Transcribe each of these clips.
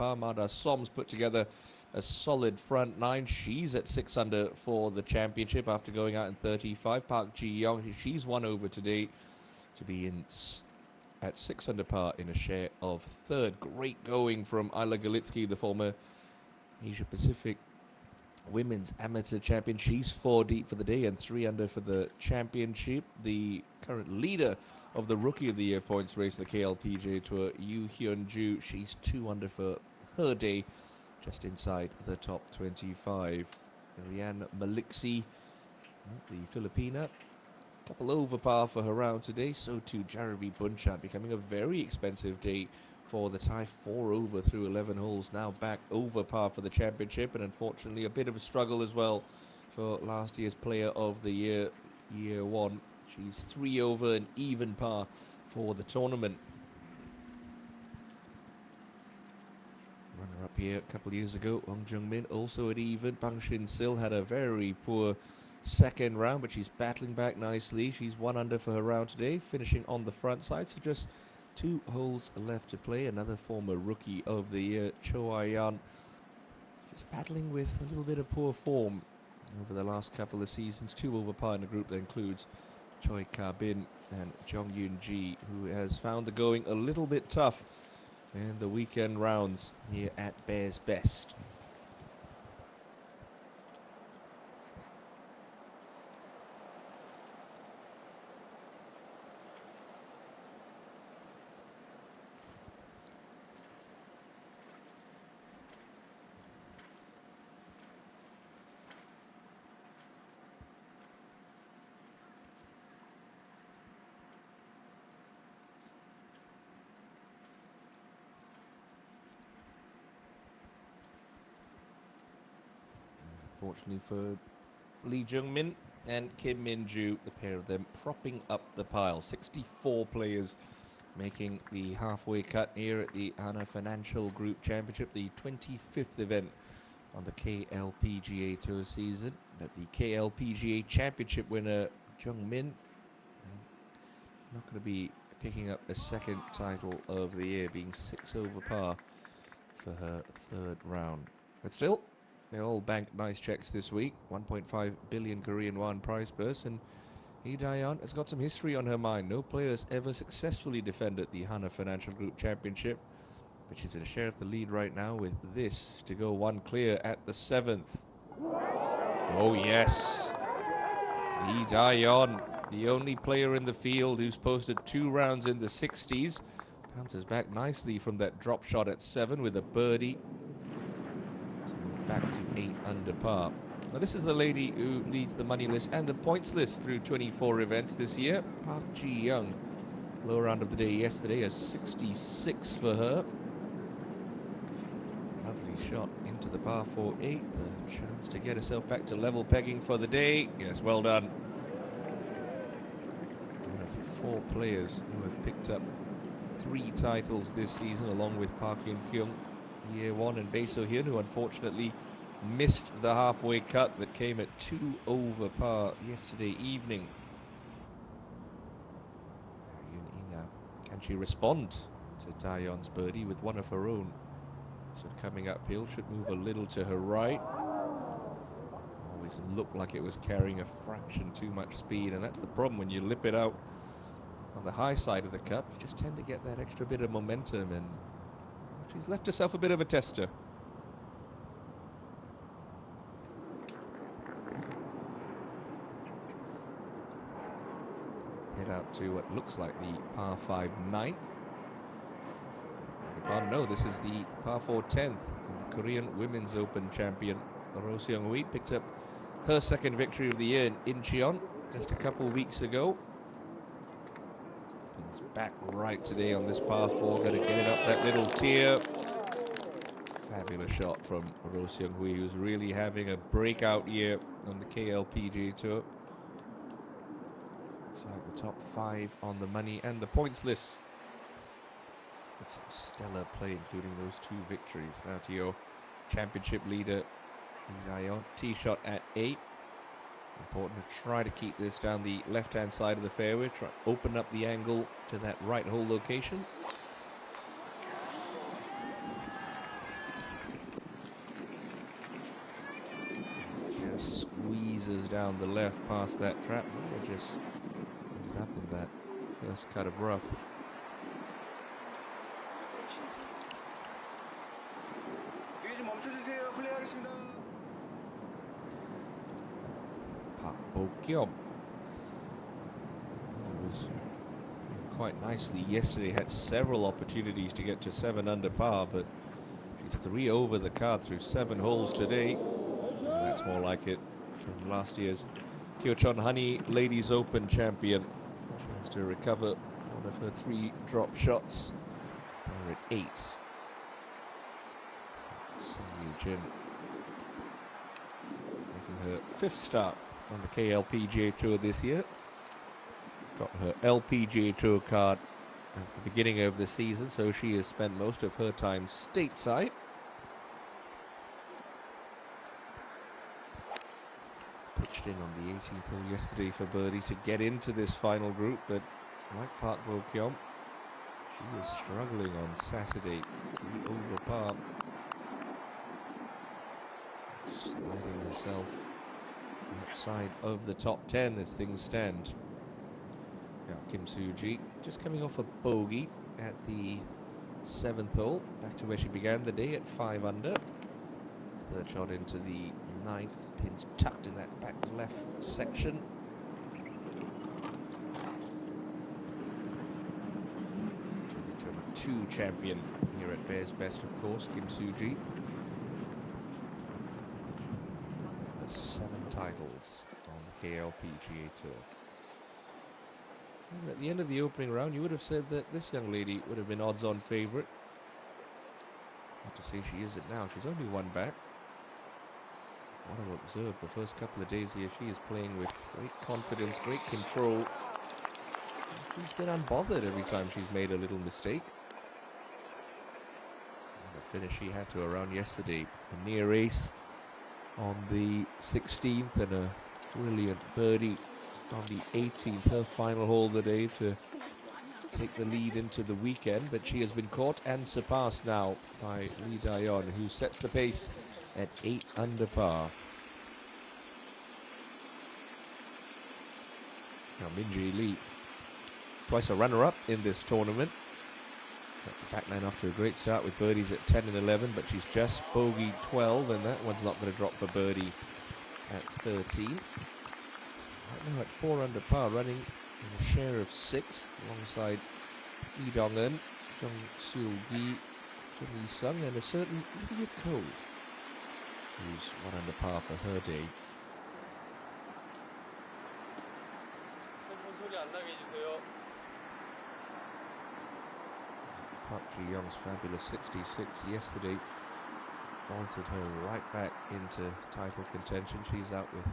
Parmada Soms put together a solid front nine. She's at 6 under for the championship after going out in 35. Park Ji-young, she's 1 over today to be in at 6 under par in a share of third. Great going from Ayla Galitsky, the former Asia Pacific Women's Amateur Champion. She's 4 deep for the day and 3 under for the championship. The current leader of the Rookie of the Year points race, the KLPGA Tour, Yu Hyun-ju, she's 2 under for her day, just inside the top 25. Rianne Maliksi, the Filipina, couple over par for her round today. So too Jaravi Bunchat, becoming a very expensive day for the Thai. 4 over through 11 holes, now back over par for the championship, and unfortunately a bit of a struggle as well for last year's Player of the Year, year 1. She's 3 over and even par for the tournament. Runner up here a couple of years ago, Wang Jung-min, also at even. Bang Shin-sil had a very poor second round, but she's battling back nicely. She's 1 under for her round today, finishing on the front side. So just 2 holes left to play. Another former Rookie of the Year, Cho Ai-yan, just battling with a little bit of poor form over the last couple of seasons. 2 over par in a group that includes Choi Ka-bin and Jong Yoon-ji, who has found the going a little bit tough in the weekend rounds here at Bears Best. Fortunately for Lee Jung-min and Kim Min-ju, the pair of them propping up the pile. 64 players making the halfway cut here at the Hana Financial Group Championship, the 25th event on the KLPGA Tour season. But the KLPGA Championship winner, Jung-min, not going to be picking up a second title of the year, being 6 over par for her third round. But still, they all banked nice checks this week. 1.5 billion Korean won prize purse, and Lee Dae-yeon has got some history on her mind. No player has ever successfully defended the Hana Financial Group Championship, but she's in a share of the lead right now with this to go 1 clear at the 7th. Oh yes, Lee Dae-yeon, the only player in the field who's posted 2 rounds in the 60s, bounces back nicely from that drop shot at 7 with a birdie. Back to 8 under par. Now this is the lady who leads the money list and the points list through 24 events this year. Park Ji-young, low round of the day yesterday, a 66 for her. Lovely shot into the par 4 8. The chance to get herself back to level pegging for the day. Yes, well done. One of 4 players who have picked up 3 titles this season, along with Park Hyun-kyung, year 1, and Bae So-hyun, who unfortunately missed the halfway cut that came at 2 over par yesterday evening. Yoon-ina, can she respond to Dae-yeon's birdie with one of her own? So coming uphill, should move a little to her right. Always looked like it was carrying a fraction too much speed, and that's the problem when you lip it out on the high side of the cup. You just tend to get that extra bit of momentum, and she's left herself a bit of a tester. Head out to what looks like the par 5 9th. No, this is the par 4 10th. And the Korean Women's Open champion, Ro Seung-hui, picked up her 2nd victory of the year in Incheon just a couple weeks ago. Pins back right today on this par 4, going to get it up that little tier. Fabulous shot from Ro Seung-hui, who's really having a breakout year on the KLPGA Tour. Inside the top 5 on the money and the points list. With some stellar play, including those 2 victories. Now to your championship leader, Lee Dae-yeon. Tee shot at 8. Important to try to keep this down the left-hand side of the fairway. Try to open up the angle to that right hole location. squeezes down the left past that trap. It just ended up in that first cut of rough. Park Bo-kyum. He was playing quite nicely yesterday, had several opportunities to get to 7 under par, but she's 3 over the card through 7 holes today. And that's more like it from last year's Kyochon Honey Ladies Open champion. Chance to recover one of her 3 drop shots. They're at 8. Jin making her 5th start on the KLPGA Tour this year. Got her LPGA Tour card at the beginning of the season, so she has spent most of her time stateside. Pitched in on the 18th hole yesterday for birdie to get into this final group, but like Park Bo-kyum, she was struggling on Saturday. 3 over par. Sliding herself outside of the top 10 as things stand. Now Kim Soo-ji just coming off a bogey at the 7th hole, back to where she began the day at 5 under. 3rd shot into the 9th, pins tucked in that back left section. 2022 champion here at Bears Best, of course, Kim Soo-ji. 7 titles on the KLPGA Tour. And at the end of the opening round, you would have said that this young lady would have been odds-on favourite. Not to say she isn't now. She's only 1 back. What I've observed the first couple of days here, she is playing with great confidence, great control. She's been unbothered every time she's made a little mistake. And the finish she had to around yesterday, a near ace on the 16th and a brilliant birdie on the 18th, her final hole of the day to take the lead into the weekend. But she has been caught and surpassed now by Lee Da-yeon, who sets the pace at 8 under par. Now Min-jae Lee, twice a runner-up in this tournament. Got the back nine off to a great start with birdies at 10 and 11, but she's just bogeyed 12, and that one's not going to drop for birdie at 13. Right now at 4 under par, running in a share of 6th alongside Lee Dong-eun, Jung Seul-gi, Jung Yi-sung, and a certain Lydia Ko, who's 1 under par for her day. Park Ji-young's fabulous 66 yesterday vaulted her right back into title contention. She's out with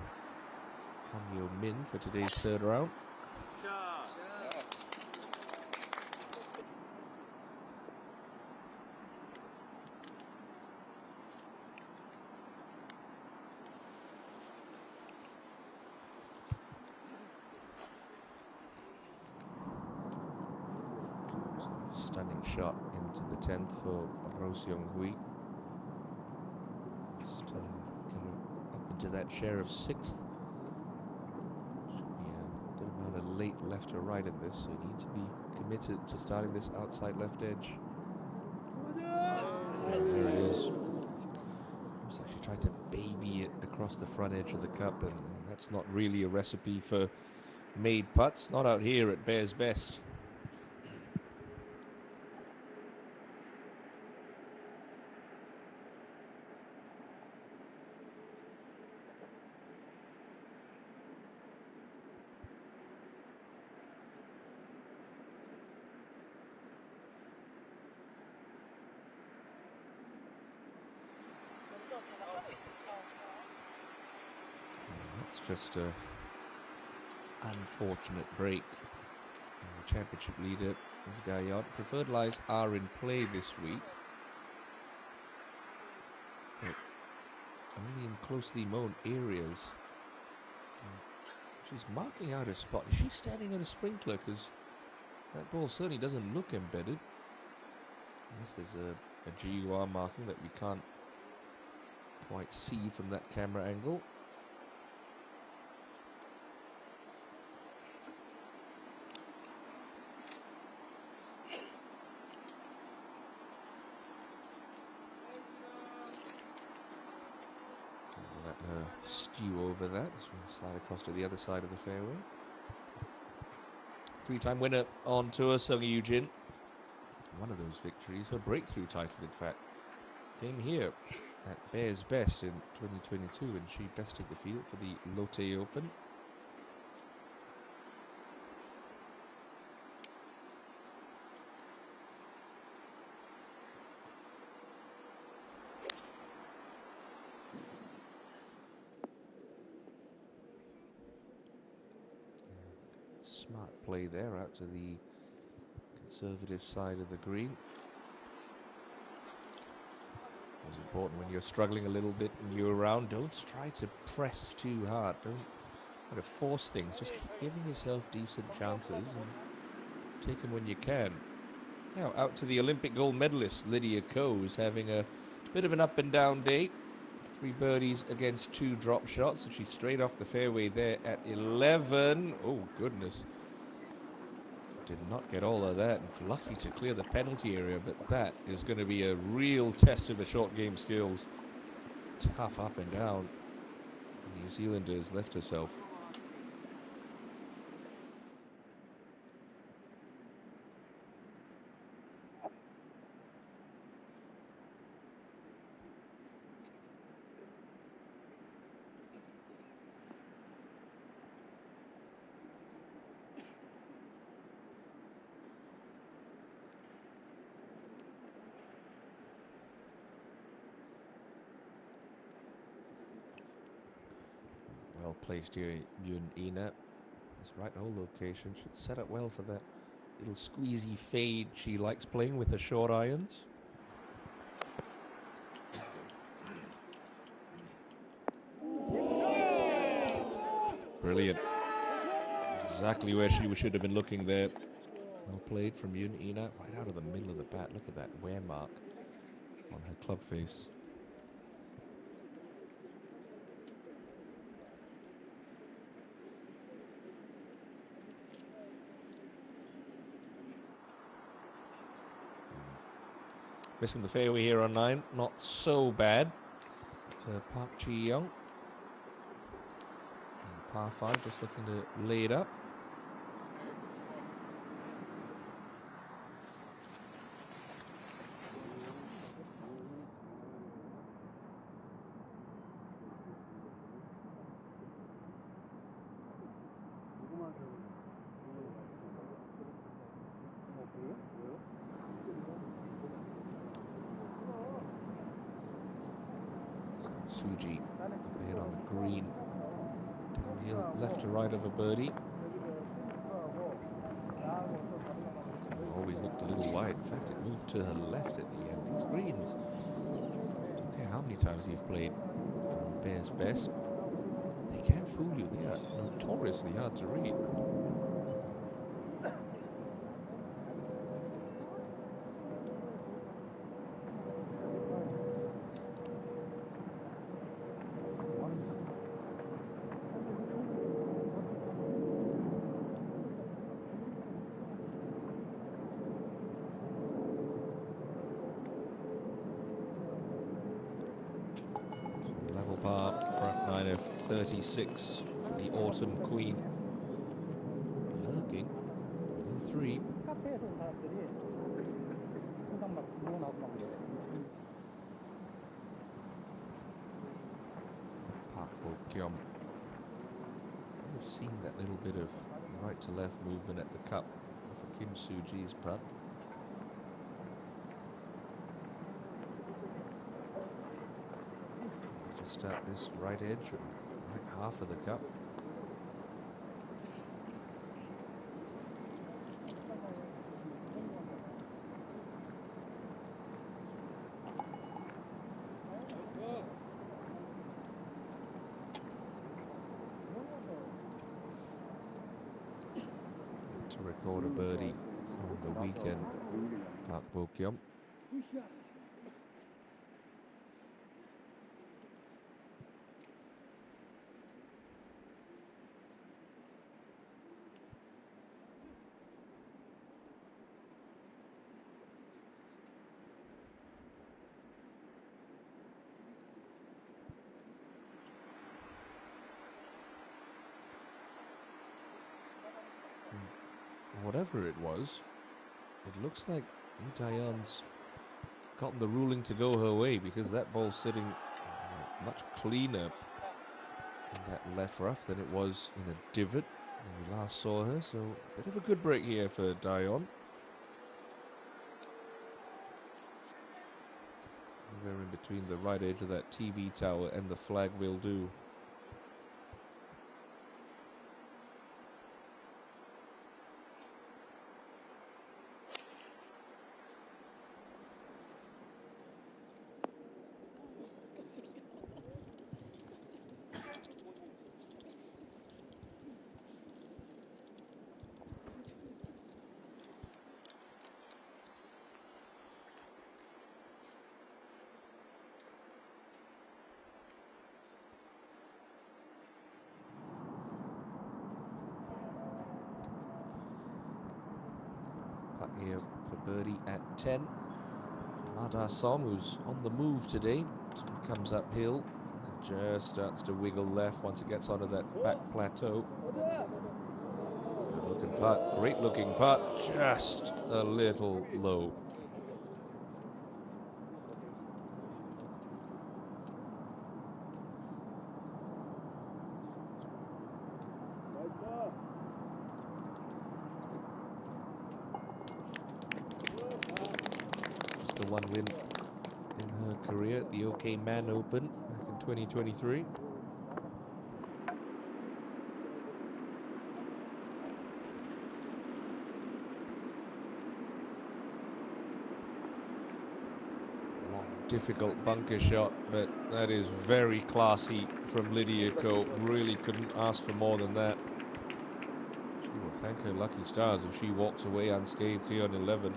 Han Yo-min for today's 3rd round. Stunning shot into the 10th for Ro Seung-hui. Just get her up into that share of 6th. Should be a good amount of late left or right in this, so you need to be committed to starting this outside left edge. And there it is. Just actually tried to baby it across the front edge of the cup, and that's not really a recipe for made putts, not out here at Bears Best. That's just a unfortunate break. And the championship leader is Da-yeon. Preferred lies are in play this week, but only in closely mown areas. She's marking out a spot. Is she standing on a sprinkler? Because that ball certainly doesn't look embedded. Unless there's a GUR marking that we can't quite see from that camera angle. stew over that as we slide across to the other side of the fairway. Three-time winner on tour, Sung Yujin. One of those victories, her breakthrough title, in fact, came here at Bears Best in 2022 when she bested the field for the Lotte Open. Smart play there out to the conservative side of the green. It's important when you're struggling a little bit and you're around, don't try to press too hard. Don't try to force things. Just keep giving yourself decent chances and take them when you can. Now out to the Olympic gold medalist, Lydia Ko, who's having a bit of an up and down day. 3 birdies against 2 drop shots, and she's straight off the fairway there at 11. Oh, goodness. Did not get all of that. Lucky to clear the penalty area, but that is going to be a real test of her short game skills. Tough up and down. The New Zealander has left herself. Well placed here, Yun Ina. This right hole location should set up well for that little squeezy fade she likes playing with her short irons. Brilliant. Exactly where she should have been looking there. Well played from Yun Ina, right out of the middle of the bat. Look at that wear mark on her club face. Missing the fairway here on 9, not so bad for Park Ji-young. Par 5, just looking to lay it up. Suji up ahead on the green. Downhill, left to right of a birdie. Always looked a little wide. In fact, it moved to her left at the end. These greens, don't care how many times you've played Bears Best, they can fool you. They are notoriously hard to read. Par, front 9 of 36 for the Autumn Queen. Lurking within 3. Park Bo-kyum. I've seen that little bit of right to left movement at the cup for Kim Soo-ji's putt. Start this right edge, right half of the cup. To record a birdie on the weekend, Park Bo-kyum. whatever it was, it looks like Dayan's gotten the ruling to go her way, because that ball's sitting much cleaner in that left rough than it was in a divot when we last saw her. So a bit of a good break here for Dayan. We're in between the right edge of that TV tower and the flag will do. Putt here for birdie at 10. Madar Som, who's on the move today, comes uphill and just starts to wiggle left once it gets onto that back plateau. Good looking putt, great looking putt, just a little low. Just the one win in her career at the OK Man Open back in 2023. Long, difficult bunker shot, but that is very classy from Lydia Ko. Really couldn't ask for more than that. She will thank her lucky stars if she walks away unscathed here on 11.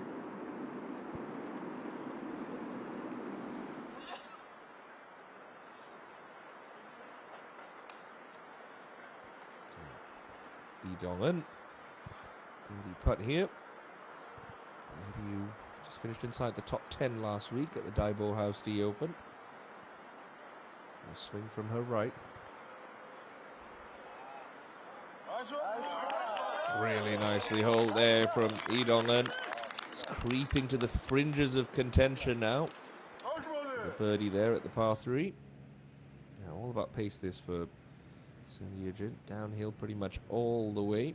Dongan, birdie putt here. Lady just finished inside the top 10 last week at the Daibo House D Open. A swing from her right. Really nicely holed there from Lee Dongan. It's creeping to the fringes of contention now. The birdie there at the par 3. Now all about pace this for Sangyujin. Downhill pretty much all the way.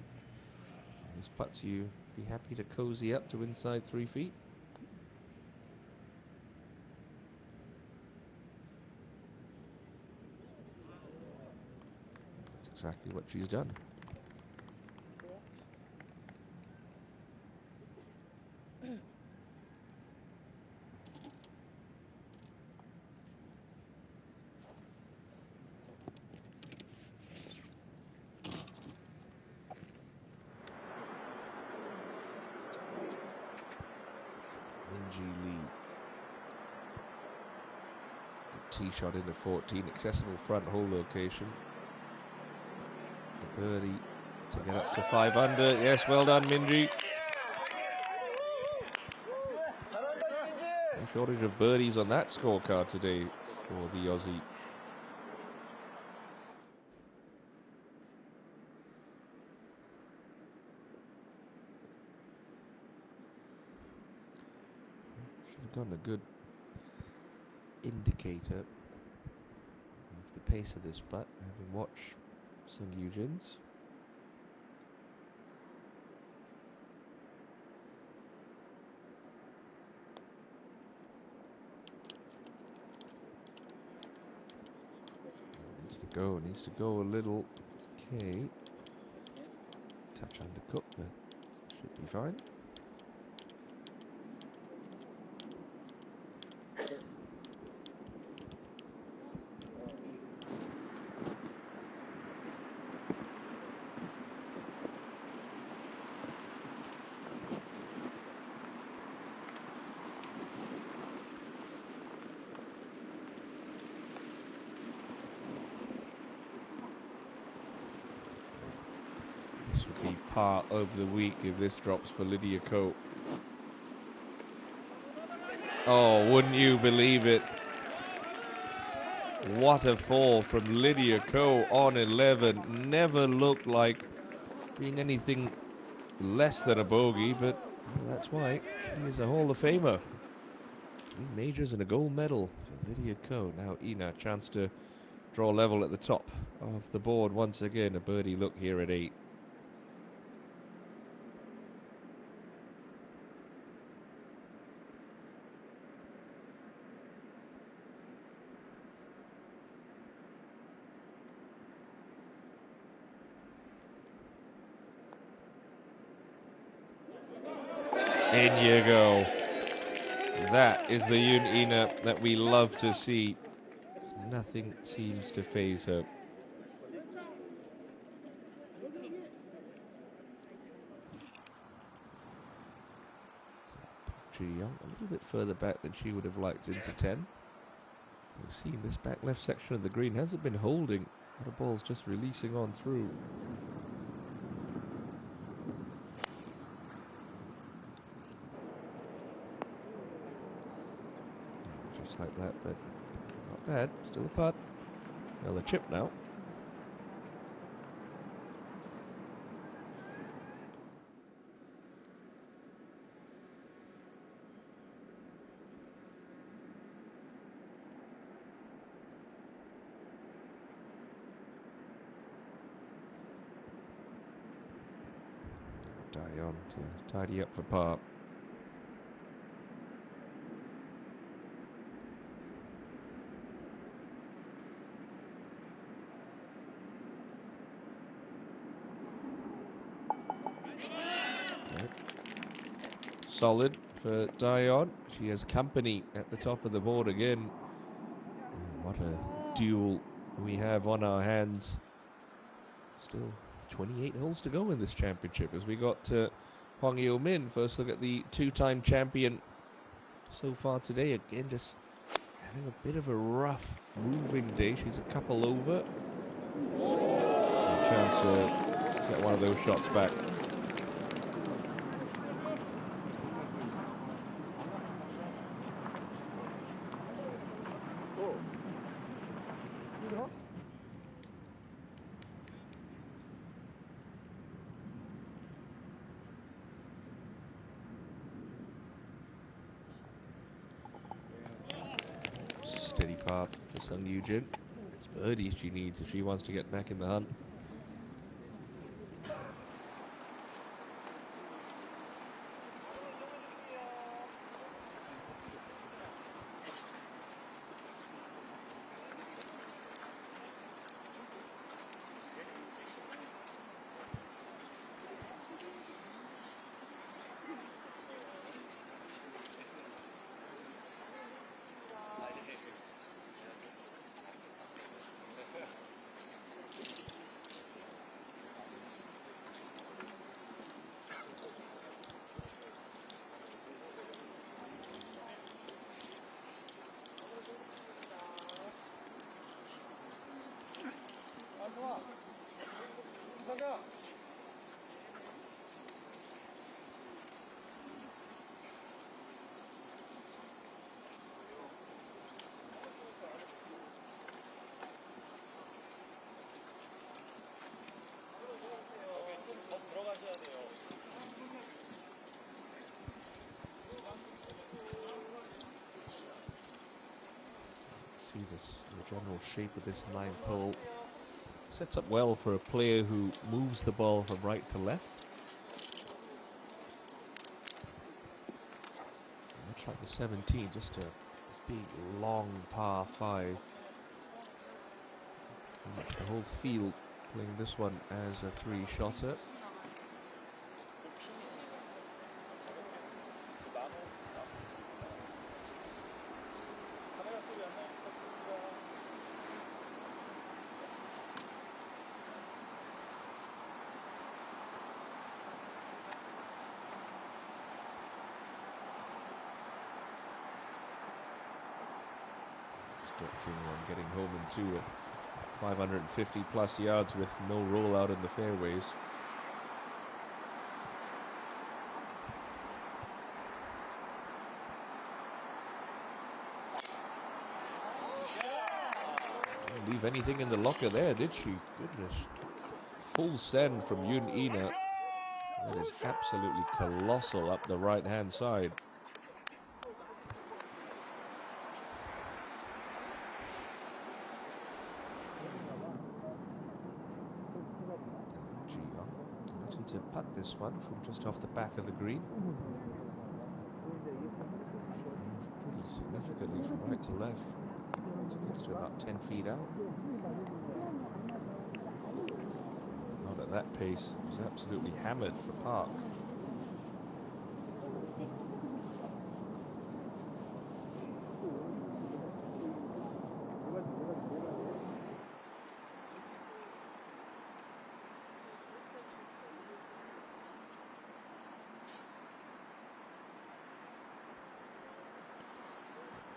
These putts you be happy to cozy up to inside 3 feet. That's exactly what she's done. Tee shot into 14, accessible front hole location. For birdie to get up to 5 under. Yes, well done, Minji. No shortage of birdies on that scorecard today for the Aussie. Should have gotten a good indicator of the pace of this putt, having watched Sangyujin's. Needs to go a little. Okay. Touch undercooked, but should be fine. This would be par of the week if this drops for Lydia Ko. Oh, wouldn't you believe it? What a fall from Lydia Ko on 11. Never looked like being anything less than a bogey, but that's why she is a Hall of Famer. 3 majors and a gold medal for Lydia Ko. Now Ina, chance to draw level at the top of the board once again. A birdie look here at 8. In you go. That is the Yoon Ina that we love to see. Nothing seems to faze her. Young a little bit further back than she would have liked into 10. We've seen this back left section of the green hasn't been holding. The ball's just releasing on through. Just like that, but not bad. Still a putt. Well, a chip now. Dion to tidy up for par. Solid for Dion. She has company at the top of the board again. What a duel we have on our hands. Still 28 holes to go in this championship as we got Hwang Yo-min. First look at the 2-time champion so far today. Again, just having a bit of a rough moving day. She's a couple over. A chance to get one of those shots back. Steady par for Sung Yoo-jin. It's birdies she needs if she wants to get back in the hunt. See this, the general shape of this 9th hole. Sets up well for a player who moves the ball from right to left. Much like the 17, just a big, long par 5. The whole field playing this one as a 3-shotter. Seeing one getting home in 2 at 550 plus yards with no rollout in the fairways. Didn't leave anything in the locker there, did she? Goodness. Full send from Yoon Ina. That is absolutely colossal up the right-hand side. Looking to putt this one from just off the back of the green. Pretty significantly from right to left. It gets to about 10 feet out. Not at that pace. It was absolutely hammered for Park.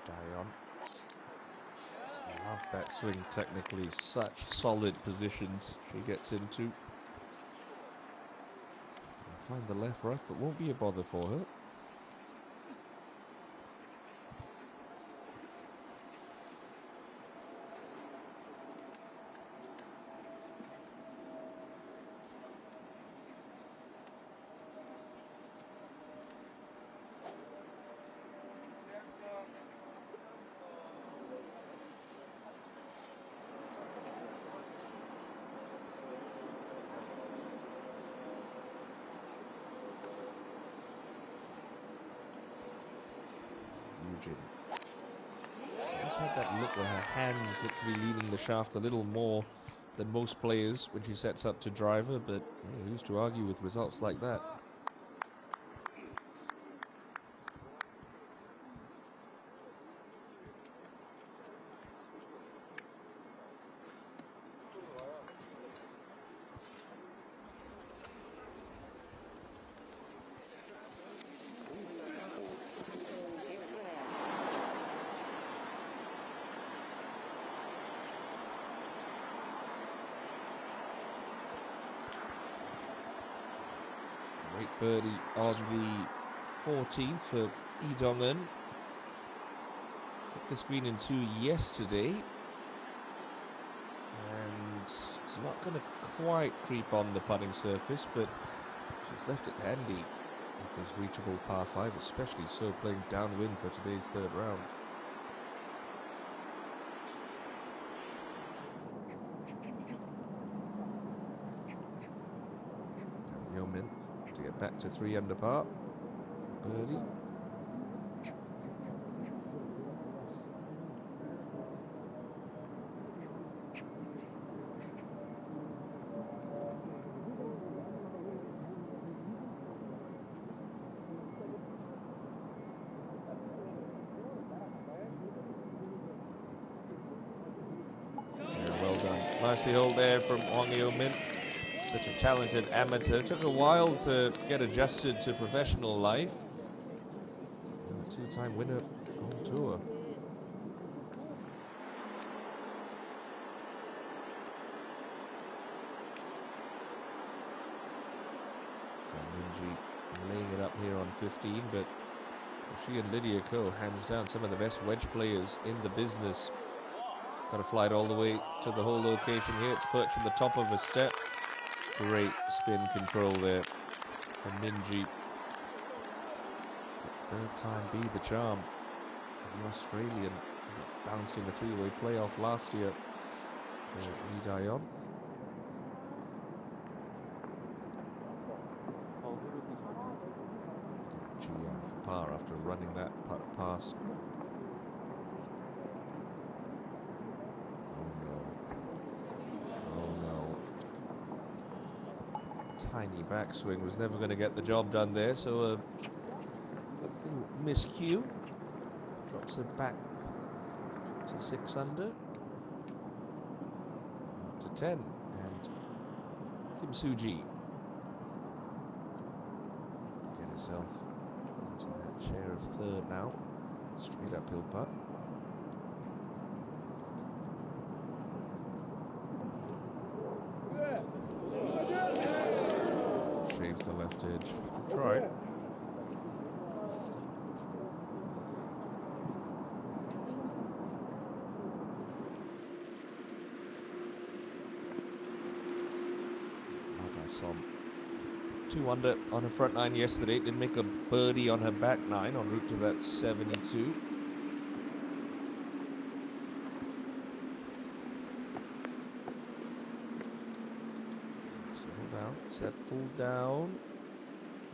Dion. Love that swing technically. Such solid positions she gets into. Find the left rough, but won't be a bother for her. She's had that look where her hands look to be leaning the shaft a little more than most players when she sets up to driver, but who's to argue with results like that? Great birdie on the 14th for Lee Dong-eun. Put the screen in 2 yesterday. And it's not going to quite creep on the putting surface, but she's left it handy at this reachable par 5, especially so playing downwind for today's 3rd round. Yeoman to get back to 3 under par for birdie. Yeah, well done. Nicely hold there from Hwang Yeomin. Such a talented amateur. Took a while to get adjusted to professional life. A 2-time winner on tour. So Minji laying it up here on 15, but she and Lydia Ko, hands down, some of the best wedge players in the business. Got to fly it all the way to the whole location here. It's perched on the top of a step. Great spin control there from Minji. 3rd time be the charm for the Australian. Bounced in the 3-way playoff last year to Lee Dayon. GM for par after running that putt past. Tiny backswing was never going to get the job done there, so a little miscue. Drops it back to 6 under. Up to 10, and Kim Soo-ji get herself into that share of 3rd now. Straight uphill putt. Shaves the left edge. Good try. Som 2 under on her front nine yesterday. Didn't make a birdie on her back nine en route to that 72. Settle down.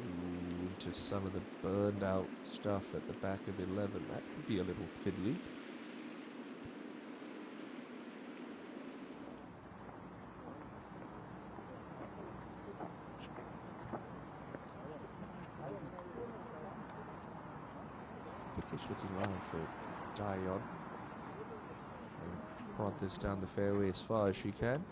Ooh, into some of the burned out stuff at the back of 11. That could be a little fiddly. Thickish looking line for Dion. Prod this down the fairway as far as she can.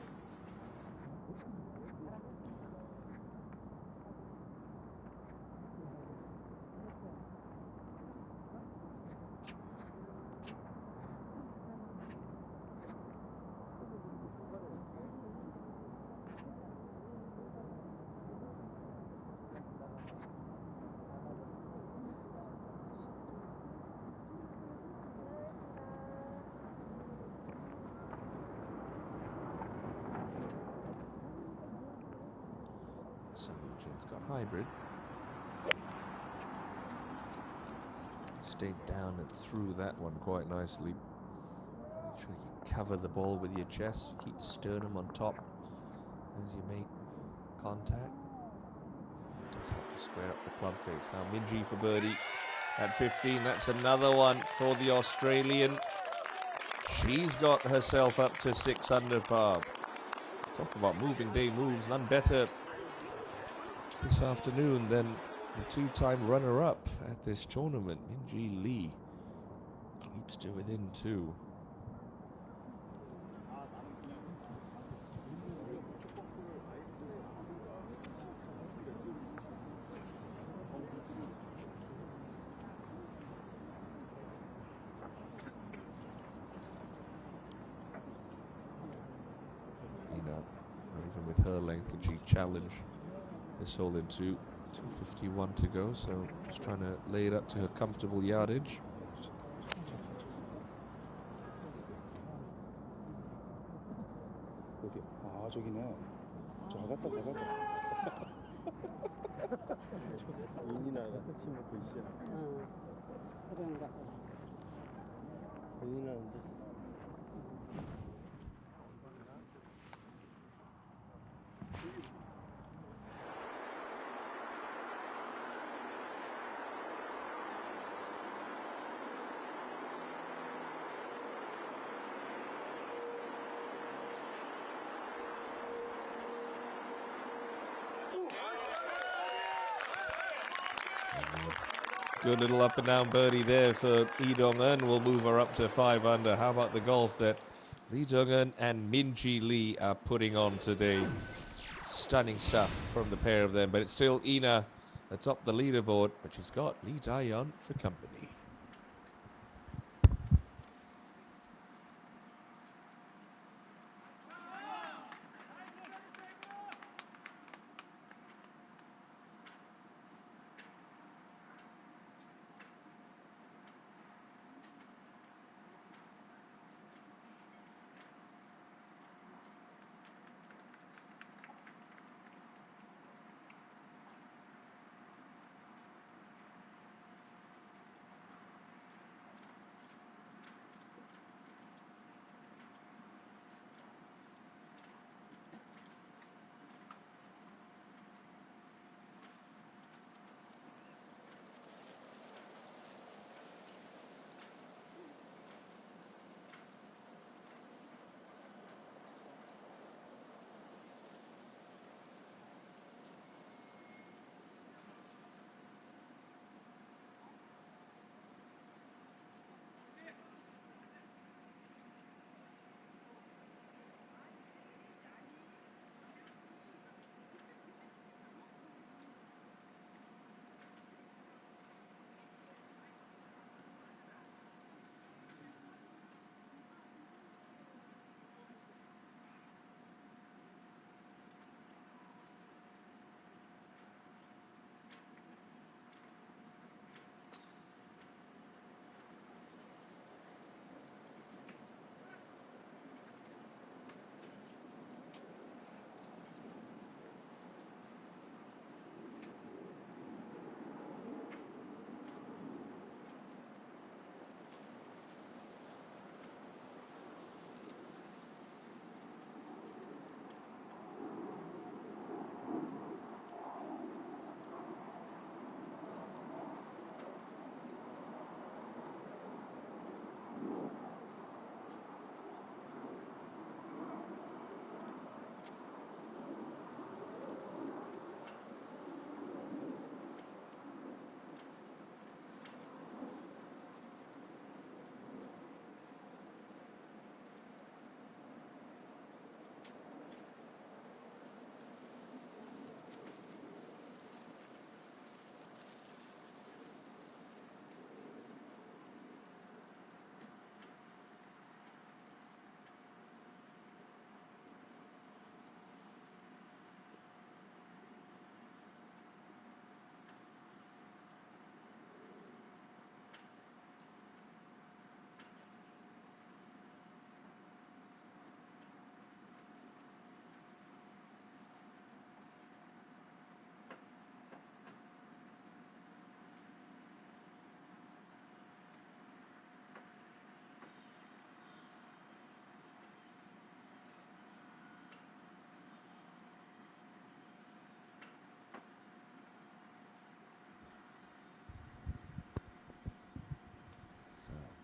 It's got hybrid. Stayed down and through that one quite nicely. Make sure you cover the ball with your chest. Keep sternum on top as you make contact. It does have to square up the club face. Now Minjee for birdie at 15. That's another one for the Australian. She's got herself up to 6 under par. Talk about moving day moves. None better this afternoon than the two-time runner-up at this tournament, Minjee Lee. Creeps to within 2. Not even with her length can she challenge this hole into 251 to go, so just trying to lay it up to her comfortable yardage. 저기네. 저갔다. 윤이나가 침 먹고 있어. 응. 그런가. 윤이나는데. Good little up and down birdie there for Lee Dong-eun. Will move her up to 5 under. How about the golf that Lee Dong-eun and Minjee Lee are putting on today? Stunning stuff from the pair of them, but it's still Ina atop the leaderboard, but she's got Lee Daeyeon for company.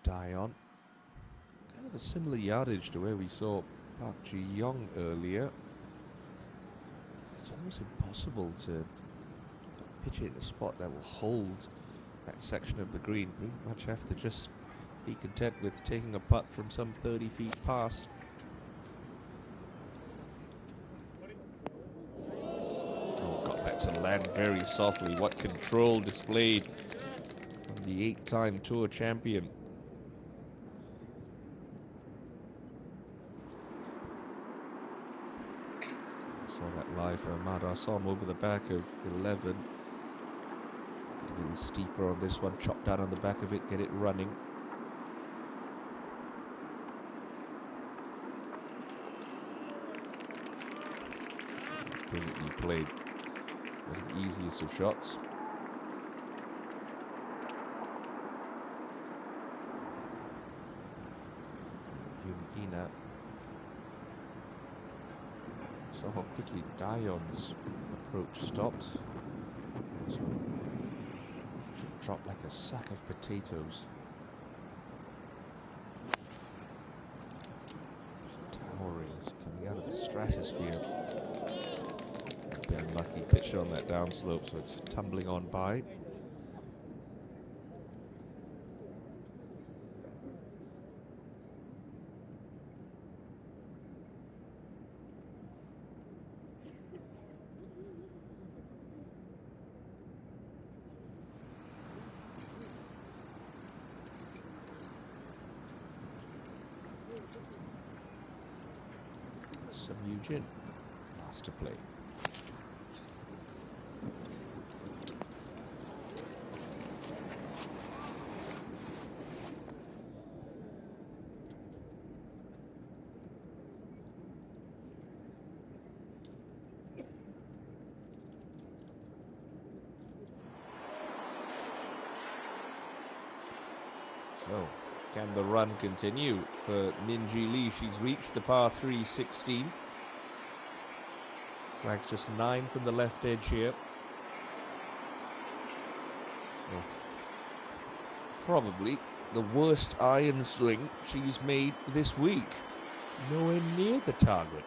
die on. Kind of a similar yardage to where we saw Park Ji-young earlier. It's almost impossible to pitch it in a spot that will hold that section of the green. Pretty much have to just be content with taking a putt from some 30 feet past. Oh, got that to land very softly. What control displayed from the 8-time tour champion. Saw that live for Ahmad Assam over the back of 11. Got a little steeper on this one, chop down on the back of it, get it running. Brilliantly played. Wasn't the easiest of shots. Hana. Saw how quickly Dion's approach stopped. This one should drop like a sack of potatoes. Towering, coming out of the stratosphere. A bit unlucky, pitched on that downslope, so it's tumbling on by. Eugene, last to play. So, can the run continue for Minjee Lee? She's reached the par 3 16. Ranks just 9 from the left edge here. Oh. Probably the worst iron swing she's made this week. Nowhere near the target.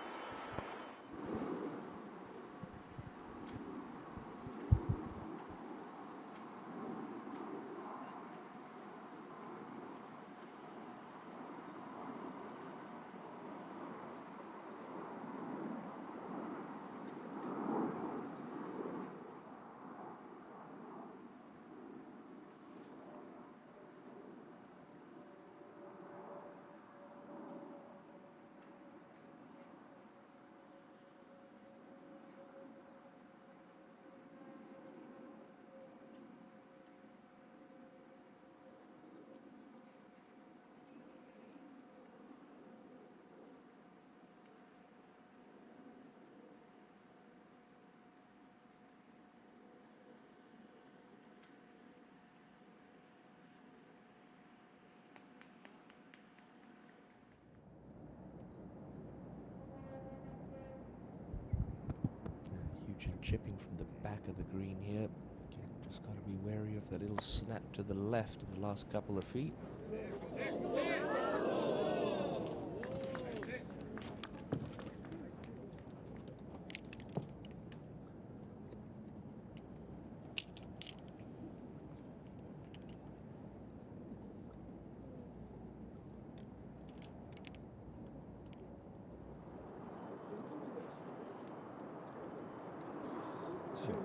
Chipping from the back of the green here. Again, just got to be wary of that little snap to the left in the last couple of feet.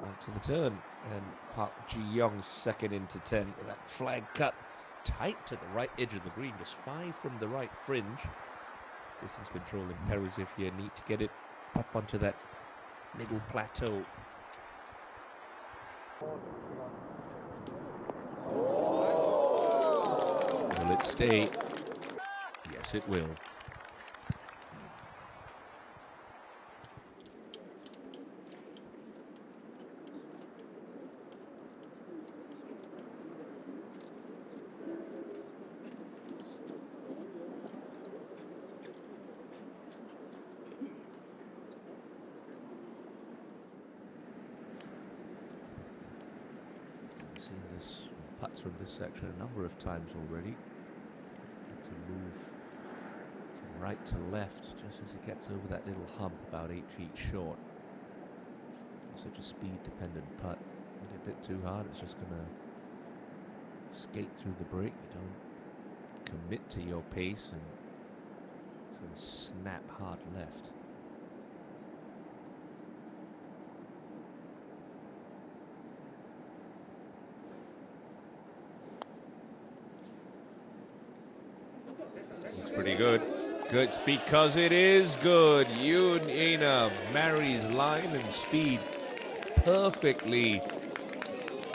Out to the turn, and Park Ji-young's second into 10. That flag cut tight to the right edge of the green, just 5 from the right fringe. Distance control imperative here. Need to get it up onto that middle plateau. Will it stay? Yes, it will. Seen this putts from this section a number of times already. right to left, just as it gets over that little hump about 8 feet short. Such a speed-dependent putt. Hit it a bit too hard, it's just going to skate through the break. You don't commit to your pace, and it's going to snap hard left. Looks pretty good. Good, because it is good. Yoon Ina marries line and speed perfectly.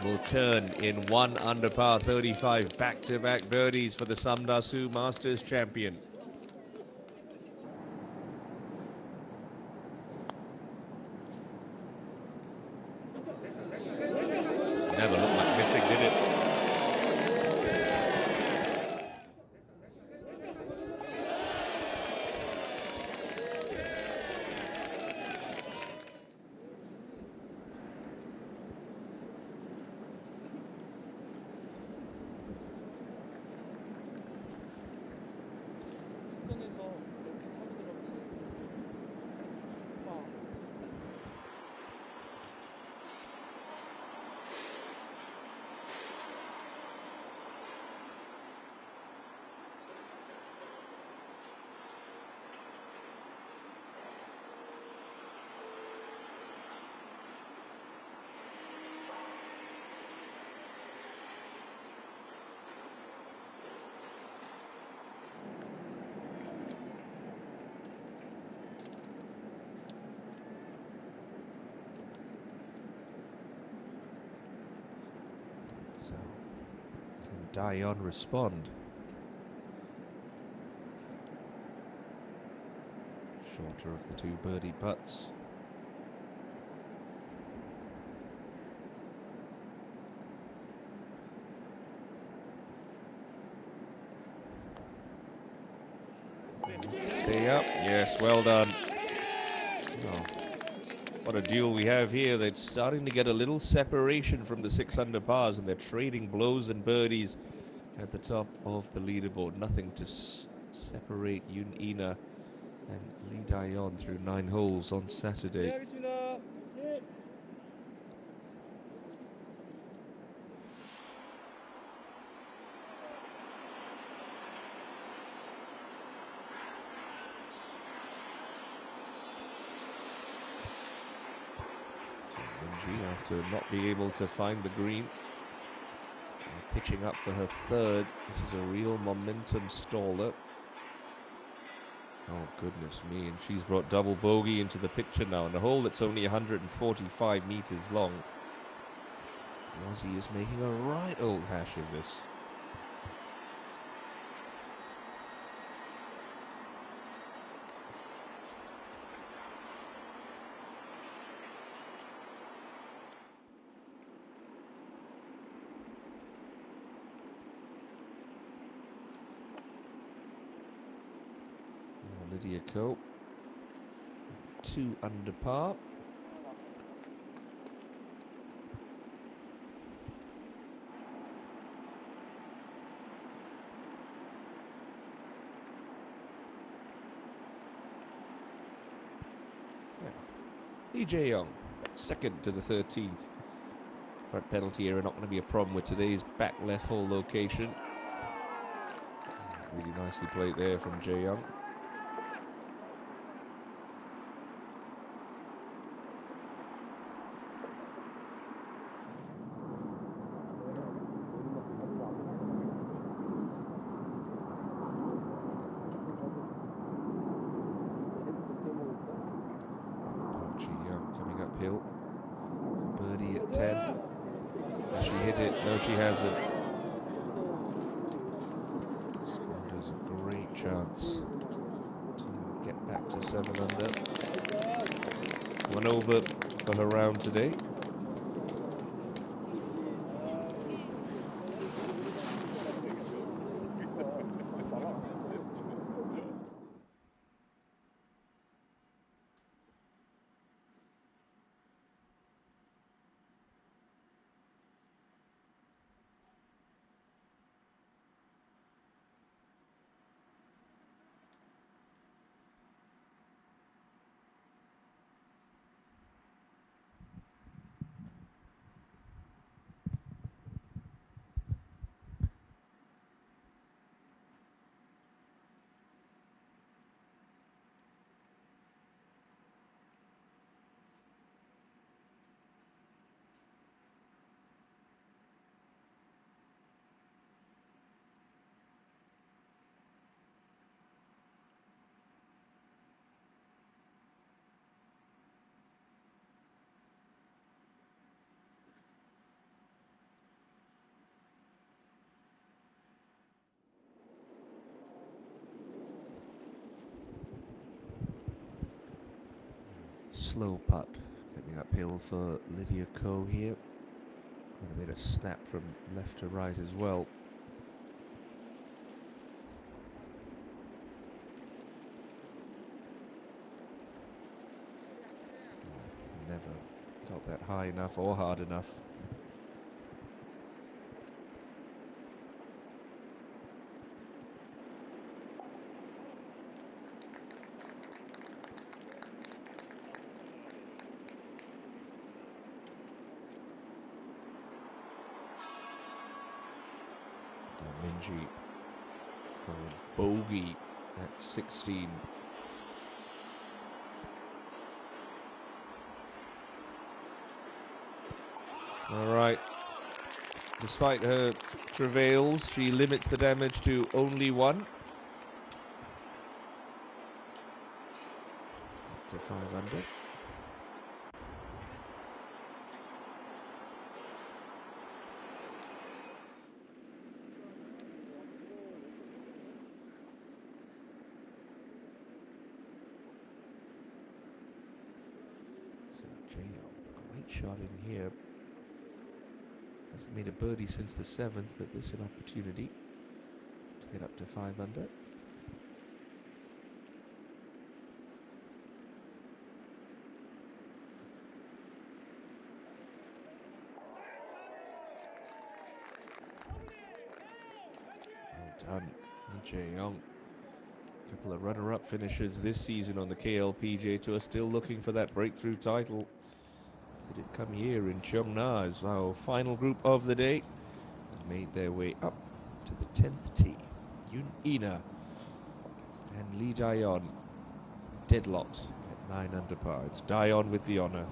Will turn in 1 under par 35. Back-to-back birdies for the Samdasu Masters champion. Never looked like missing, did it? So, can Dion respond? Shorter of the 2 birdie putts. Stay up. Yes, well done. Oh, what a duel we have here. They're starting to get a little separation from the 6 under pars, and they're trading blows and birdies at the top of the leaderboard. Nothing to separate Yoon Ina and Lee Daeyeon through 9 holes on Saturday. ENG, after not being able to find the green, pitching up for her 3rd. This is a real momentum staller. Oh, goodness me. And she's brought double bogey into the picture now. In a hole that's only 145 meters long, the Aussie is making a right old hash of this. Lydia Ko, 2 under par. Lee Jae-young, 2nd to the 13th. Front penalty area not going to be a problem with today's back left hole location. Really nicely played there from Jae-young. Coming uphill for birdie at 10. Has she hit it? No, she hasn't. Squanders a great chance to get back to 7 under. 1 over for her round today. slow putt. Getting uphill for Lydia Ko here. And a bit of snap from left to right as well. Never got that high enough or hard enough. Minji for a bogey at 16. All right. Despite her travails, she limits the damage to only 1. Up to 5 under. Great shot in here. Hasn't made a birdie since the 7th, but this is an opportunity to get up to 5 under. Well done, Lee Jae-young. A couple of runner-up finishes this season on the KLPGA Tour, still looking for that breakthrough title. Did it come here in Cheongna as our final group of the day? Made their way up to the 10th tee. Yoon Ina and Lee Daeon deadlocked at 9 under par. It's Daeon with the honor.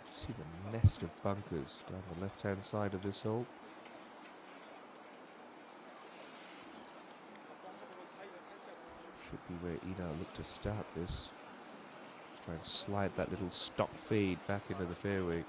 See the nest of bunkers down the left-hand side of this hole. Should be where Ina looked to start this. Just try and slide that little stock fade back into the fairway.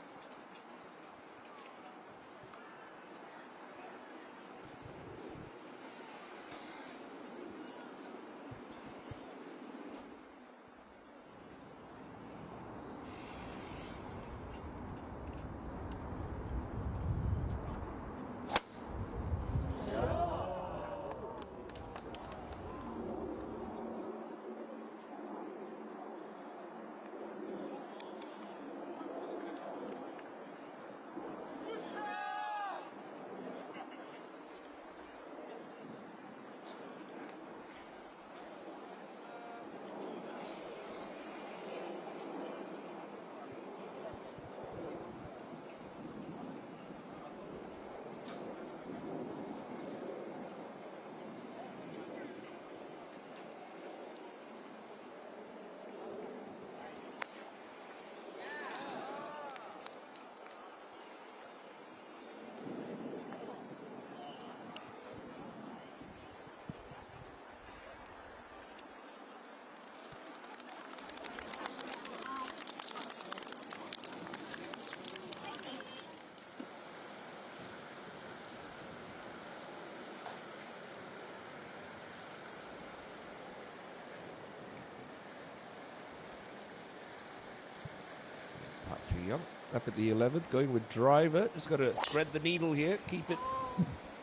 Young up at the 11th, going with driver. Just got to thread the needle here, keep it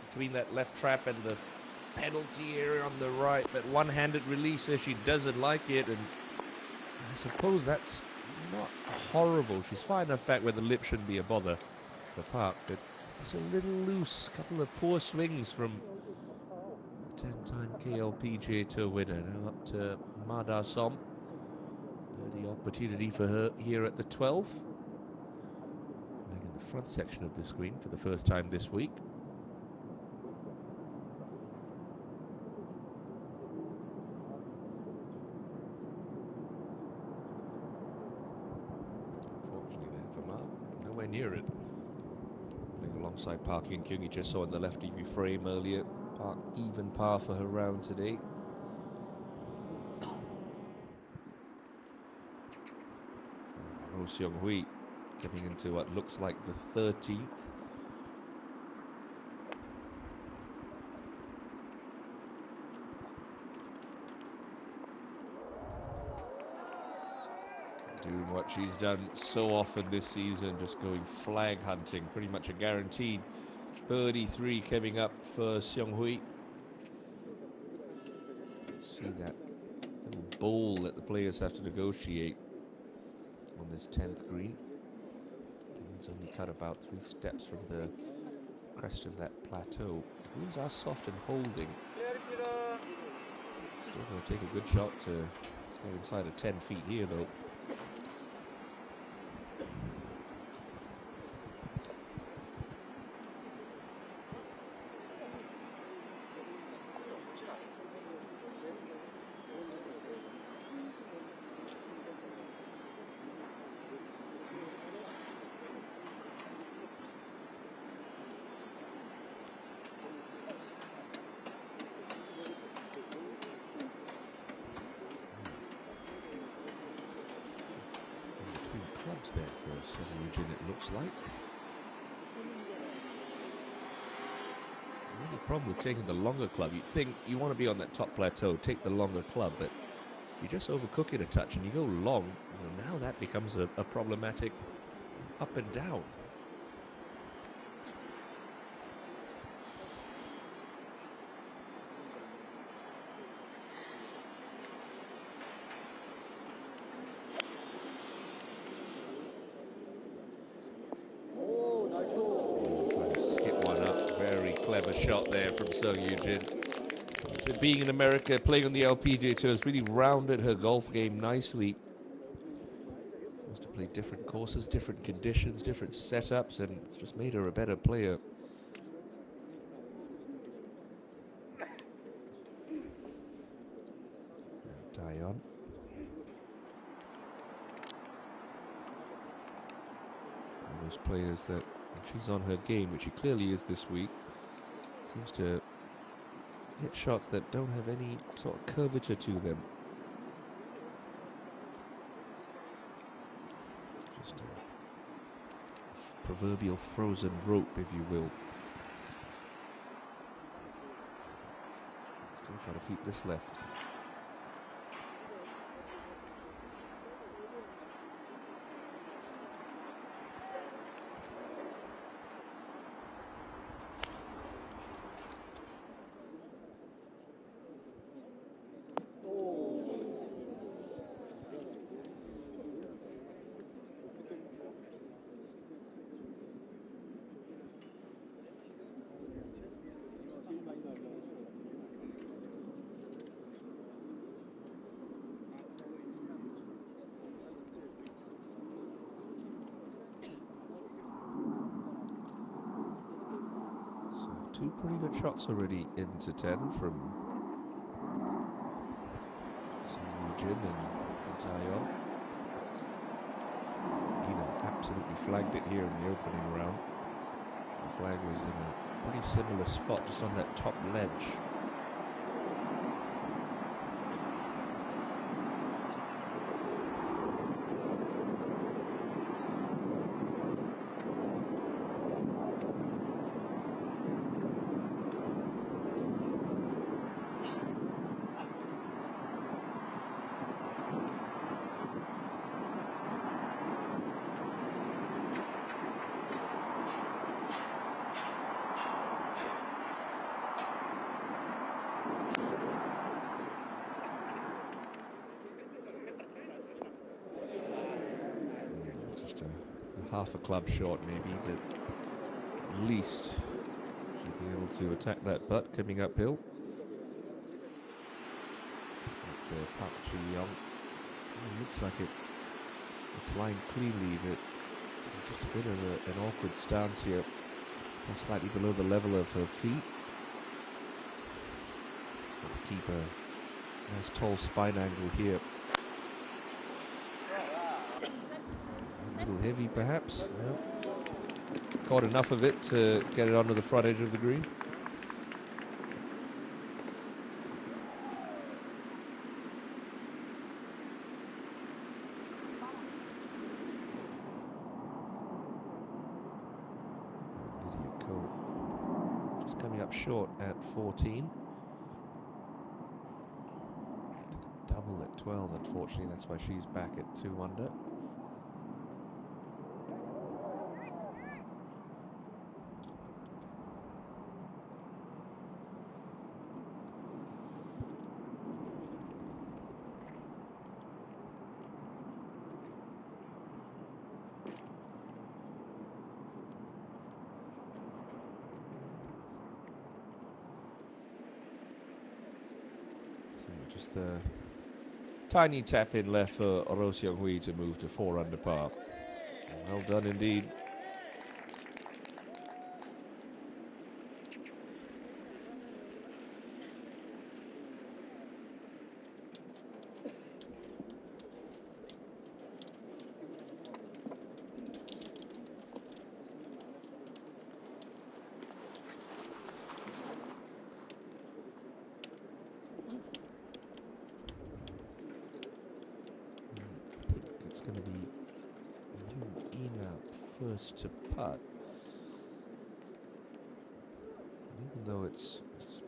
between that left trap and the penalty area on the right. That one-handed release says she doesn't like it, and I suppose that's not horrible. She's far enough back where the lip shouldn't be a bother for Park, but it's a little loose. A couple of poor swings from 10-time KLPGA Tour winner. Now up to Mada Som. The opportunity for her here at the 12th. Playing in the front section of the screen for the first time this week. Unfortunately there for Ma, nowhere near it. Playing alongside Park Hyun Kyung, you just saw in the left of your frame earlier. Park even par for her round today. Roh Seung-hui getting into what looks like the 13th. Doing what she's done so often this season, just going flag hunting, pretty much a guaranteed birdie 3 coming up for Seung-hui. See that little bowl that the players have to negotiate on this 10th green. Greens only cut about 3 steps from the crest of that plateau. The greens are soft and holding. Still going to take a good shot to stay inside of 10 feet here though. Clubs there for Sun Yujin, it looks like. The only problem with taking the longer club, you'd think you want to be on that top plateau, take the longer club, but if you just overcook it a touch and you go long, you know, now that becomes a problematic up and down. Clever shot there from Sung Yujin. So being in America, playing on the LPGA Tour has really rounded her golf game nicely. Has to play different courses, different conditions, different setups, and it's just made her a better player. Dayon. Those players that, when she's on her game, which she clearly is this week, seems to hit shots that don't have any sort of curvature to them. Just a proverbial frozen rope, if you will. Still got to keep this left. Two pretty good shots already into 10 from Sun Yujin and Dayon. Hana absolutely flagged it here in the opening round. The flag was in a pretty similar spot, just on that top ledge. Half a club short maybe, but at least should be able to attack that putt coming uphill. Park Ji-young It looks like it's lined cleanly, but just a bit of an awkward stance here. Slightly below the level of her feet. Keep a nice tall spine angle here. A little heavy perhaps. Yeah. Caught enough of it to get it onto the front edge of the green. Just coming up short at 14. Double at 12, unfortunately. That's why she's back at 2 under. Just the tiny tap in left for Ro Seung Hui to move to 4 under par. Well done indeed. It's going to be Ina first to putt. And even though it's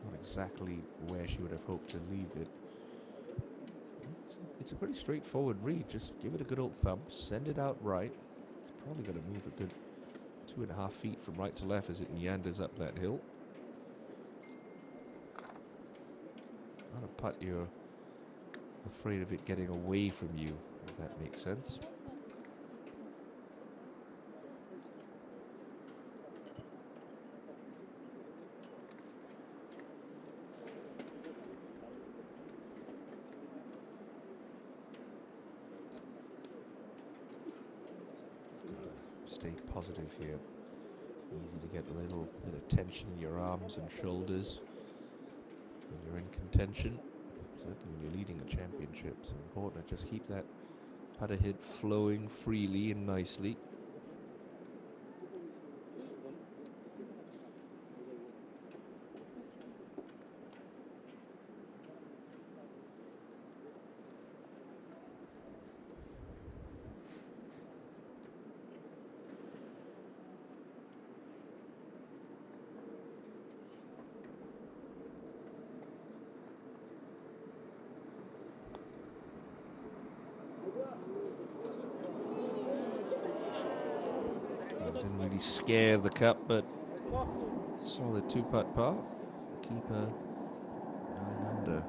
not exactly where she would have hoped to leave it, it's a pretty straightforward read. Just give it a good old thump, send it out right. It's probably going to move a good 2.5 feet from right to left as it meanders up that hill. Not a putt you're afraid of it getting away from you, if that makes sense. Stay positive here. Easy to get a little bit of tension in your arms and shoulders when you're in contention. Certainly when you're leading a championship, so important to just keep that putter hit flowing freely and nicely. Didn't really scare the cup, but solid 2-putt par. Keeper 9 under.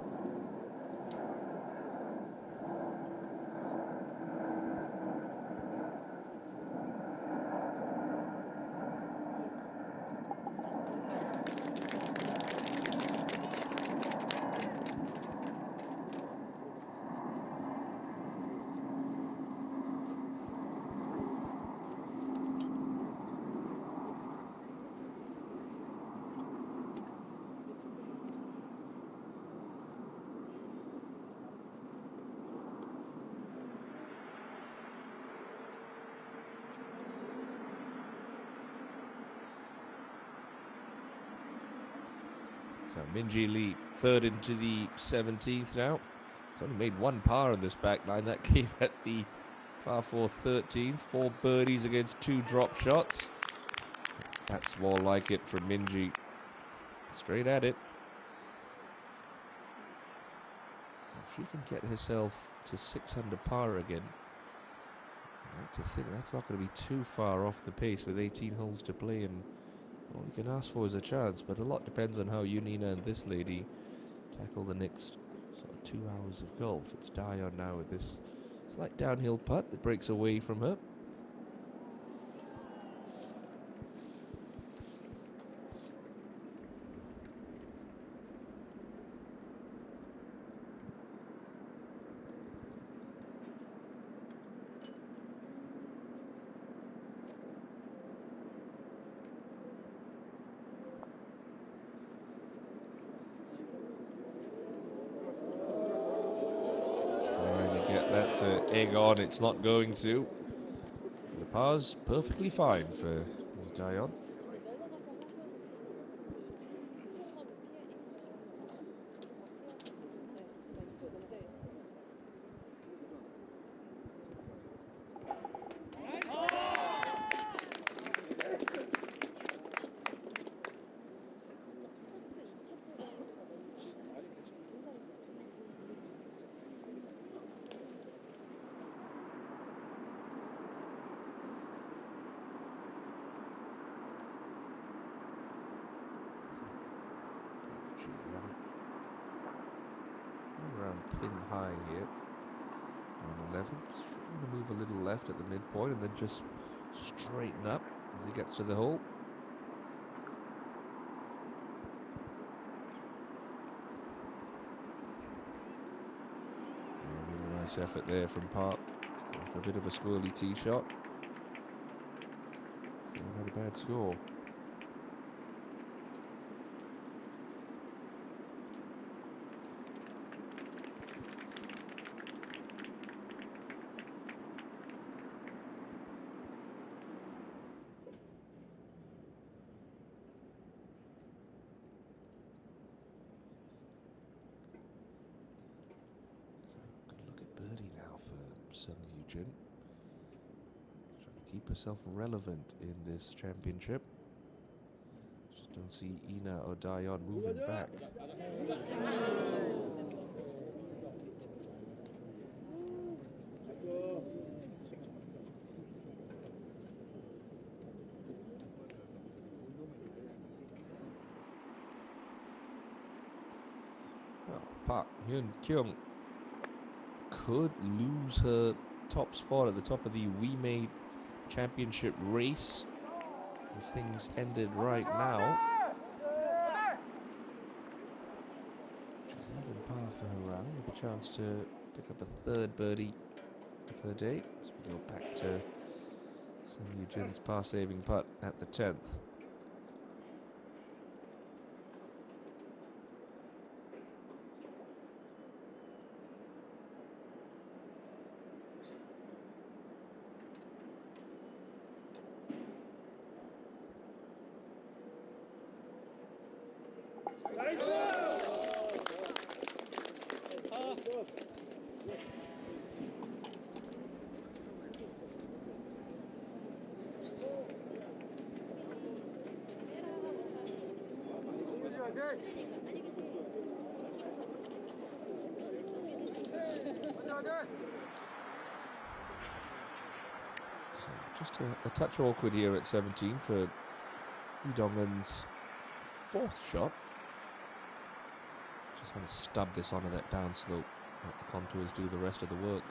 So Minjee Lee, third into the 17th now. He's only made 1 par in this back nine. That came at the par 4 13th. 4 birdies against 2 drop shots. That's more like it for Minjee. Straight at it. If she can get herself to 6 under par again, I like to think that's not going to be too far off the pace with 18 holes to play, and all you can ask for is a chance. But a lot depends on how you, Nina, and this lady tackle the next sort of 2 hours of golf. It's Dion now with this slight downhill putt that breaks away from her. Trying to get that to egg on. It's not going to. The par's perfectly fine for Dayon. Around pin high here on 11. Just trying to move a little left at the midpoint and then just straighten up as he gets to the hole. Really nice effort there from Park after a bit of a squirrely tee shot. Not a bad score. Sung Yujin trying to keep herself relevant in this championship. Just don't see Ina or Dayon moving back. Well, Park Hyun-kyung could lose her top spot at the top of the We Made Championship race if things ended right now. She's even par for her round with a chance to pick up a third birdie of her day as we go back to Sung Yujin's par-saving putt at the 10th. So just a touch awkward here at 17 for Lee Dong-eun's fourth shot. Just want to stub this onto that downslope, let the contours do the rest of the work.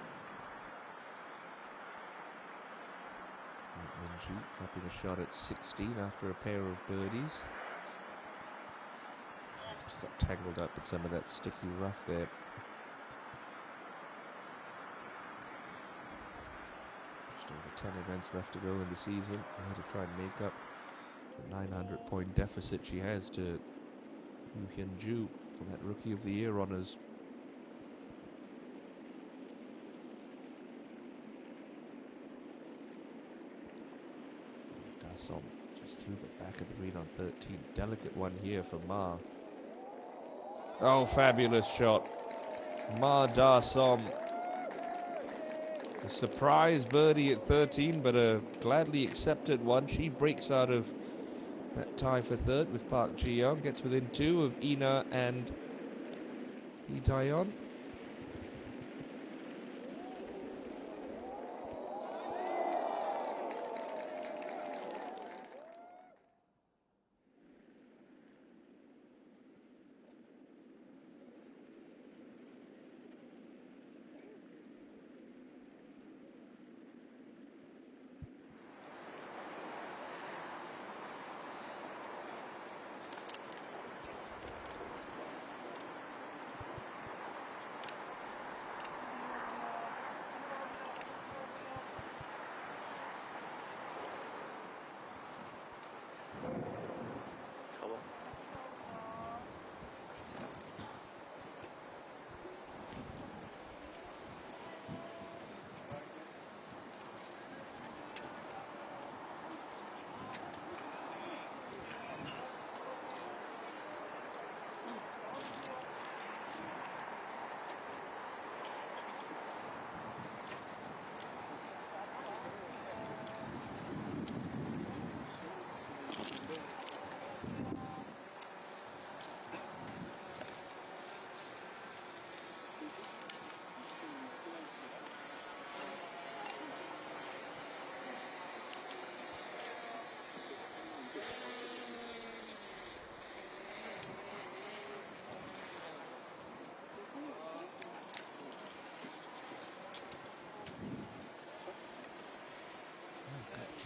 Minju dropping a shot at 16 after a pair of birdies. Just got tangled up in some of that sticky rough there. Just over 10 events left to go in the season for her to try and make up the 900-point deficit she has to Yoo Hyun-ju for that Rookie of the Year honors. Dasom just through the back of the green on 13. Delicate one here for Ma. Oh, fabulous shot. Ma Da-som. A surprise birdie at 13, but a gladly accepted one. She breaks out of that tie for third with Park Ji-young. Gets within 2 of Ina and Lee Dayon.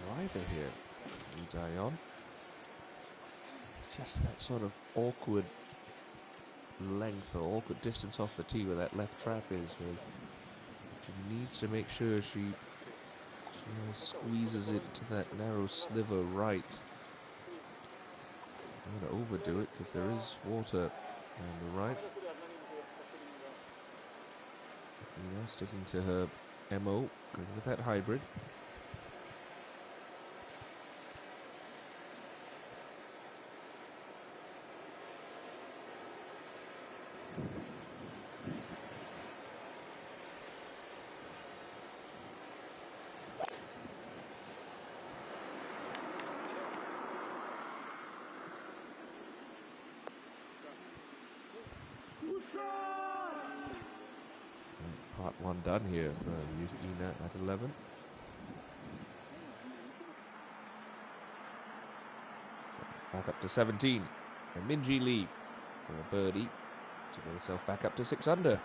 driver here. Lee Dayon. Just that sort of awkward length or awkward distance off the tee where that left trap is. Where she needs to make sure she squeezes it to that narrow sliver right. Don't want to overdo it because there is water on the right. Sticking to her MO, going with that hybrid. Part one done here for Hana at 11. So back up to 17. And Minjee Lee for a birdie to get herself back up to 6 under.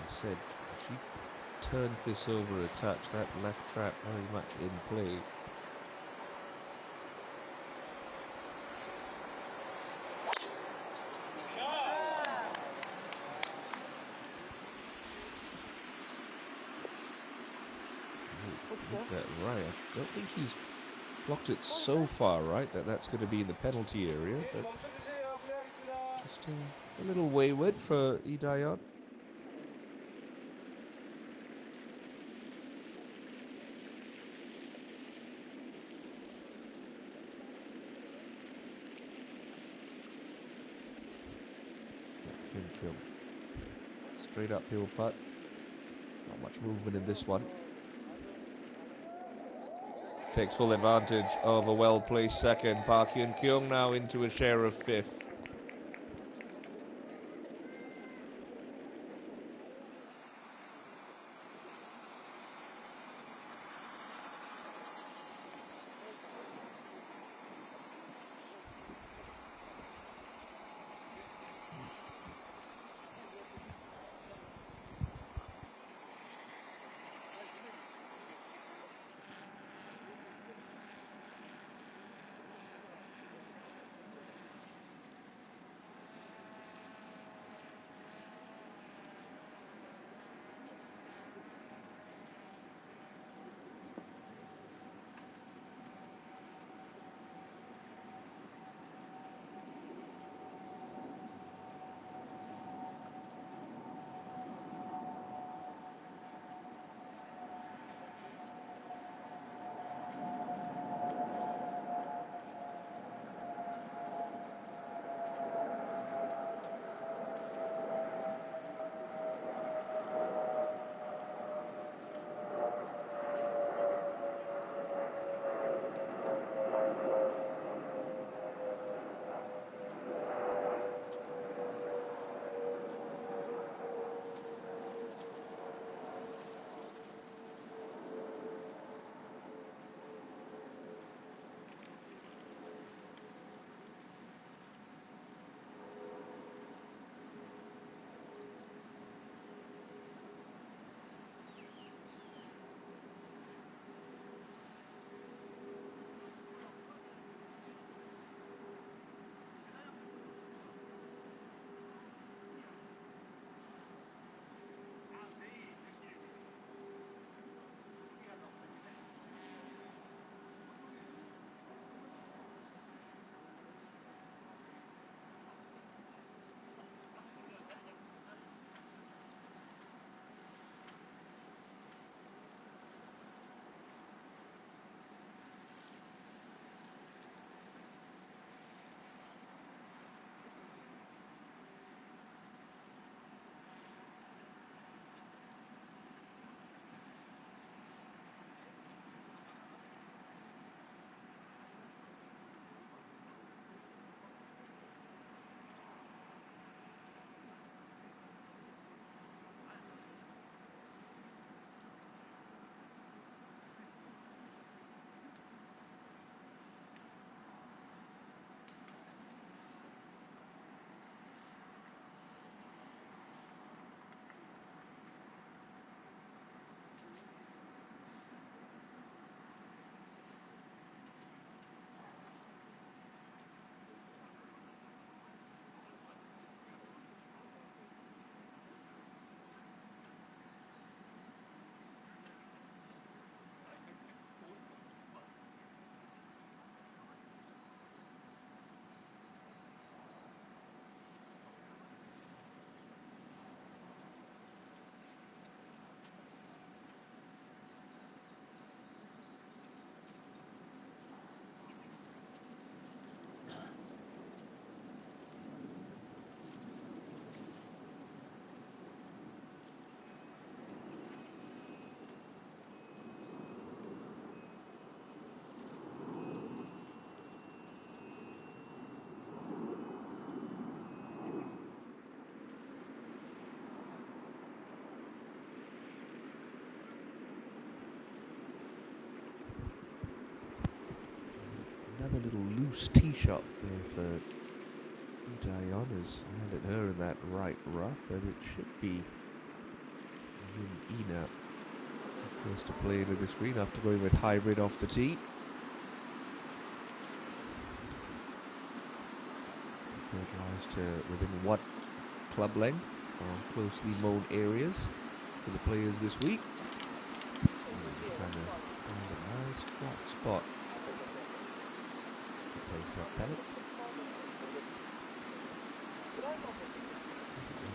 Said if she turns this over a touch, that left trap very much in play. That right. I don't think she's blocked it so far right that that's going to be in the penalty area, but just a little wayward for Lee Dayon. Kill. Straight uphill putt. Not much movement in this one. Takes full advantage of a well-placed second. Park Hyun-kyung now into a share of 5th. Another little loose tee shot there for Idayon has landed her in that right rough, but it should be Ina first to play into this green after going with hybrid off the tee. Preferred lies to within what club length or closely mown areas for the players this week. Just trying to find a nice flat spot to place that pellet.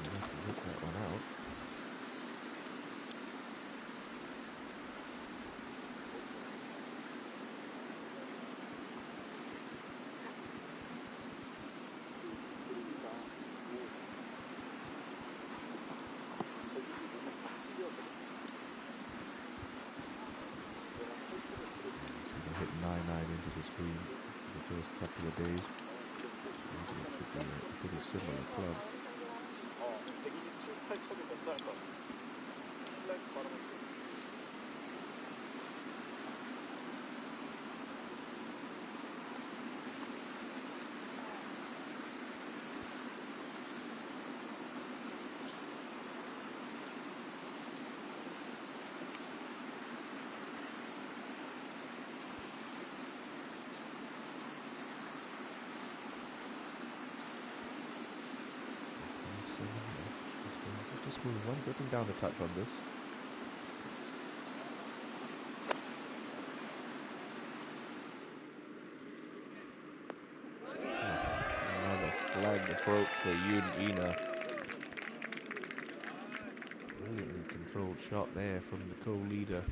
Enough to get that one out. Hit 9-9 into the screen the first couple of days. It should be a pretty similar club. Just a smooth one, gripping down a touch on this. Another flagged approach for Yoon Ina. Brilliantly controlled shot there from the co-leader.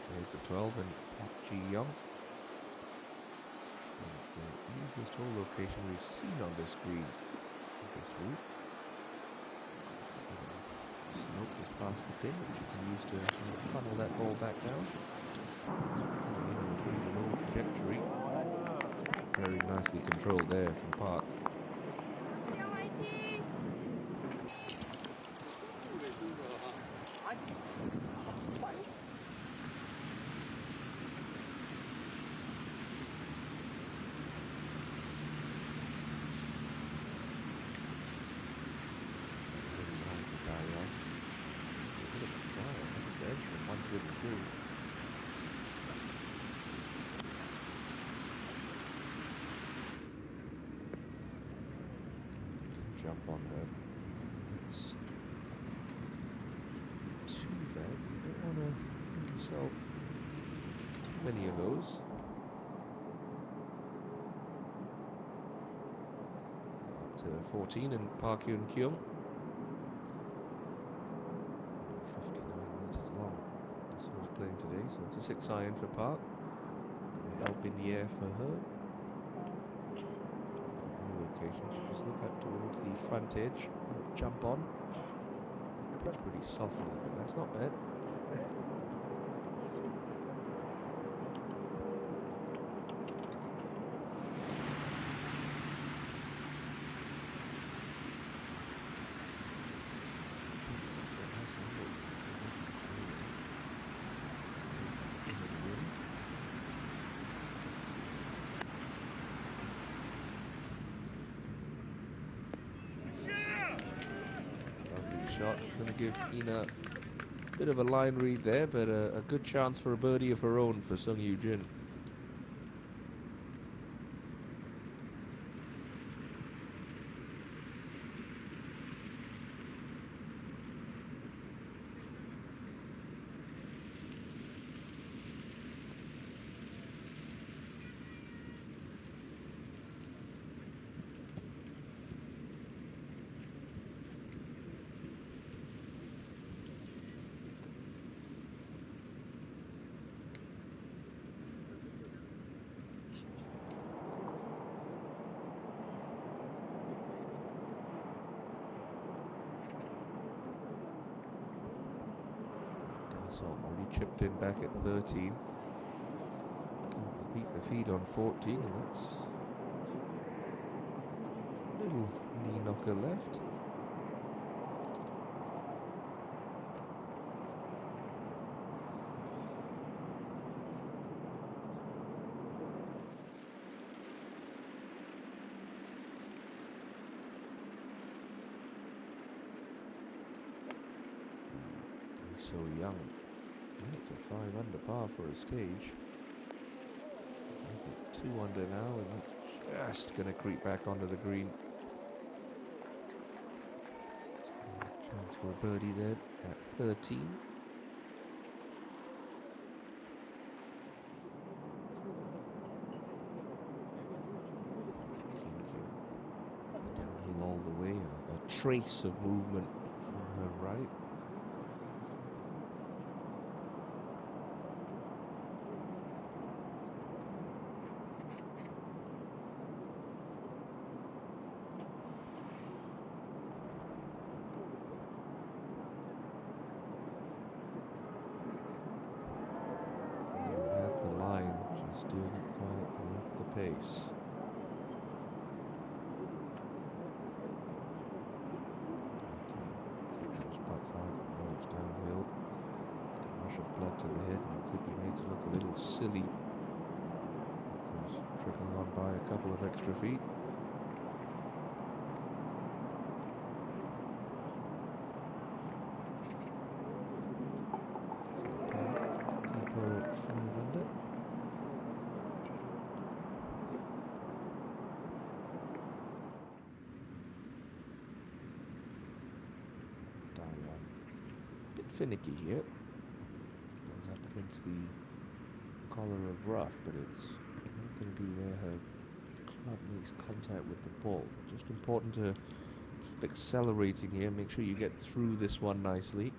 Played to 12 and Park Ji-young. It's the easiest hole location we've seen on this green this week. Slope just past the pin, which you can use to funnel that ball back down. So coming in on a pretty low trajectory. Very nicely controlled there from Park. Jump on her. That's too bad. You don't want to give yourself too many of those. Up to 14 and Park Hyun Kyung. 59 meters long. That's who was playing today. So it's a 6 iron for Park. Bit of help in the air for her. Locations. Just look up towards the front edge, jump on. Pitch pretty softly, but that's not bad. Shot. Going to give Ina a bit of a line read there, but a good chance for a birdie of her own for Sung Yoo Jin. Already chipped in back at 13. Can't repeat the feed on 14, and that's a little knee knocker left. so young. Right to 5 under par for a stage. Back at 2 under now, and that's just going to creep back onto the green. Chance for a birdie there at 13. Downhill all the way, a trace of movement from her right. Had the line, just didn't quite have the pace. Hit those putts hard, but now it's downhill. A rush of blood to the head, and it could be made to look a little silly. That goes trickling on by a couple of extra feet. Keep her at 5 under. Dion, a bit finicky here. Ball's up against the collar of rough, but it's not going to be where her club makes contact with the ball. Just important to keep accelerating here. Make sure you get through this one nicely.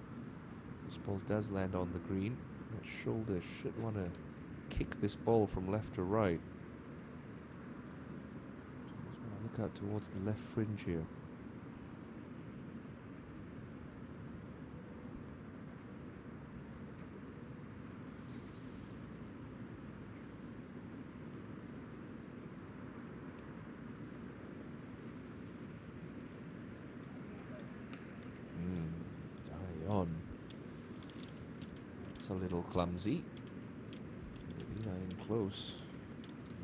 This ball does land on the green. That shoulder should want to kick this ball from left to right. Just want to look out towards the left fringe here. Dion. It's a little clumsy. With Hana in close,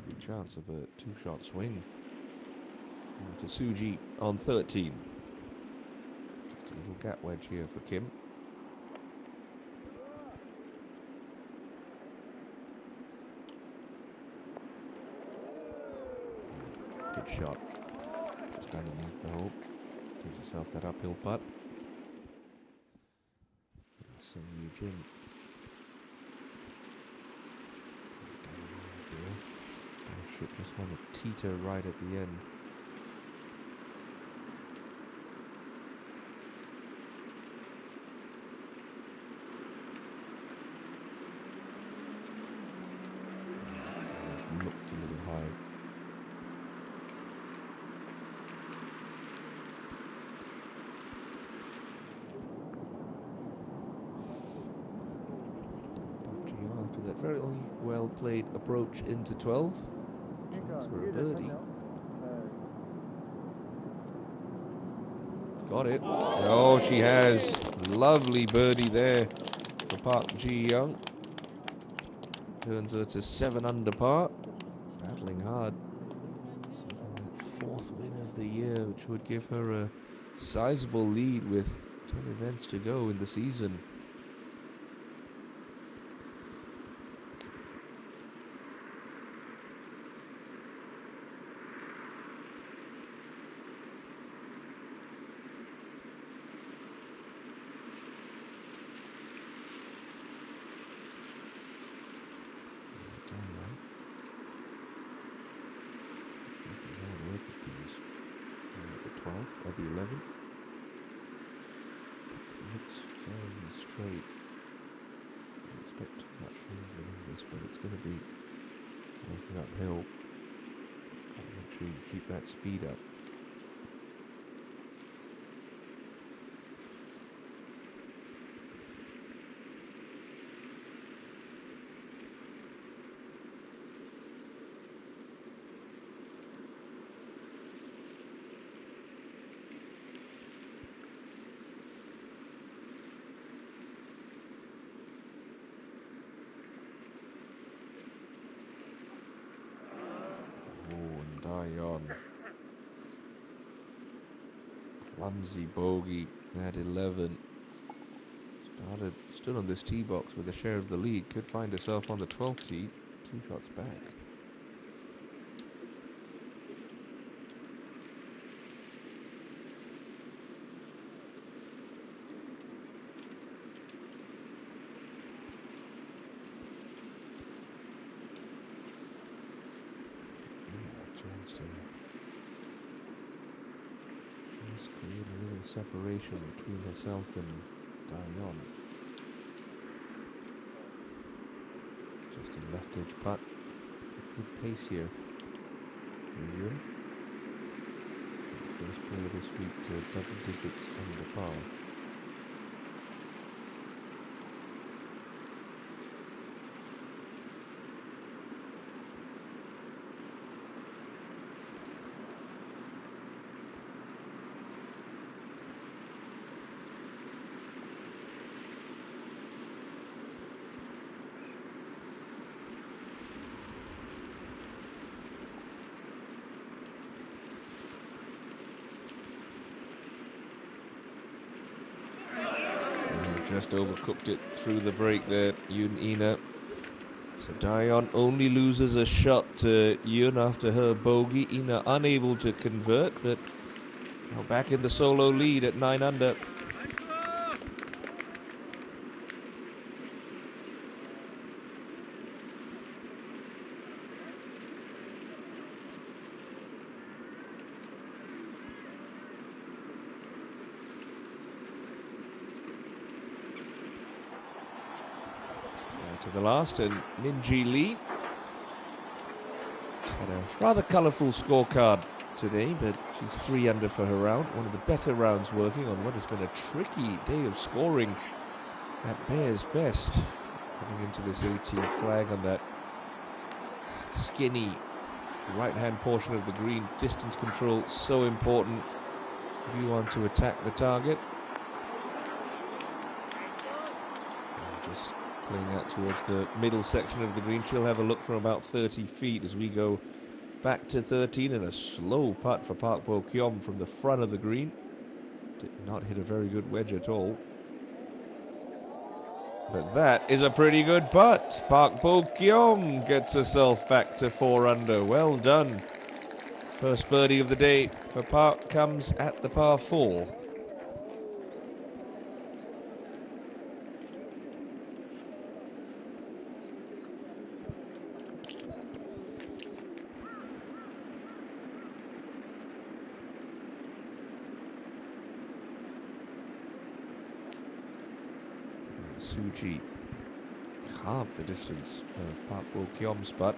every chance of a 2-shot swing. To Suji on 13. Just a little gap wedge here for Kim. Good shot. Just underneath the hole. Gives herself that uphill putt. Sung Yujin. Ball should just want to teeter right at the end. Looked a little high. PUBG after that very well played approach into 12. Chance for a birdie. Got it. Oh, she has. Lovely birdie there for Park Ji-young. Turns her to 7 under par. Battling hard. Seeking that 4th win of the year, which would give her a sizable lead with 10 events to go in the season. At the 11th, but it looks fairly straight. Don't expect too much movement in this, but it's going to be working uphill. Just got to make sure you keep that speed up. Dion. Clumsy bogey at 11. Hana stood on this tee box with a share of the lead. Could find herself on the 12th tee. 2 shots back. Chance to just create a little separation between herself and Dion. Just a left edge putt with good pace here for Yun. First player this week to double digits under par. Just overcooked it through the break there, Yun Ina. So Dion only loses a shot to Yun after her bogey. Ina unable to convert, but now back in the solo lead at 9 under. To the last, and Minji Lee. She's had a rather colourful scorecard today, but she's 3 under for her round. One of the better rounds working on what has been a tricky day of scoring at Bear's Best. Coming into this 18th flag on that skinny right-hand portion of the green. Distance control so important if you want to attack the target. Just playing that towards the middle section of the green. She'll have a look from about 30 feet as we go back to 13, and a slow putt for Park Bo Kyom from the front of the green. Did not hit a very good wedge at all. But that is a pretty good putt. Park Bo Kyom gets herself back to 4 under. Well done. First birdie of the day for Park comes at the par 4. Suji halved the distance of Park Bo Kyom's putt.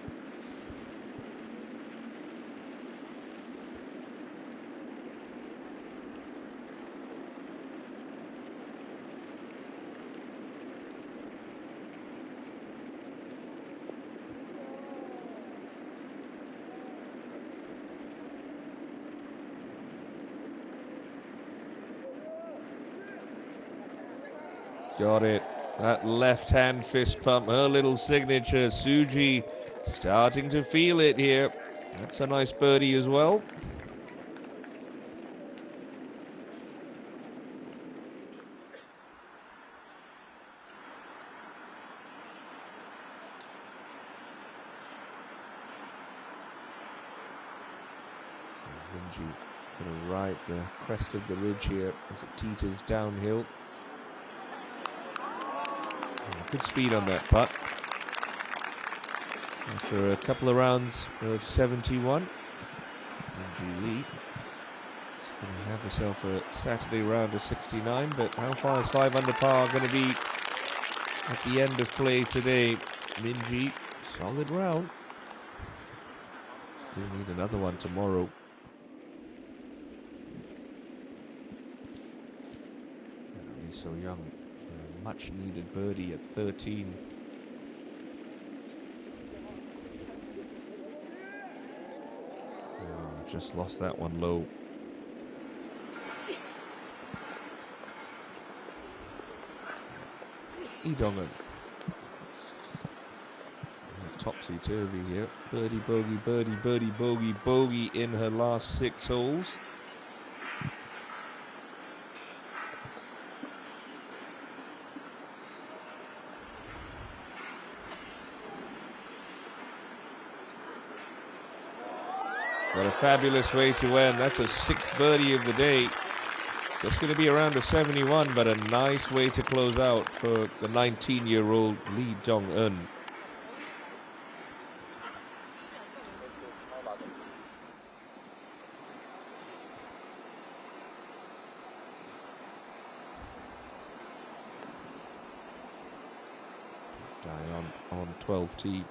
Got it. That left-hand fist pump, her little signature. Suji starting to feel it here. That's a nice birdie as well. Minji going to ride the crest of the ridge here as it teeters downhill. Good speed on that putt. After a couple of rounds of 71, Minji Lee is going to have herself a Saturday round of 69, but how far is 5 under par going to be at the end of play today? Minji, solid round. She's going to need another one tomorrow. He's so young. Much needed birdie at 13. Oh, just lost that one low. Idongan. Topsy-turvy here. Birdie, bogey, birdie, birdie, bogey, bogey in her last 6 holes. What a fabulous way to end. That's a sixth birdie of the day. So it's going to be around a 71, but a nice way to close out for the 19-year-old Lee Dong-eun. Dion on 12T.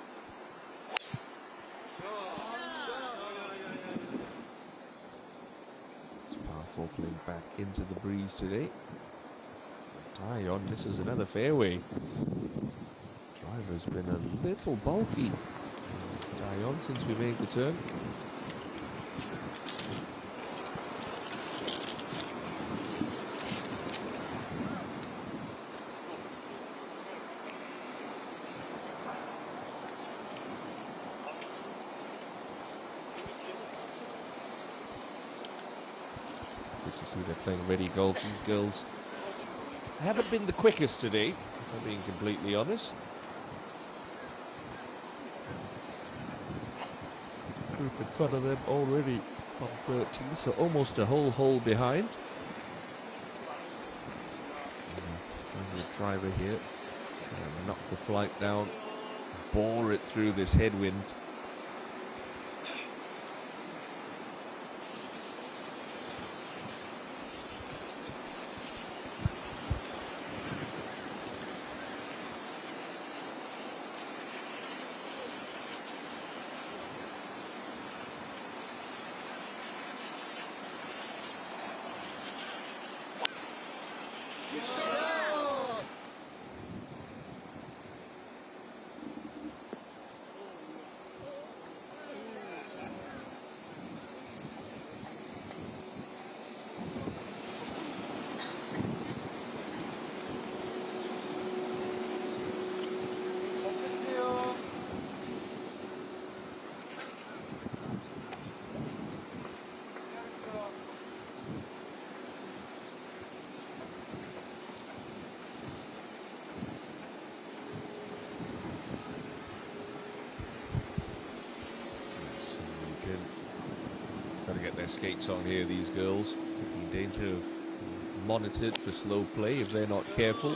It's par 4 playing back into the breeze today. Dion, this is another fairway. Driver's been a little bulky. Dion since we made the turn. Good to see they're playing ready golf. These girls haven't been the quickest today, if I'm being completely honest. Group in front of them already on 13, so almost a whole hole behind. Going with a driver here, trying to knock the flight down, bore it through this headwind. Got to get their skates on here, these girls. Could be in danger of being monitored for slow play if they're not careful.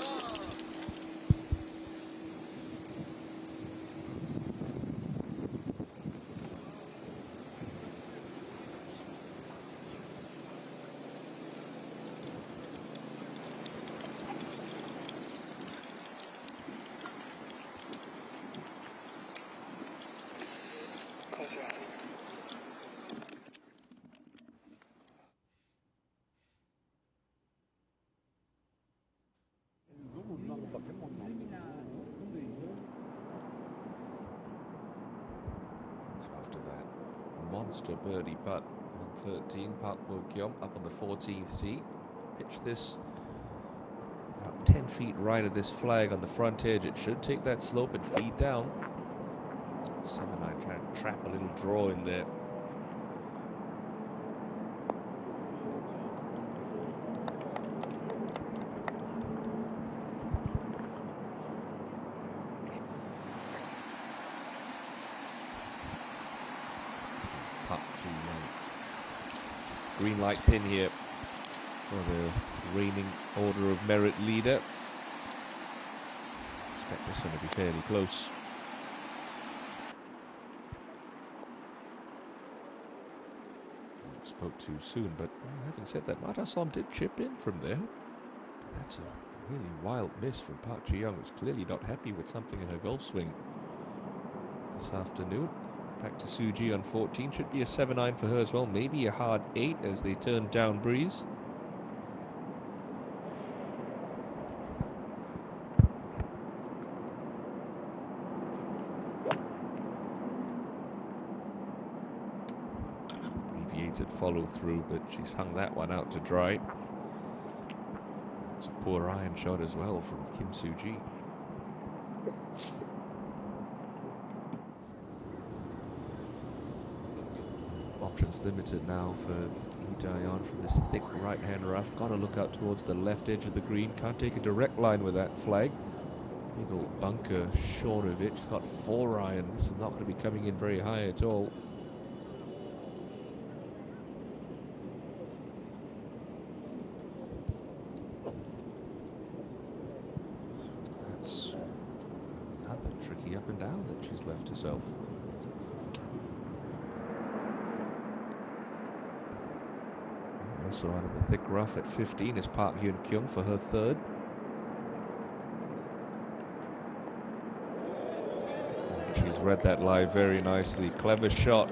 After that monster birdie putt on 13, Park Wo-kyung up on the 14th tee. Pitch this about 10 feet right of this flag on the front edge. It should take that slope and feed down. 7-9 trying to trap a little draw in there. Green light pin here for the reigning Order of Merit leader. Expect this one to be fairly close. Spoke too soon, but having said that, Matasom did chip in from there. That's a really wild miss from Park Ji-young, who's clearly not happy with something in her golf swing this afternoon. Back to Suji on 14. Should be a 7-9 for her as well. Maybe a hard 8 as they turn down breeze. Abbreviated follow through, but she's hung that one out to dry. That's a poor iron shot as well from Kim Suji. Options limited now for Lee Daeon from this thick right-hand rough. Got to look out towards the left edge of the green. Can't take a direct line with that flag. Big old bunker short of it. She's got 4 iron. This is not going to be coming in very high at all. tricky up and down that she's left herself. Also out of the thick rough at 15 is Park Hyun Kyung for her third. And she's read that lie very nicely. Clever shot.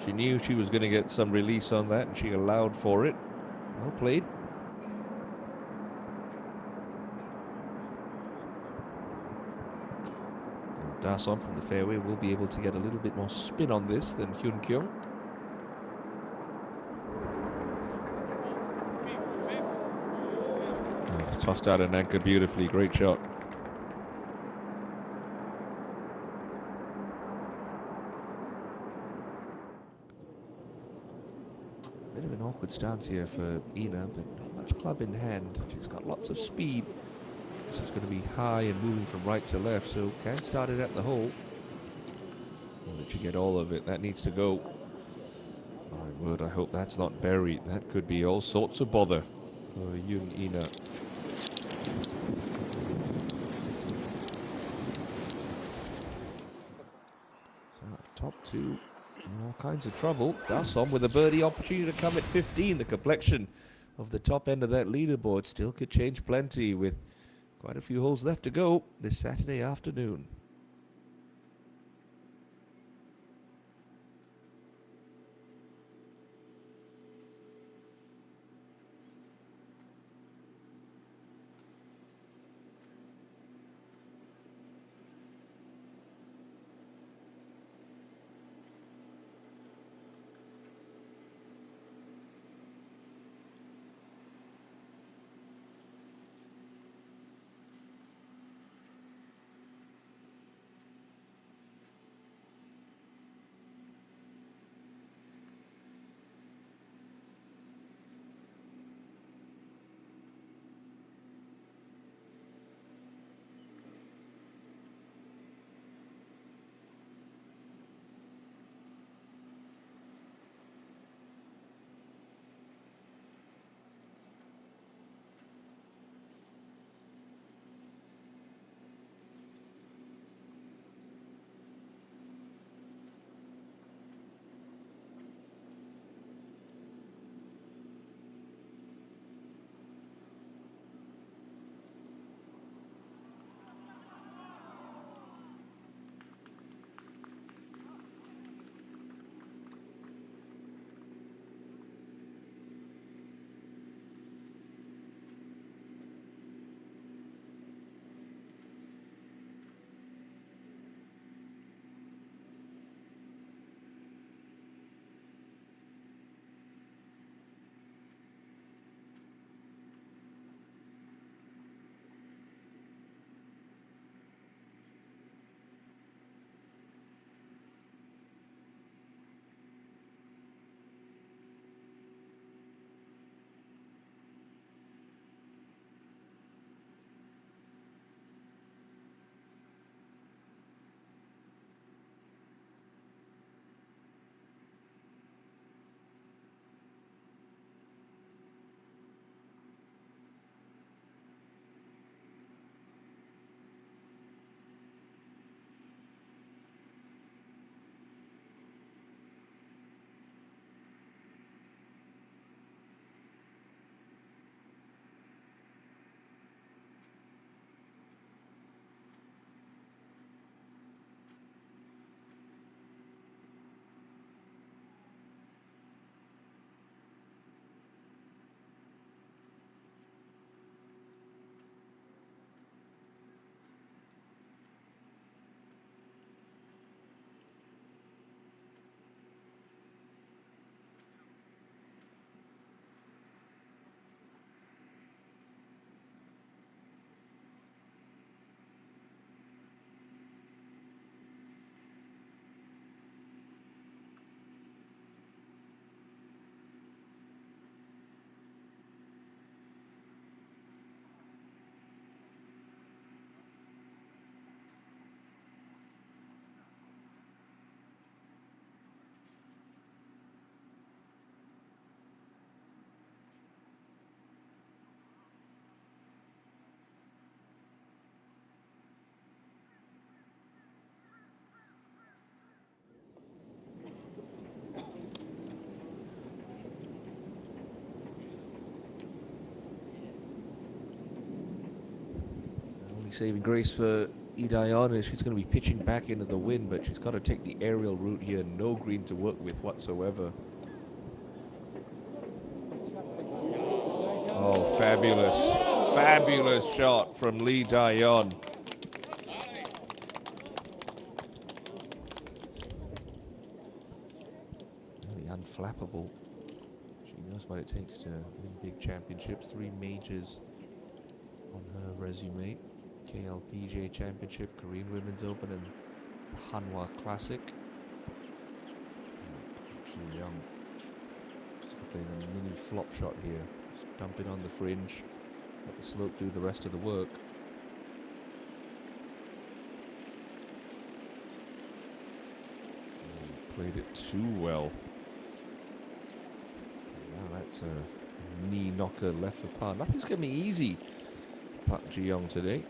She knew she was going to get some release on that, and she allowed for it. Well played. Dason from the fairway will be able to get a little bit more spin on this than Hyun Kyung. Tossed out an anchor beautifully. Great shot. Bit of an awkward stance here for Ina, but not much club in hand. She's got lots of speed. This is going to be high and moving from right to left, so can start it at the hole. Or did you get all of it? That needs to go. My word, I hope that's not buried. That could be all sorts of bother for Yoon Ina. So top two in all kinds of trouble. Dasom with a birdie opportunity to come at 15. The complexion of the top end of that leaderboard still could change plenty with quite a few holes left to go this Saturday afternoon. saving grace for Idayon is she's going to be pitching back into the wind, but she's got to take the aerial route here. No green to work with whatsoever. Oh, fabulous. Fabulous shot from Lee Dayon. Really unflappable. She knows what it takes to win big championships. 3 majors on her resume. KLPGA Championship, Korean Women's Open, and the Hanwha Classic. Ji Young just playing a mini flop shot here. Just dump it on the fringe. Let the slope do the rest of the work. Played it too well. Yeah, that's a knee knocker left for par. Nothing's going to be easy for Park Ji Young today.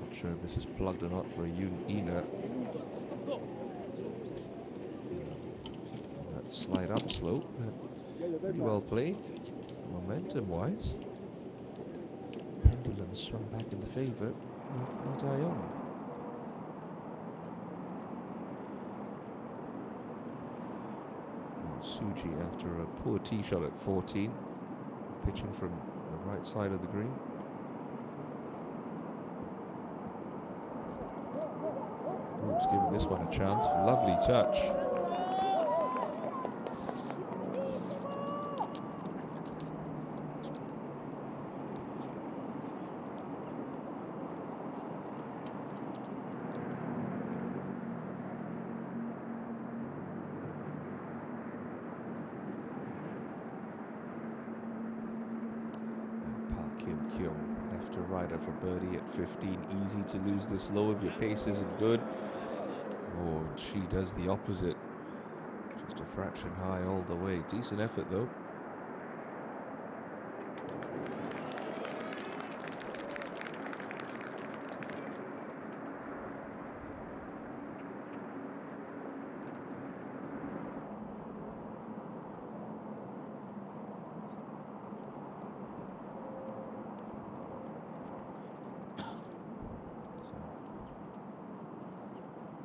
Not sure if this is plugged or not for Ina. That slide up slope, pretty well played, momentum-wise. Pendulum swung back in the favour of Lee Dayon. Suji, after a poor tee shot at 14, pitching from the right side of the green. Ooh, giving this one a chance. Lovely touch. Left to righter for birdie at 15. Easy to lose this low if your pace isn't good. Oh, and she does the opposite. Just a fraction high all the way. Decent effort though.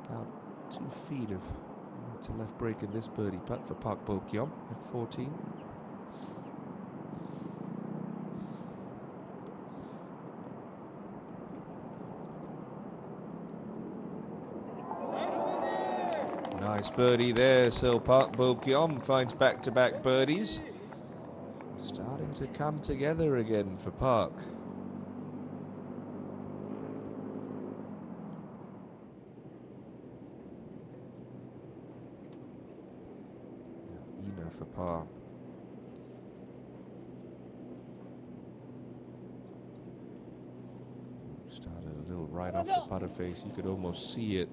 About 2 feet of right to left break in this birdie putt for Park Bo-kyum at 14. Nice birdie there, so Park Bo-kyum finds back-to-back birdies. Starting to come together again for Park. Ina for par. Started a little right off the putter face. You could almost see it.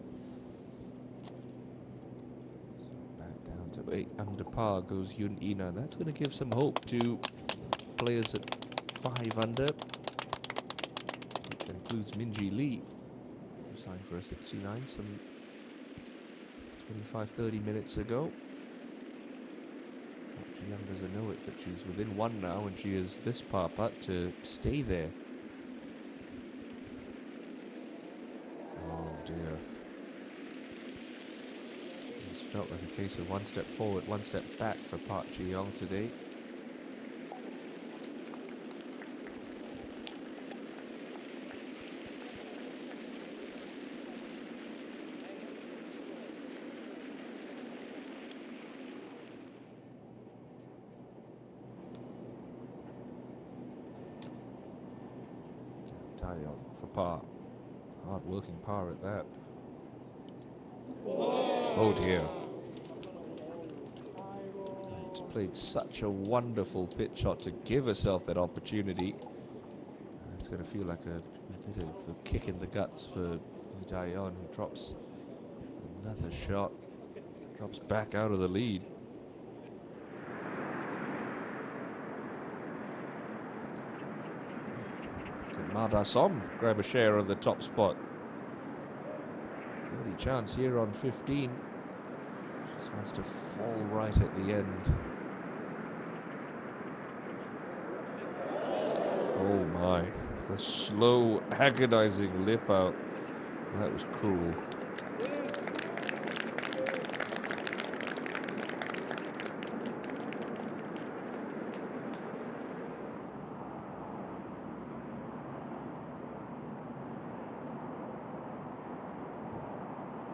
So back down to 8 under par goes Yun Ina. And that's going to give some hope to players at 5 under. That includes Minjee Lee, who signed for a 69 some 25-30 minutes ago. Ji Young doesn't know it, but she's within 1 now, and she has this par putt to stay there. Oh dear. It's felt like a case of 1 step forward, 1 step back for Park Ji Young today. Dayon for par. Hard working par at that. Oh dear. And played such a wonderful pitch shot to give herself that opportunity. It's going to feel like a bit of a kick in the guts for Dayon, who drops another shot. Drops back out of the lead. Madasom grab a share of the top spot. birdie chance here on 15. Just wants to fall right at the end. Oh my, the slow, agonizing lip out. That was cruel.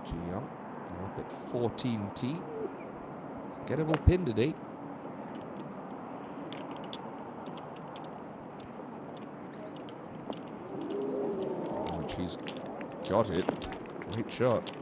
Ji-young now up at 14T. It's a gettable pin today. Oh, and she's got it. Great shot.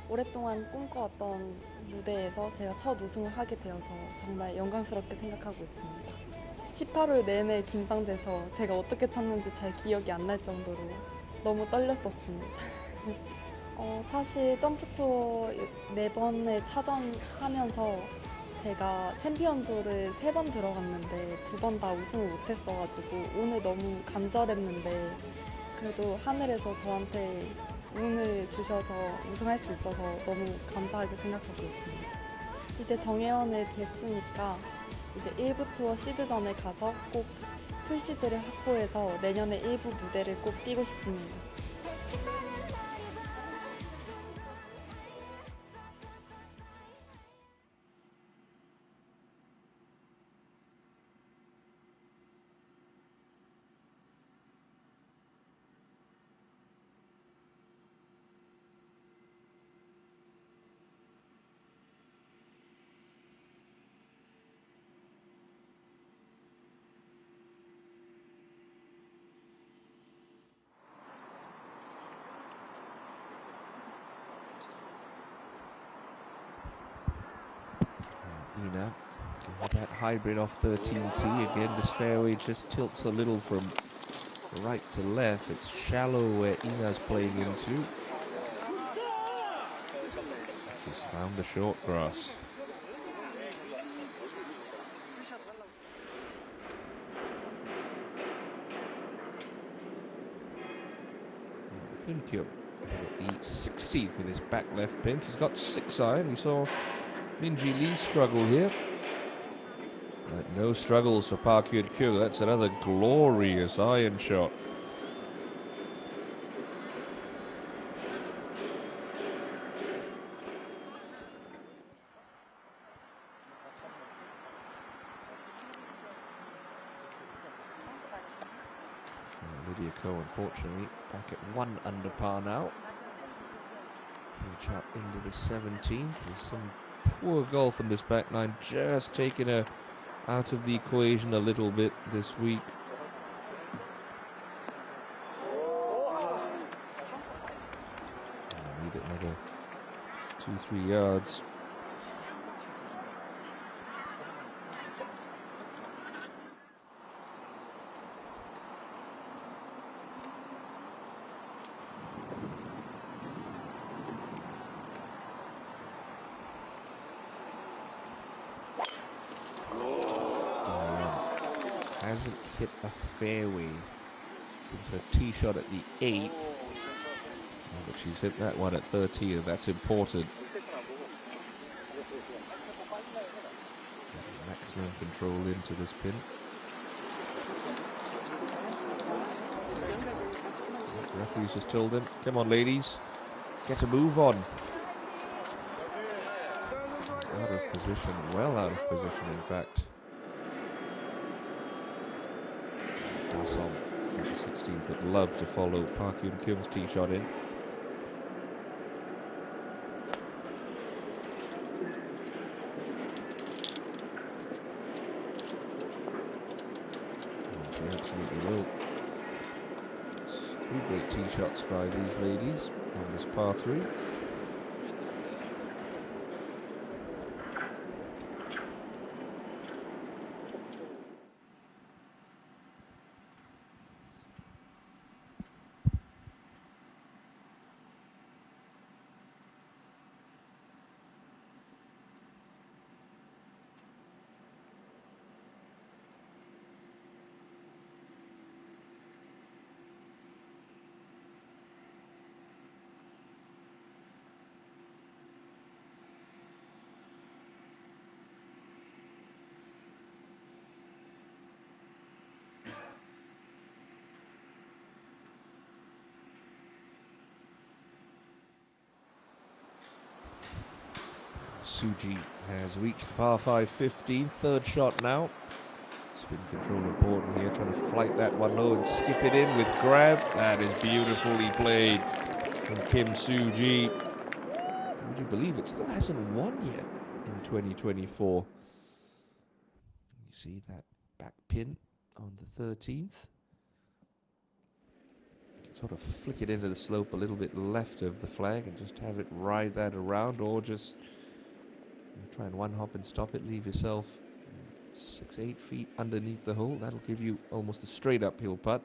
오랫동안 꿈꿔왔던 무대에서 제가 첫 우승을 하게 되어서 정말 영광스럽게 생각하고 있습니다. 18홀 내내 긴장돼서 제가 어떻게 쳤는지 잘 기억이 안 날 정도로 너무 떨렸었습니다. 사실 점프투어 4번을 차전하면서 제가 챔피언조를 3번 들어갔는데 2번 다 우승을 못했어가지고 오늘 너무 간절했는데 그래도 하늘에서 저한테 운을 주셔서 우승할 수 있어서 너무 감사하게 생각하고 있습니다. 이제 정회원을 됐으니까 이제 1부 투어 시드전에 가서 꼭 풀시드를 확보해서 내년에 1부 무대를 꼭 뛰고 싶습니다. Hana with that hybrid off 13T. Again, this fairway just tilts a little from right to left. It's shallow where Hana's playing into. She's found the short grass. Hyun-kyung at the 16th with his back left pin. She's got 6 iron. We saw Min-ji Lee struggle here. But no struggles for Park Hyun-kyung. That's another glorious iron shot. Lydia Ko, unfortunately, back at 1 under par now. Huge shot into the 17th. There's some poor golf in this back nine, just taking her out of the equation a little bit this week. Need another 2-3 yards. Hasn't hit a fairway since her tee shot at the 8th. But she's hit that one at 13, and that's important. Maximum control into this pin. The referee's just told them, come on ladies, get a move on. Out of position, well out of position in fact. Dasom at the 16th would love to follow Park Hyun Kyung's tee shot in. And she absolutely will. It's 3 great tee shots by these ladies on this par 3. Suji has reached the par 5 15, 3rd shot now. Spin control important here, trying to flight that one low and skip it in with grab. That is beautifully played from Kim Suji. Would you believe it still hasn't won yet in 2024? You see that back pin on the 13th. You can sort of flick it into the slope a little bit left of the flag and just have it ride that around, or just try and one hop and stop it, leave yourself 6-8 feet underneath the hole. That'll give you almost a straight uphill putt.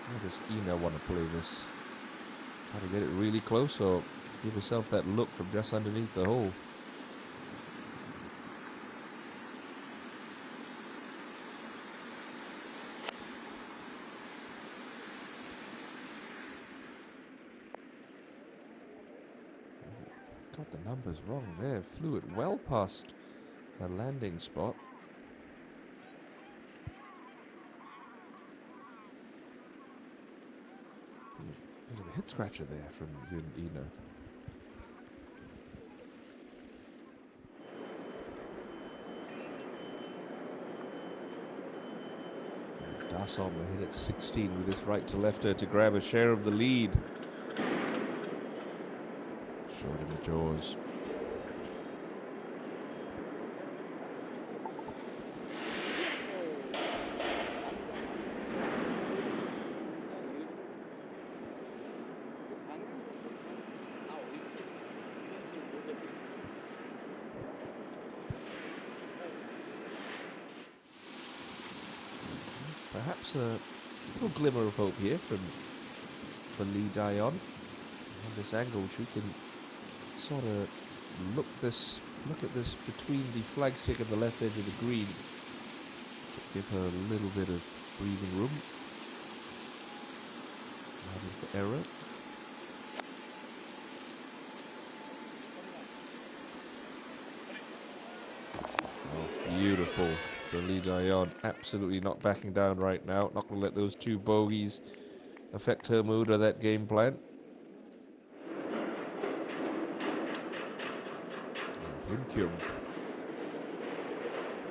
How does Ina want to play this? Try to get it really close, or give yourself that look from just underneath the hole. Got the numbers wrong there. Flew it well past her landing spot. Bit of a hit scratcher there from Ina. Dasom hit at 16 with his right to lefter to grab a share of the lead. Short in the jaws. Perhaps a little glimmer of hope here for Lee Dayon. On this angle, she can sort of look at this between the flagstick and the left edge of the green to give her a little bit of breathing room. Margin for error. Oh, beautiful for Lee Dayon. Absolutely not backing down right now. Not going to let those 2 bogeys affect her mood or that game plan. Hyun Kyung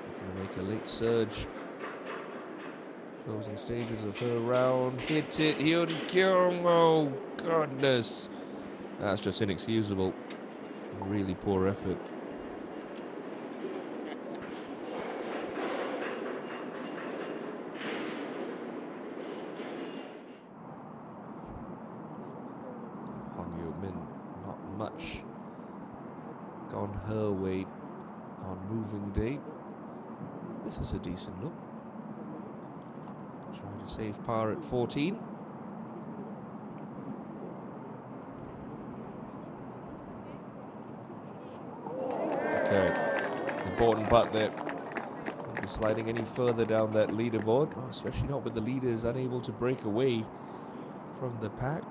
looking to make a late surge. Closing stages of her round. Hit it, Hyun Kyung. Oh, goodness. That's just inexcusable. Really poor effort. Not much gone her way on moving day. This is a decent look. Trying to save par at 14. Okay, important putt there. Won't be sliding any further down that leaderboard, especially not with the leaders unable to break away from the pack. A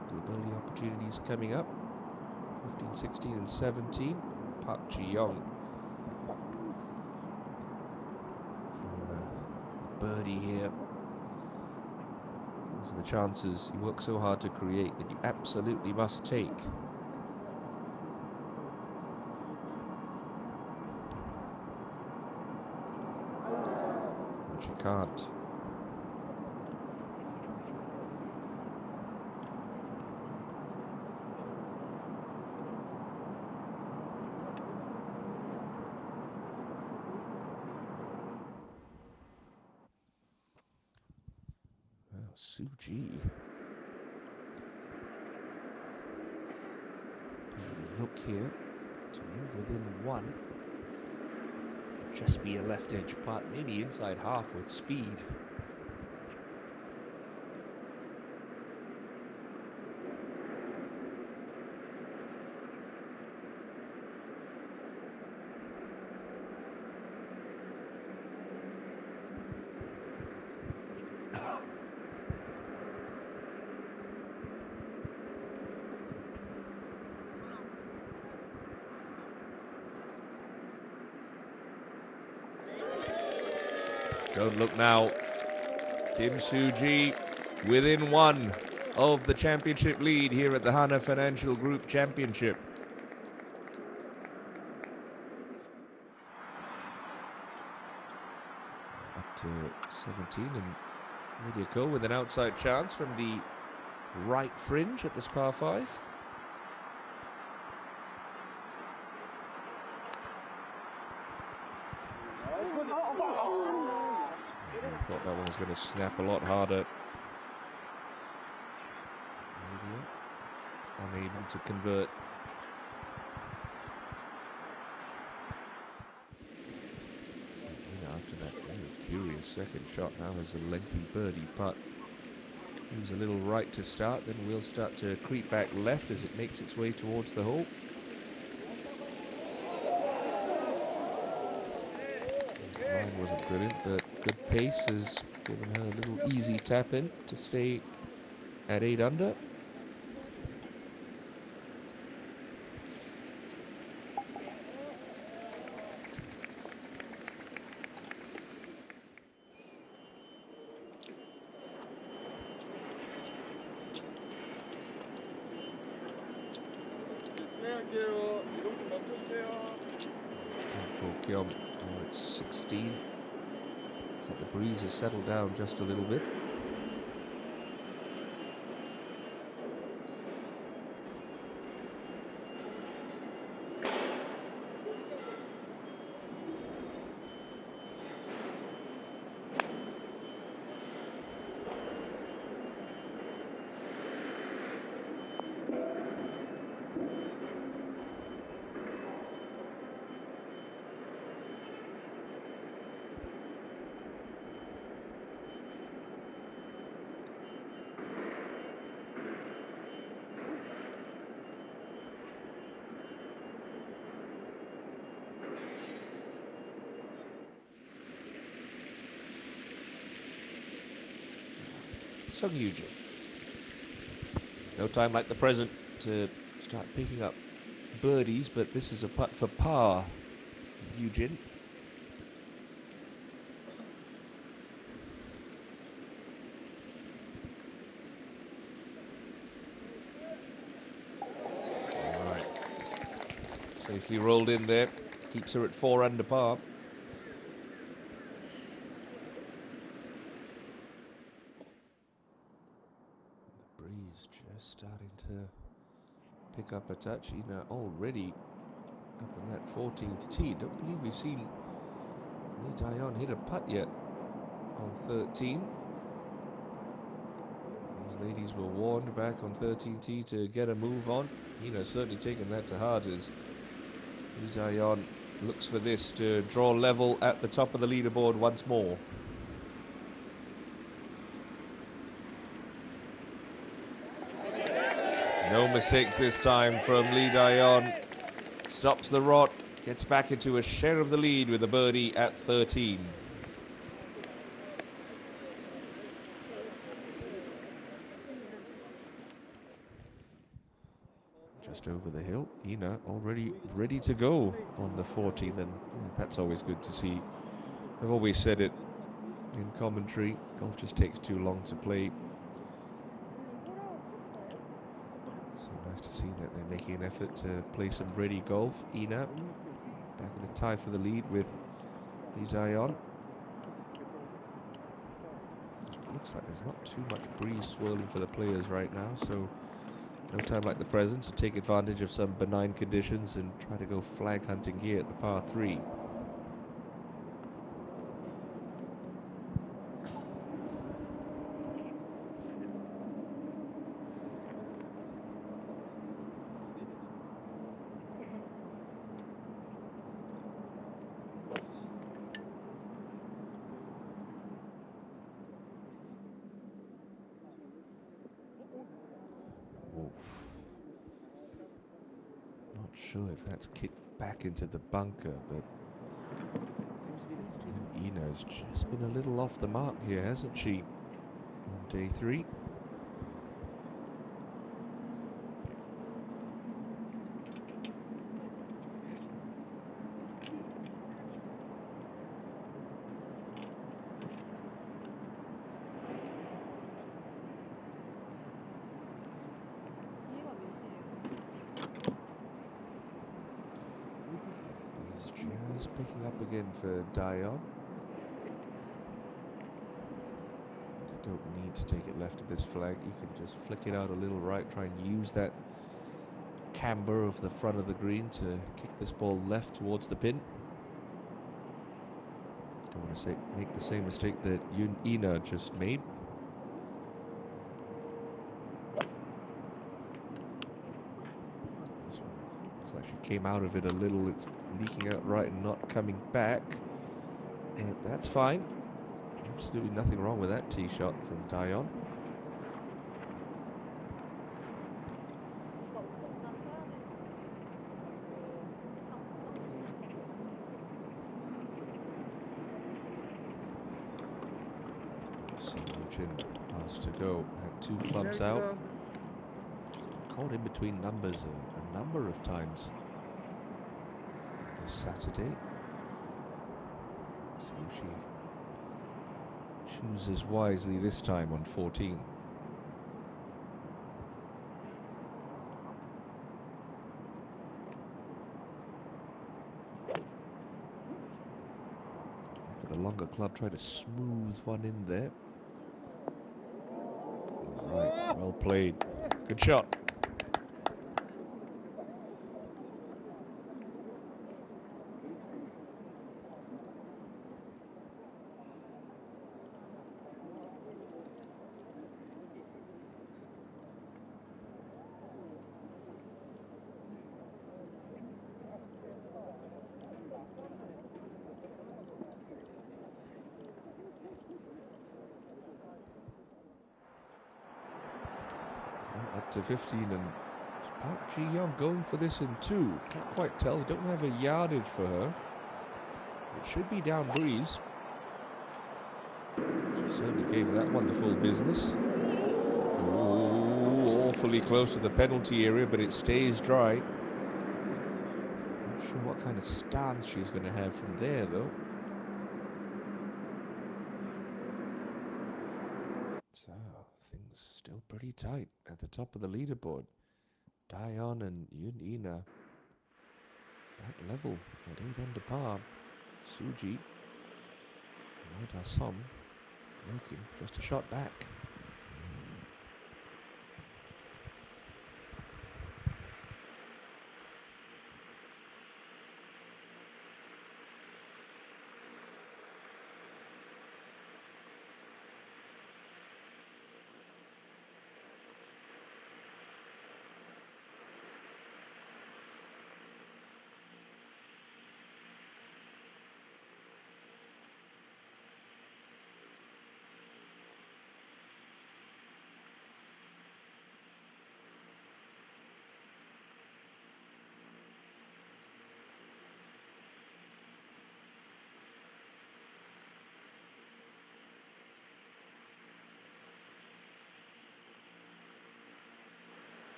couple of birdie opportunities coming up. 15, 16 and 17. Park Ji-young for a birdie here. These are the chances you work so hard to create that you absolutely must take. And she can't. Suji. Look here to move within one. Just be a left edge putt, maybe inside half with speed. Don't look now. Kim Soo-ji within one of the championship lead here at the Hana Financial Group Championship. Up to 17, and Lydia Ko with an outside chance from the right fringe at this par 5. I thought that one was going to snap a lot harder. Unable to convert. After that very curious second shot, now has a lengthy birdie putt. Moves a little right to start, then we'll start to creep back left as it makes its way towards the hole. Line wasn't brilliant, but good pace has given her a little easy tap in to stay at 8 under. It's 16. Looks like the breeze has settled down just a little bit. Sung Yujin. No time like the present to start picking up birdies, but this is a putt for par for Yujin. All right. Safely rolled in there. Keeps her at 4 under par. Just starting to pick up a touch. Hana already up on that 14th tee. Don't believe we've seen Lee Dayon hit a putt yet on 13. These ladies were warned back on 13 tee to get a move on. Hana certainly taken that to heart as Lee Dayon looks for this to draw level at the top of the leaderboard once more. No mistakes this time from Lee Dayon. Stops the rot, gets back into a share of the lead with a birdie at 13. Just over the hill, Hana already ready to go on the 40. Then that's always good to see. I've always said it in commentary, golf just takes too long to play. So nice to see that they're making an effort to play some ready golf. Hana back in a tie for the lead with Lee Dayon. Looks like there's not too much breeze swirling for the players right now, so no time like the present to take advantage of some benign conditions and try to go flag hunting here at the par 3. Not sure if that's kicked back into the bunker, but Hana's just been a little off the mark here, hasn't she, on day 3? Just picking up again for Dayon. You don't need to take it left of this flag. You can just flick it out a little right. Try and use that camber of the front of the green to kick this ball left towards the pin. Don't want to make the same mistake that Hana just made. This one looks like she came out of it a little. It's leaking out right and not coming back. That's fine. Absolutely nothing wrong with that tee shot from Dayon. Has to go. Had 2 clubs out. Caught in between numbers a number of times this Saturday. See if she chooses wisely this time on 14. For the longer club, try to smooth one in there. All right, well played. Good shot. Up to 15, and Park Ji-young going for this in 2. Can't quite tell. Don't have a yardage for her. It should be down breeze. She certainly gave that one the full business. Ooh, awfully close to the penalty area, but it stays dry. Not sure what kind of stance she's going to have from there, though. So, things still pretty tight at the top of the leaderboard. Dayon and Hana back level at 8 under par. Suji, Som, looking just a shot back.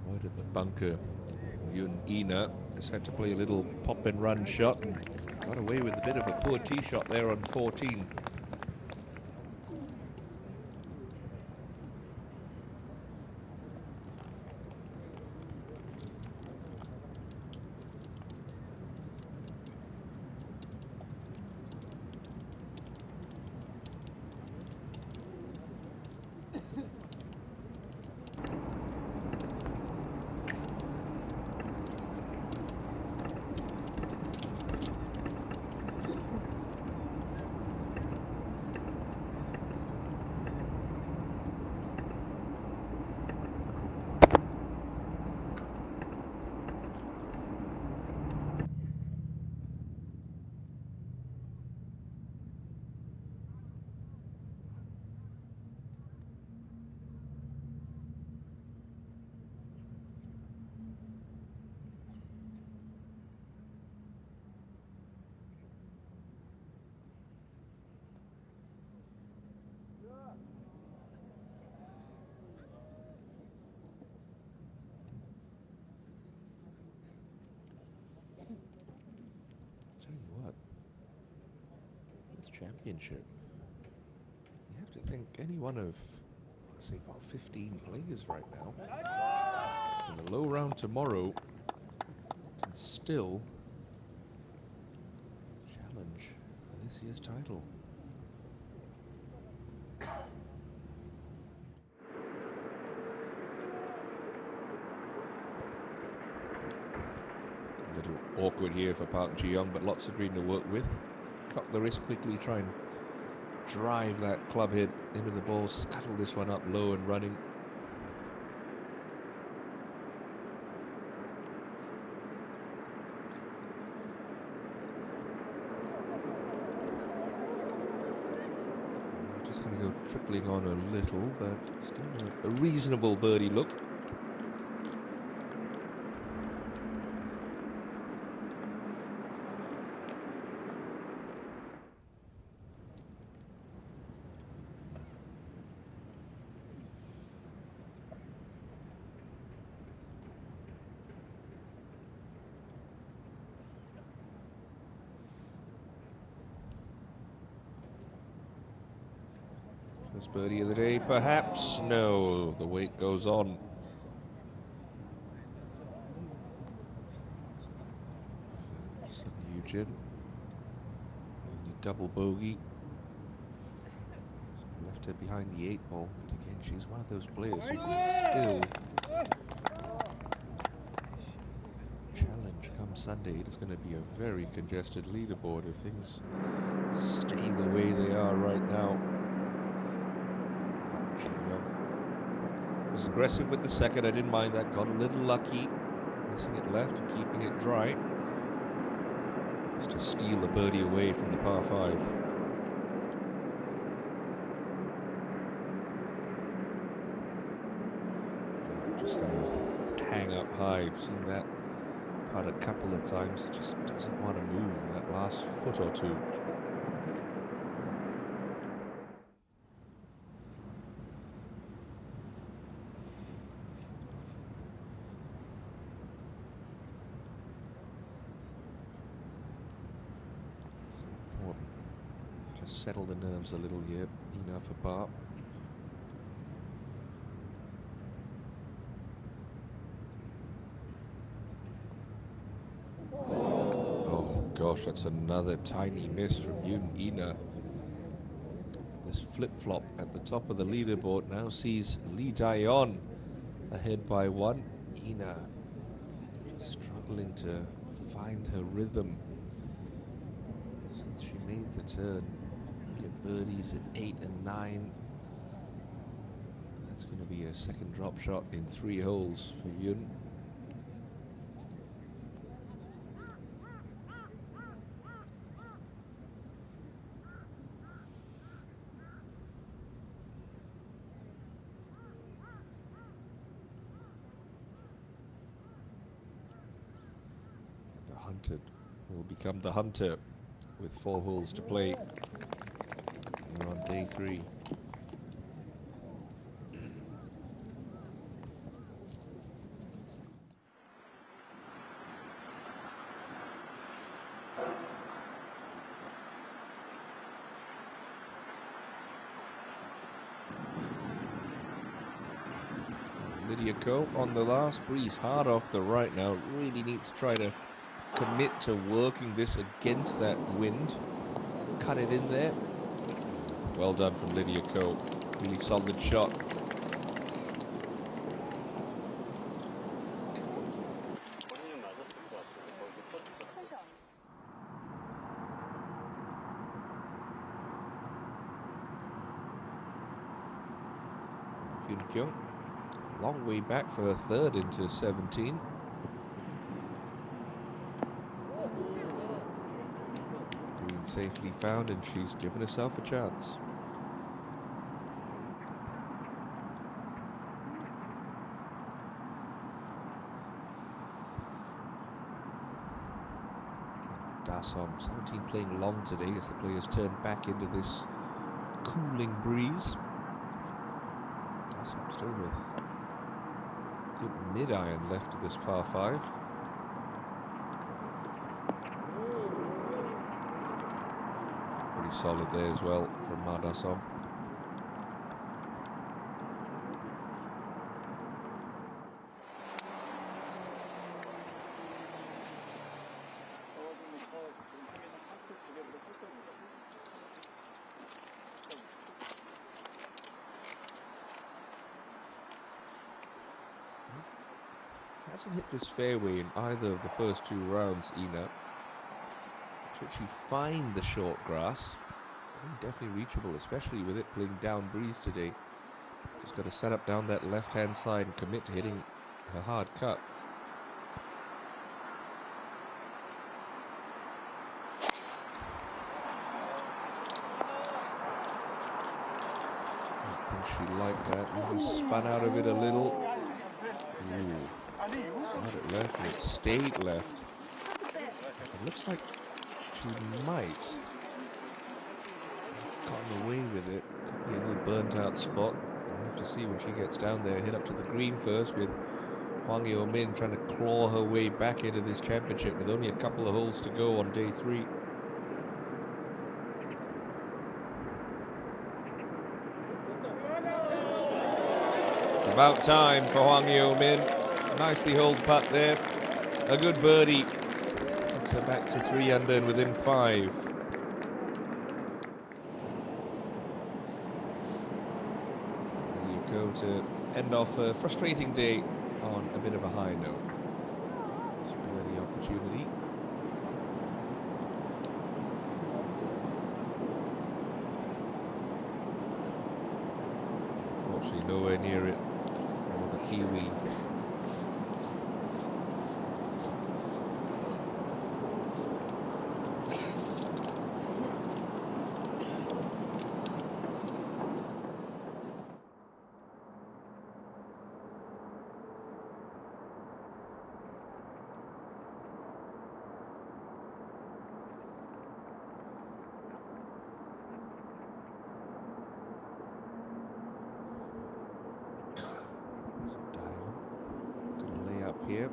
Avoided the bunker. Yoon Ina has had to play a little pop and run shot and got away with a bit of a poor tee shot there on 14. Tell you what, this championship, you have to think any one of, let's say, about 15 players right now in the low round tomorrow can still challenge for this year's title. A little awkward here for Park Ji-young, but lots of green to work with. Cut the wrist quickly, try and drive that club head into the ball, scuttle this one up low and running. Just going to go trickling on a little, but still a reasonable birdie look. First birdie of the day, perhaps? No, the wait goes on. Sun Yujin, only double bogey. Left her behind the 8-ball, but again, she's one of those players who can still challenge come Sunday. It's going to be a very congested leaderboard if things stay the way they are right now. Was aggressive with the second, I didn't mind that, got a little lucky, missing it left and keeping it dry. Just to steal the birdie away from the par 5. Just going to hang up high. I've seen that putt a couple of times, it just doesn't want to move in that last foot or two. Settle the nerves a little here, enough for par. Oh gosh, that's another tiny miss from Yoon Ina. This flip-flop at the top of the leaderboard now sees Lee Dae-yeon ahead by 1. Ina struggling to find her rhythm since she made the turn. Birdies at 8 and 9. That's going to be a second drop shot in 3 holes for Yoon. Hunted will become the hunter with 4 holes to play here on day 3. Lydia Ko on the last breeze, hard off the right now. Really needs to try to commit to working this against that wind. Cut it in there. Well done from Lydia Ko. Really solid shot. Hyun Kyung, long way back for her 3rd into 17. Green safely found, and she's given herself a chance. Dasom, 17 playing long today as the players turn back into this cooling breeze. Dasom still with good mid-iron left of this par 5. Pretty solid there as well from Ma Dasom. Hasn't hit this fairway in either of the first 2 rounds, Ina. Should she find the short grass? Definitely reachable, especially with it playing down breeze today. Just got to set up down that left-hand side and commit to hitting her hard cut. I think she liked that. Maybe spun out of it a little. Ooh. Got it left, and it stayed left. It looks like she might have gotten away with it. Could be a little burnt out spot. We'll have to see when she gets down there. Hit up to the green first with Hwang Yo-min trying to claw her way back into this championship with only a couple of holes to go on day 3. About time for Hwang Yo-min. Nicely holed putt there. A good birdie. Gets her back to 3 under and within 5. There you go to end off a frustrating day on a bit of a high note. Spare the opportunity. Unfortunately, nowhere near it for the Kiwi. Here.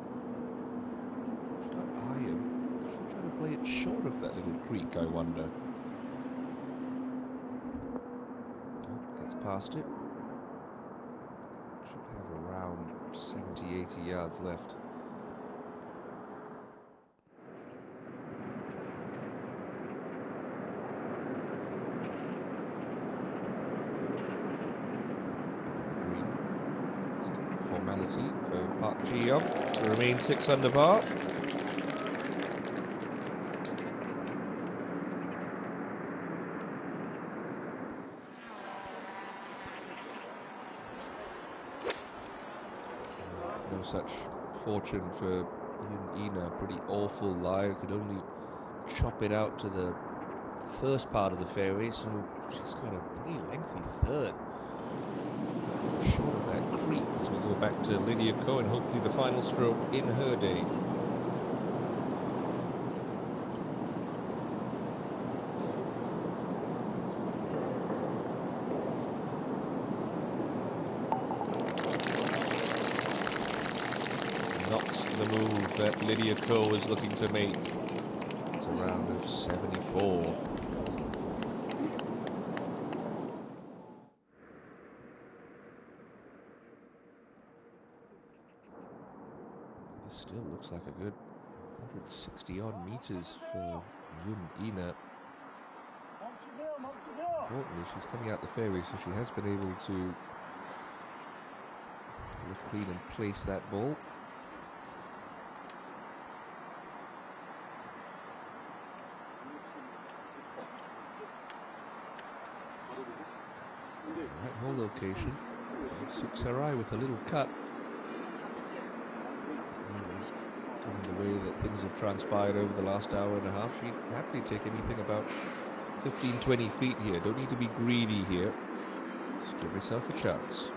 She's got iron. She's trying to play it short of that little creek, I wonder. Oh, gets past it. Should have around 70, 80 yards left. Formality for Park Ji-young to remain 6 under par. No such fortune for Ina. Pretty awful lie. Could only chop it out to the first part of the fairway, so she's got a pretty lengthy 3rd. Short of that creek as we go back to Lydia Ko and hopefully the final stroke in her day. Lydia Ko is looking to make. It's a round of 74. This still looks like a good 160 odd meters for Yun Ina. Importantly, she's coming out the fairway, so she has been able to lift clean and place that ball. Right hole location suits her eye with a little cut. Given the way that things have transpired over the last hour and a half, she'd happily take anything about 15-20 feet here. Don't need to be greedy here. Just give yourself a chance.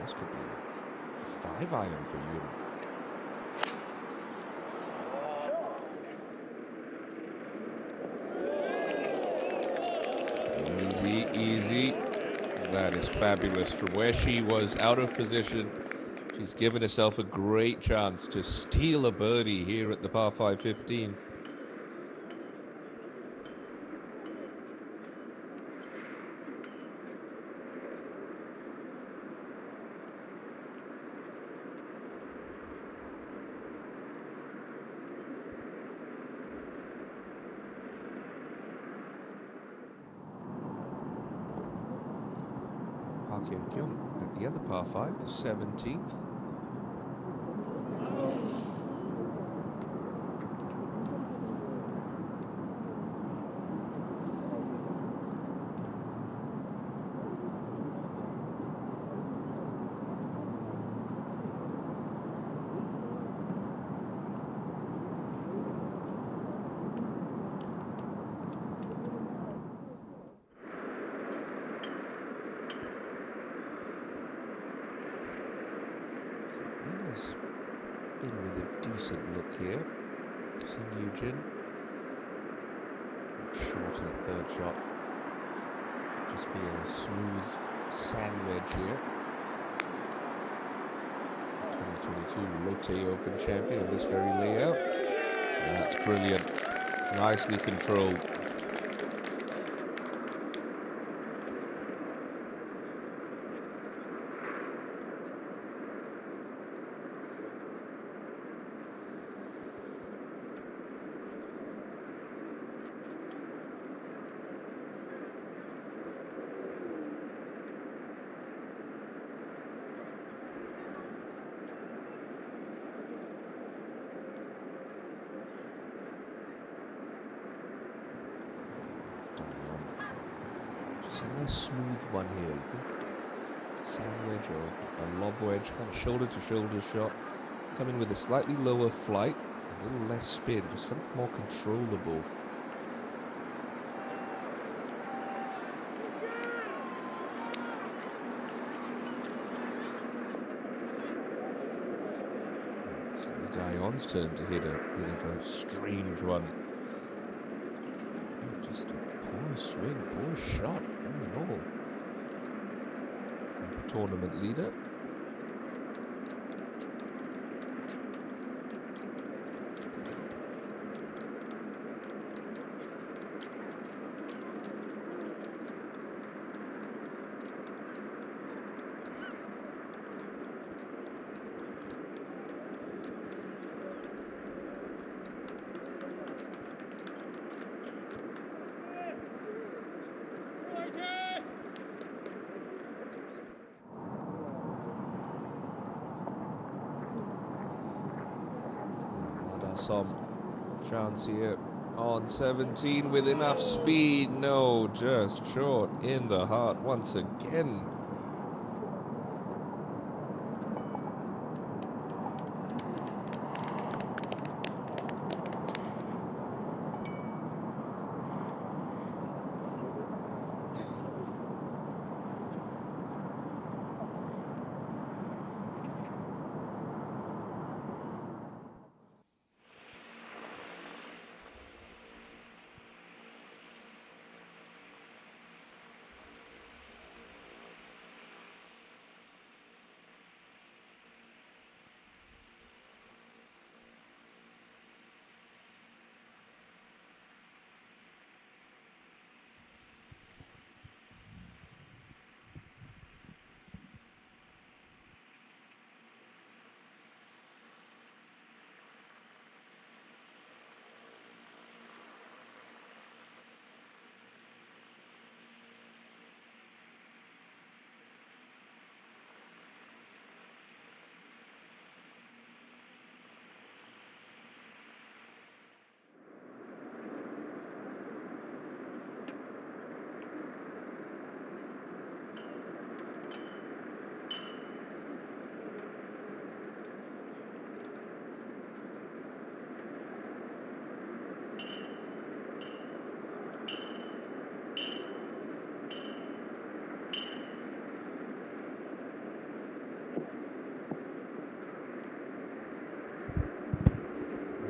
This could be a 5-iron for you. Easy, easy. That is fabulous. From where she was out of position, she's given herself a great chance to steal a birdie here at the par 5 15th. At the other par 5, the 17th. In with a decent look here. St. Eugene. Shorter third shot. Just be a smooth sand wedge here. 2022 Lotte Open champion on this very layout. That's brilliant. Nicely controlled. A nice smooth one here, Ethan. Sand wedge or a lob wedge, kind of shoulder to shoulder shot. Coming with a slightly lower flight, a little less spin, just something more controllable. It's Dion's turn to hit a bit of a strange one. Just a poor swing, poor shot. All in all, for the tournament leader. Some chance here on 17 with enough speed. No, just short in the heart once again.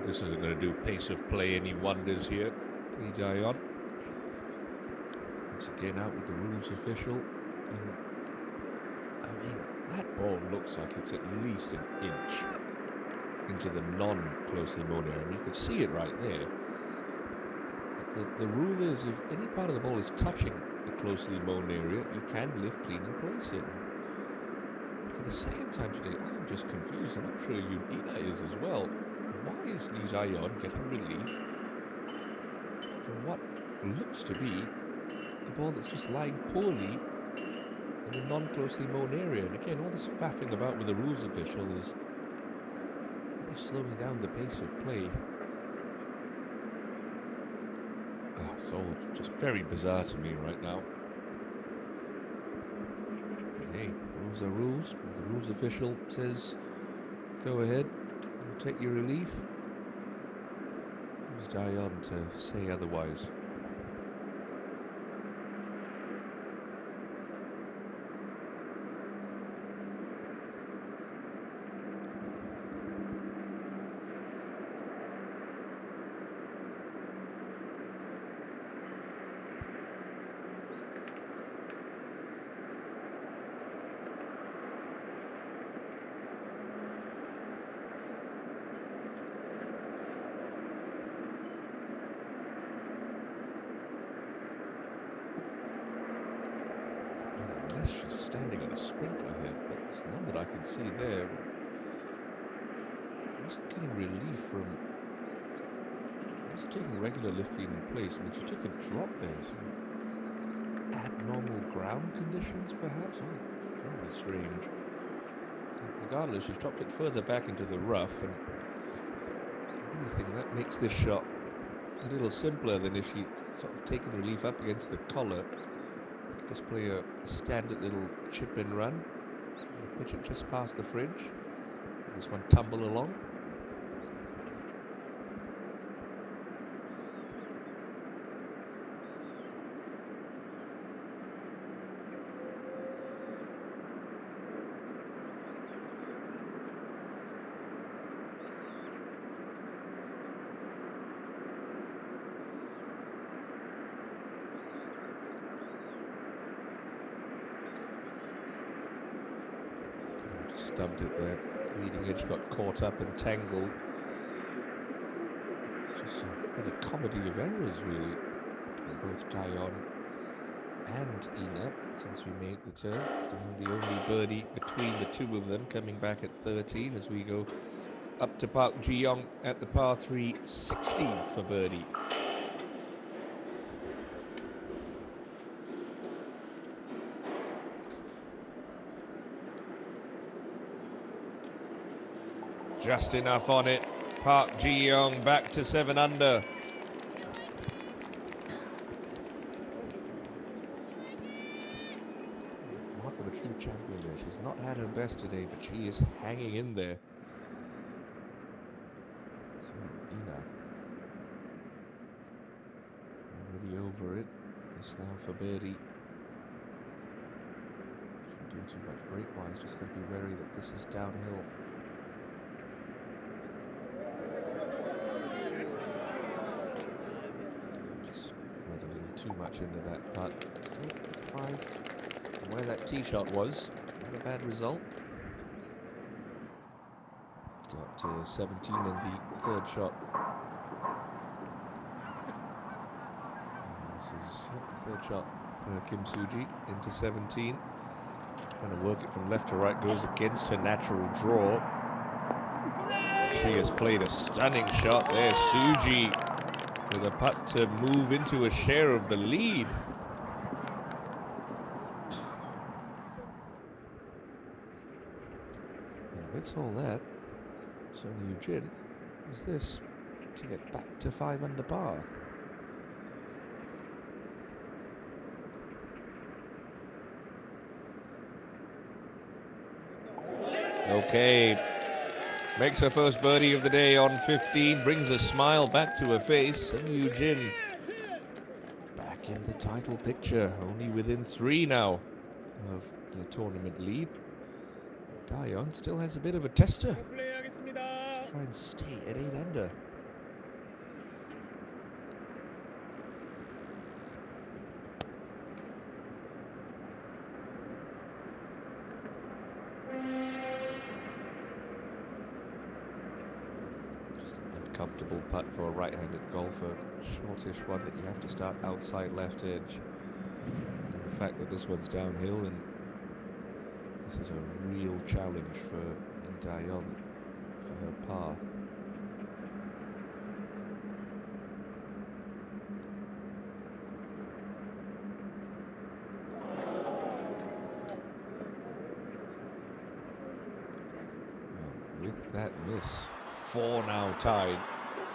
this isn't going to do pace of play any wonders here. Lee Jae-yeon once again out with the rules official, and I mean that ball looks like it's at least an inch into the non-closely mown area. I mean, you could see it right there. But the rule is if any part of the ball is touching the closely mown area, you can lift, clean, and place it. For the second time today, I'm just confused, and I'm sure Ina is as well. Why is Lee Jae-yeon getting relief from what looks to be a ball that's just lying poorly in the non-closely mown area? And again, all this faffing about with the rules official is really slowing down the pace of play. It's all just very bizarre to me right now. But hey, rules are rules. The rules official says, go ahead, take your relief. Who's Jae-yeon to say otherwise? Unless she's standing on a sprinkler head, but there's none that I can see there. I wasn't getting relief from. I wasn't taking regular lift, clean, in place. I mean, she took a drop there. So abnormal ground conditions, perhaps? Oh, very strange. Regardless, she's dropped it further back into the rough, and if anything, that makes this shot a little simpler than if she'd sort of taken relief up against the collar. Just play a standard little chip and run. Pitch it just past the fringe. This one tumble along. Stubbed it there. Leading edge got caught up and tangled. It's just been a comedy of errors, really, from both Jae-yeon and Ina since we made the turn. The only birdie between the two of them, coming back at 13 as we go up to Park Ji-young at the par 3 16th for birdie. Just enough on it. Park Ji-young back to 7 under. Mark of a true champion there. She's not had her best today, but she is hanging in there. So Ina already over it. This now for birdie. Shouldn't do too much break-wise. Just got to be wary that this is downhill. Too much into that putt. 5 from where that tee shot was. Not a bad result. Got to 17 in the third shot. And this is third shot for Kim Soo-ji into 17. Trying to work it from left to right, goes against her natural draw. She has played a stunning shot there. Soo-ji with a putt to move into a share of the lead. And amidst all that, Sung Yoo-jin is this to get back to 5 under par. Okay. Makes her first birdie of the day on 15, brings a smile back to her face. Sung Yoo-jin back in the title picture, only within 3 now of the tournament lead. Jae-yeon still has a bit of a tester. Try and stay at 8 under. uncomfortable putt for a right-handed golfer. Shortish one that you have to start outside left edge. And the fact that this one's downhill, and this is a real challenge for Dayon for her par. With that miss, 4 now tied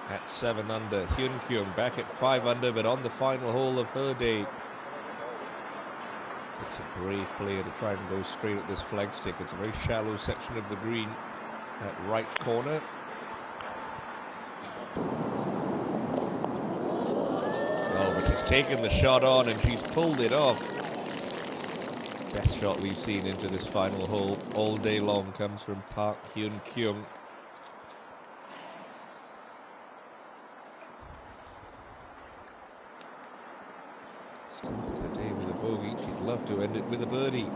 at 7 under. Hyun Kyung back at 5 under, but on the final hole of her day. Takes a brave player to try and go straight at this flagstick. It's a very shallow section of the green at right corner. Oh, but she's taken the shot on and she's pulled it off. Best shot we've seen into this final hole all day long comes from Park Hyun Kyung. Started her day with a bogey. She'd love to end it with a birdie.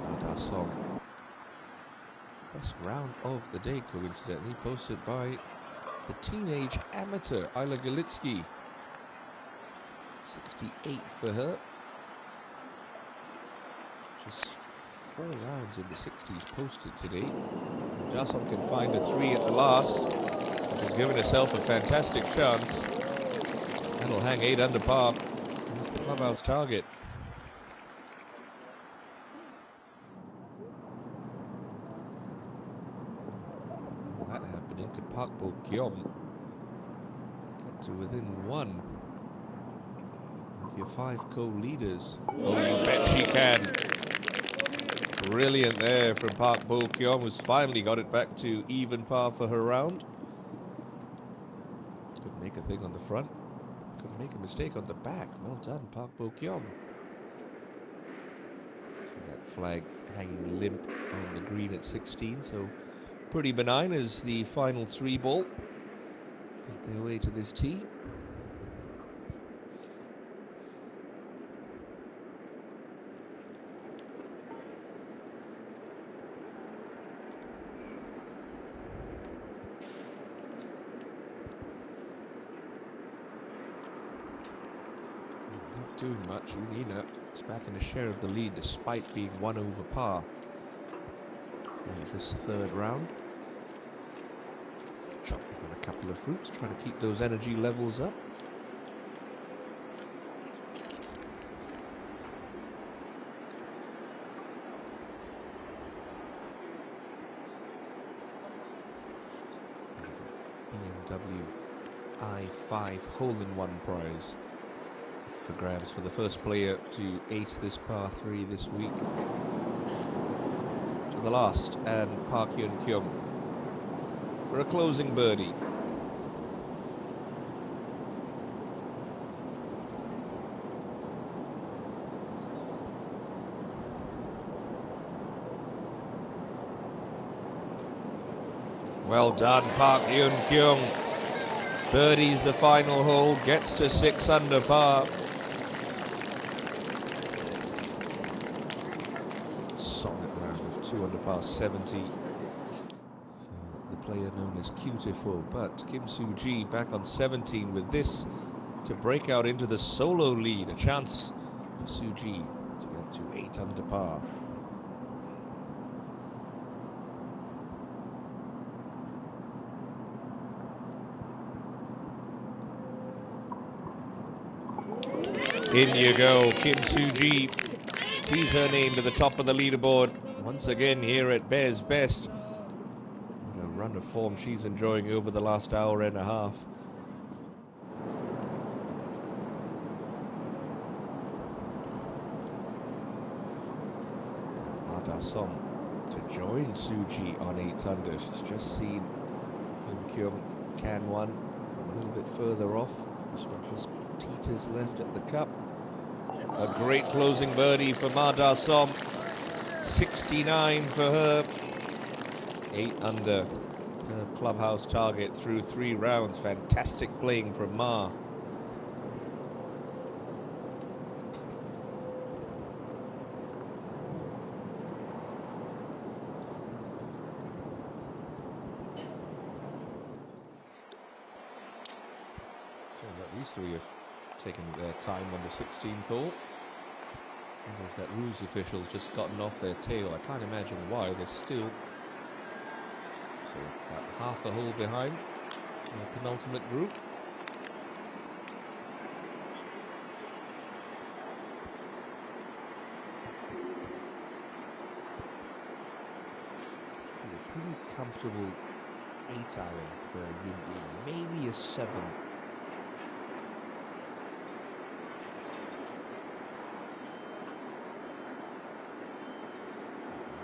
Hana Song. Best round of the day, coincidentally, posted by the teenage amateur Ayla Galitsky. 68 for her. Just 4 rounds in the 60s posted today. Jason can find a 3 at the last. She's given herself a fantastic chance. That'll hang 8 under par. That's the clubhouse target. All that happening, could Park Bo Kyom get to within 1 of your 5 co-leaders? Oh, you bet she can. Brilliant there from Park Bo Kyom, who's finally got it back to even par for her round. Couldn't make a thing on the front. Couldn't make a mistake on the back. Well done, Park Bo Kyom. See that flag hanging limp on the green at 16, so pretty benign as the final 3 ball make their way to this tee. Doing much. Unina is back in a share of the lead despite being 1 over par in this 3rd round. Chopping on a couple of fruits, trying to keep those energy levels up. BMW i5 hole-in-one prize for grabs for the first player to ace this par 3 this week. To the last, and Park Hyun Kyung for a closing birdie. Well done, Park Hyun Kyung. Birdies the final hole, gets to 6 under par. Solid round of 2 under par 70 for the player known as Cutiful. But Kim Soo-ji back on 17 with this to break out into the solo lead. A chance for Soo-ji to get to 8 under par. In you go, Kim Soo-ji sees her name to the top of the leaderboard once again here at Bears Best. What a run of form she's enjoying over the last hour and a half. Ma Song to join Soo-ji on 8 under. She's just seen Hyun Kyung can one from a little bit further off. This one just teeters left at the cup. A great closing birdie for Ma Da-som. 69 for her. 8 under her clubhouse target through 3 rounds. Fantastic playing from Ma. These three have taken their time on the 16th hole. I wonder if that rules official's just gotten off their tail. I can't imagine why. They're still about half a hole behind the penultimate group. Should be a pretty comfortable 8-iron for a maybe a 7.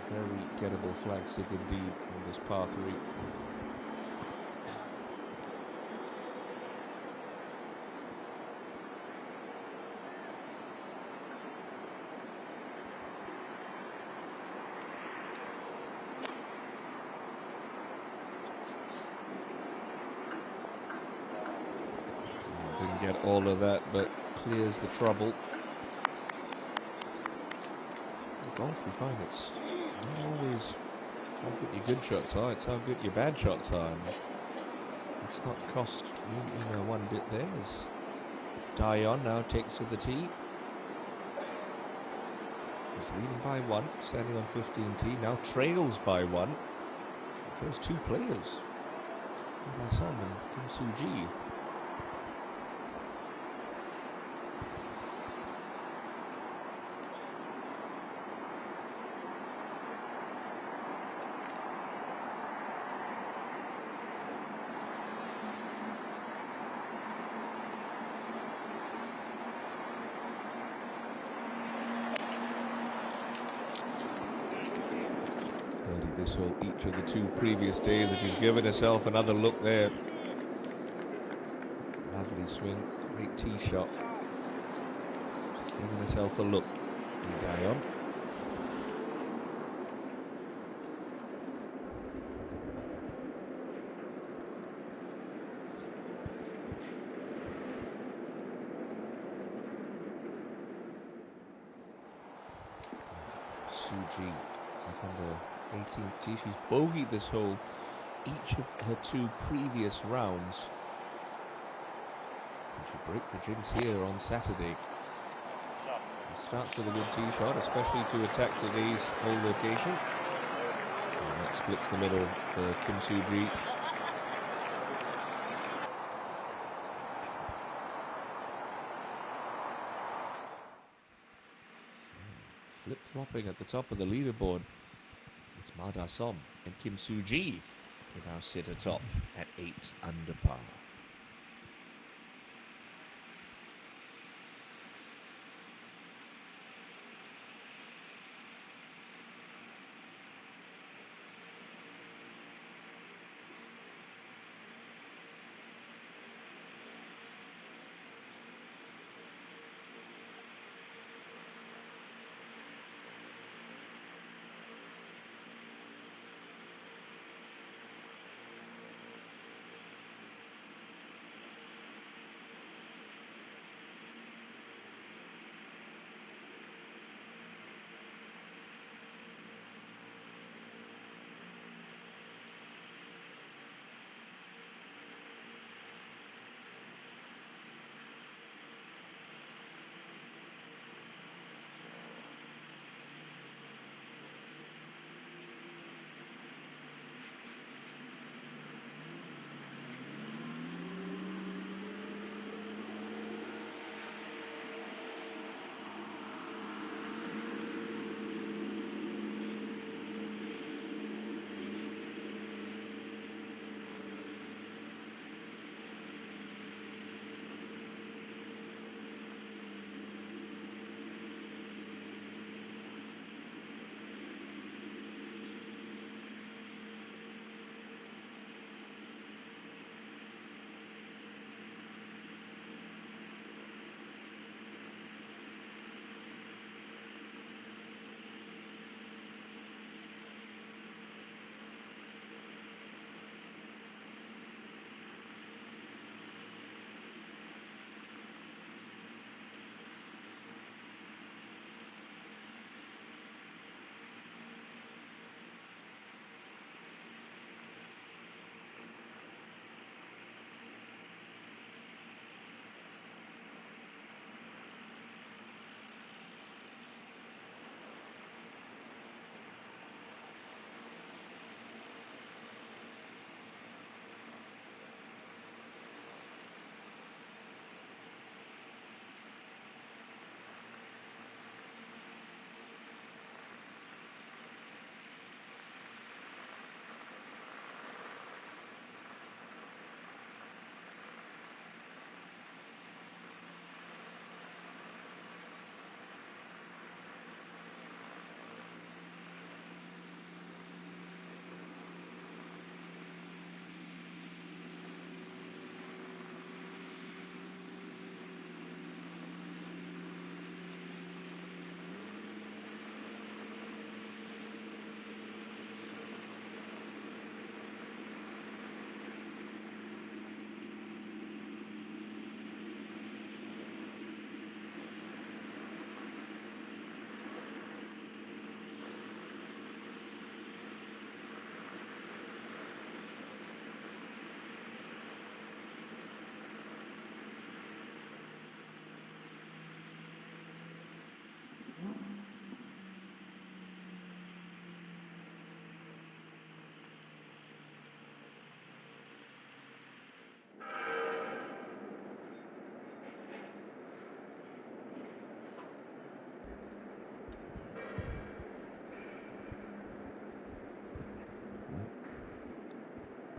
Very gettable flagstick indeed on this par 3. Didn't get all of that, but clears the trouble. In golf, you find it's not always how good your good shots are, it's how good your bad shots are. And it's not cost one bit there. As Dion now takes to the tee. He's leading by 1, standing on 15 tee, now trails by 1. Trails 2 players. Hana and Kim Soo-ji. This hole each of the 2 previous days, and she's given herself another look there. Lovely swing, great tee shot. She's giving herself a look. Dion. Soo-ji up on the 18th tee. She's bogeyed this hole each of her 2 previous rounds. And she broke the jinx here on Saturday. She starts with a good tee shot, especially to attack today's hole location. And that splits the middle for Kim Soo-ji. Flip-flopping at the top of the leaderboard. It's Ma Som and Kim Soo-ji who now sit atop at 8 under par.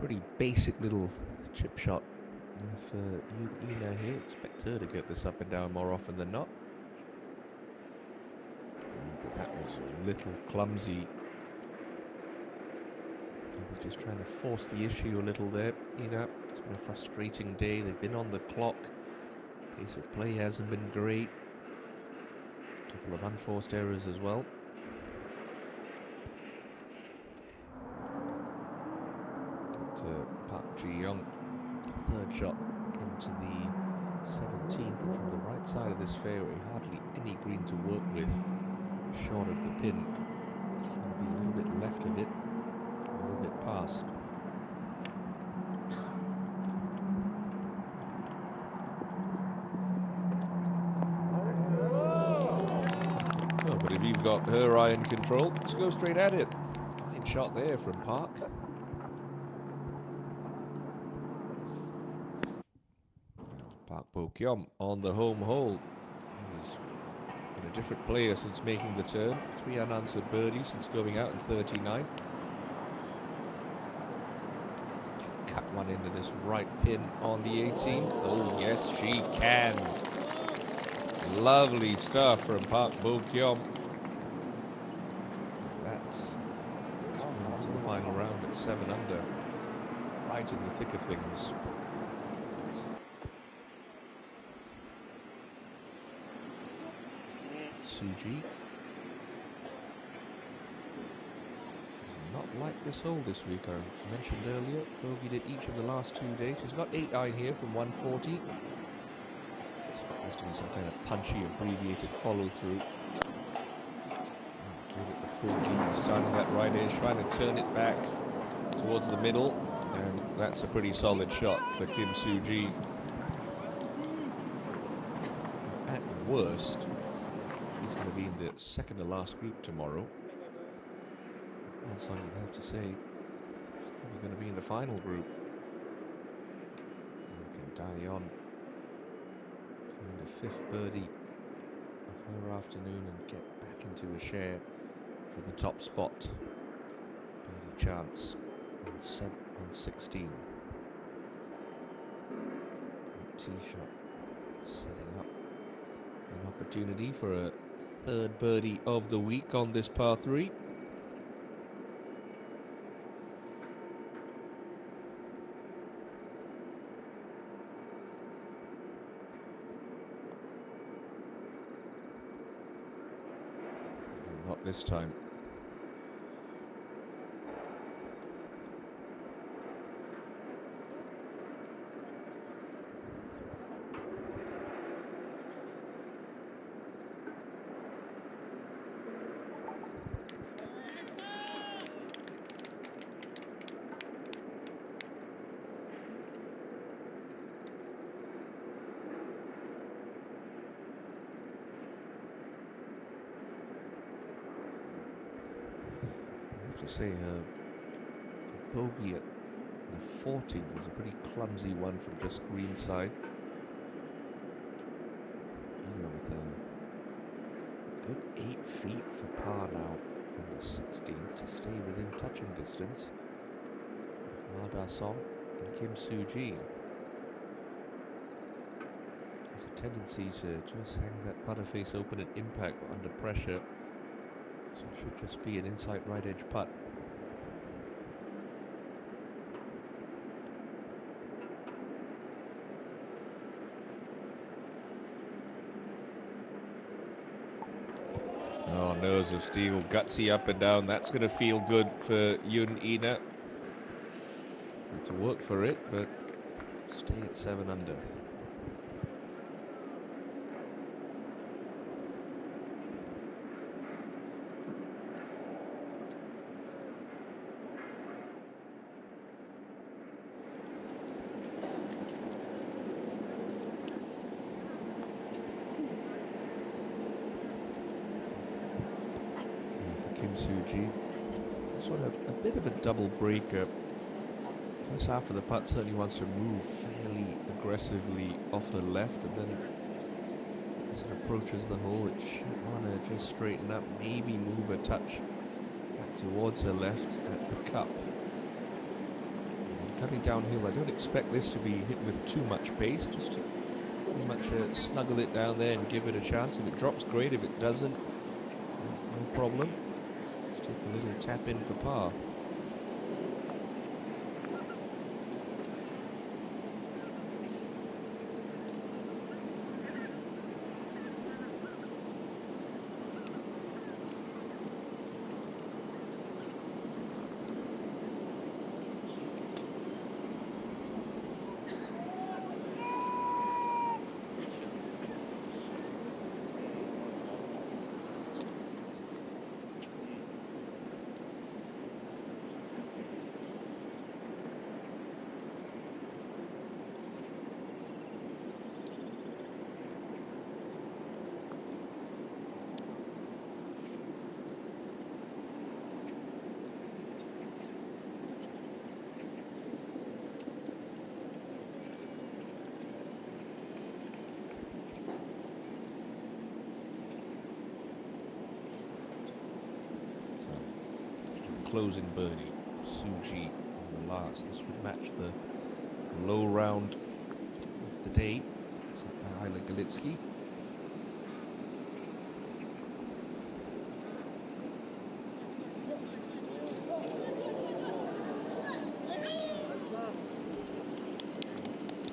Pretty basic little chip shot for Ina here. Expect her to get this up and down more often than not. But that was a little clumsy. Maybe just trying to force the issue a little there. Ina, it's been a frustrating day. They've been on the clock. Pace of play hasn't been great. A couple of unforced errors as well. Park Ji-young, third shot into the 17th from the right side of this fairway. Hardly any green to work with, short of the pin. Just want to be a little bit left of it, a little bit past. Oh, but if you've got her eye in control, just go straight at it. Fine shot there from Park. Park Bo-kyum on the home hole. He's been a different player since making the turn. 3 unanswered birdies since going out in 39. Cut one into this right pin on the 18th. Oh yes, she can. Lovely stuff from Park Bo-kyum. That's to the final round at 7 under. Right in the thick of things. Suji does not like this hole this week. I mentioned earlier, bogeyed it each of the last 2 days. She's got 8 iron here from 140. Expect this to be some kind of punchy, abbreviated follow through. Give it the full beat, starting that right edge, trying to turn it back towards the middle, and that's a pretty solid shot for Kim Soo-ji. At worst, she's going to be in the second to last group tomorrow. Also, you'd have to say she's probably going to be in the final group. Can Daeyeon find a 5th birdie of her afternoon and get back into a share for the top spot? Birdie chance on 16. Great tee shot, setting up an opportunity for a 3rd birdie of the week on this par 3. Not this time. To say a bogey at the 40th was a pretty clumsy one from just green side. You know, with a good 8 feet for par now on the 16th to stay within touching distance of Ma Da-song and Kim Soo-ji. There's a tendency to just hang that putter face open at impact under pressure. So it should just be an inside right edge putt. Oh, nose of steel, gutsy up and down. That's going to feel good for Yoon Ina. Had to work for it, but stay at 7 under. Kim Soo-ji. This one a bit of a double breaker. First half of the putt certainly wants to move fairly aggressively off her left, and then as it approaches the hole, it should want to just straighten up, maybe move a touch back towards her left at the cup. And then coming downhill. I don't expect this to be hit with too much pace. Just to pretty much snuggle it down there and give it a chance. If it drops, great. If it doesn't, no problem. Let's take a little tap in for par. Closing birdie, Suji on the last. This would match the low round of the day. Hana Galitsky.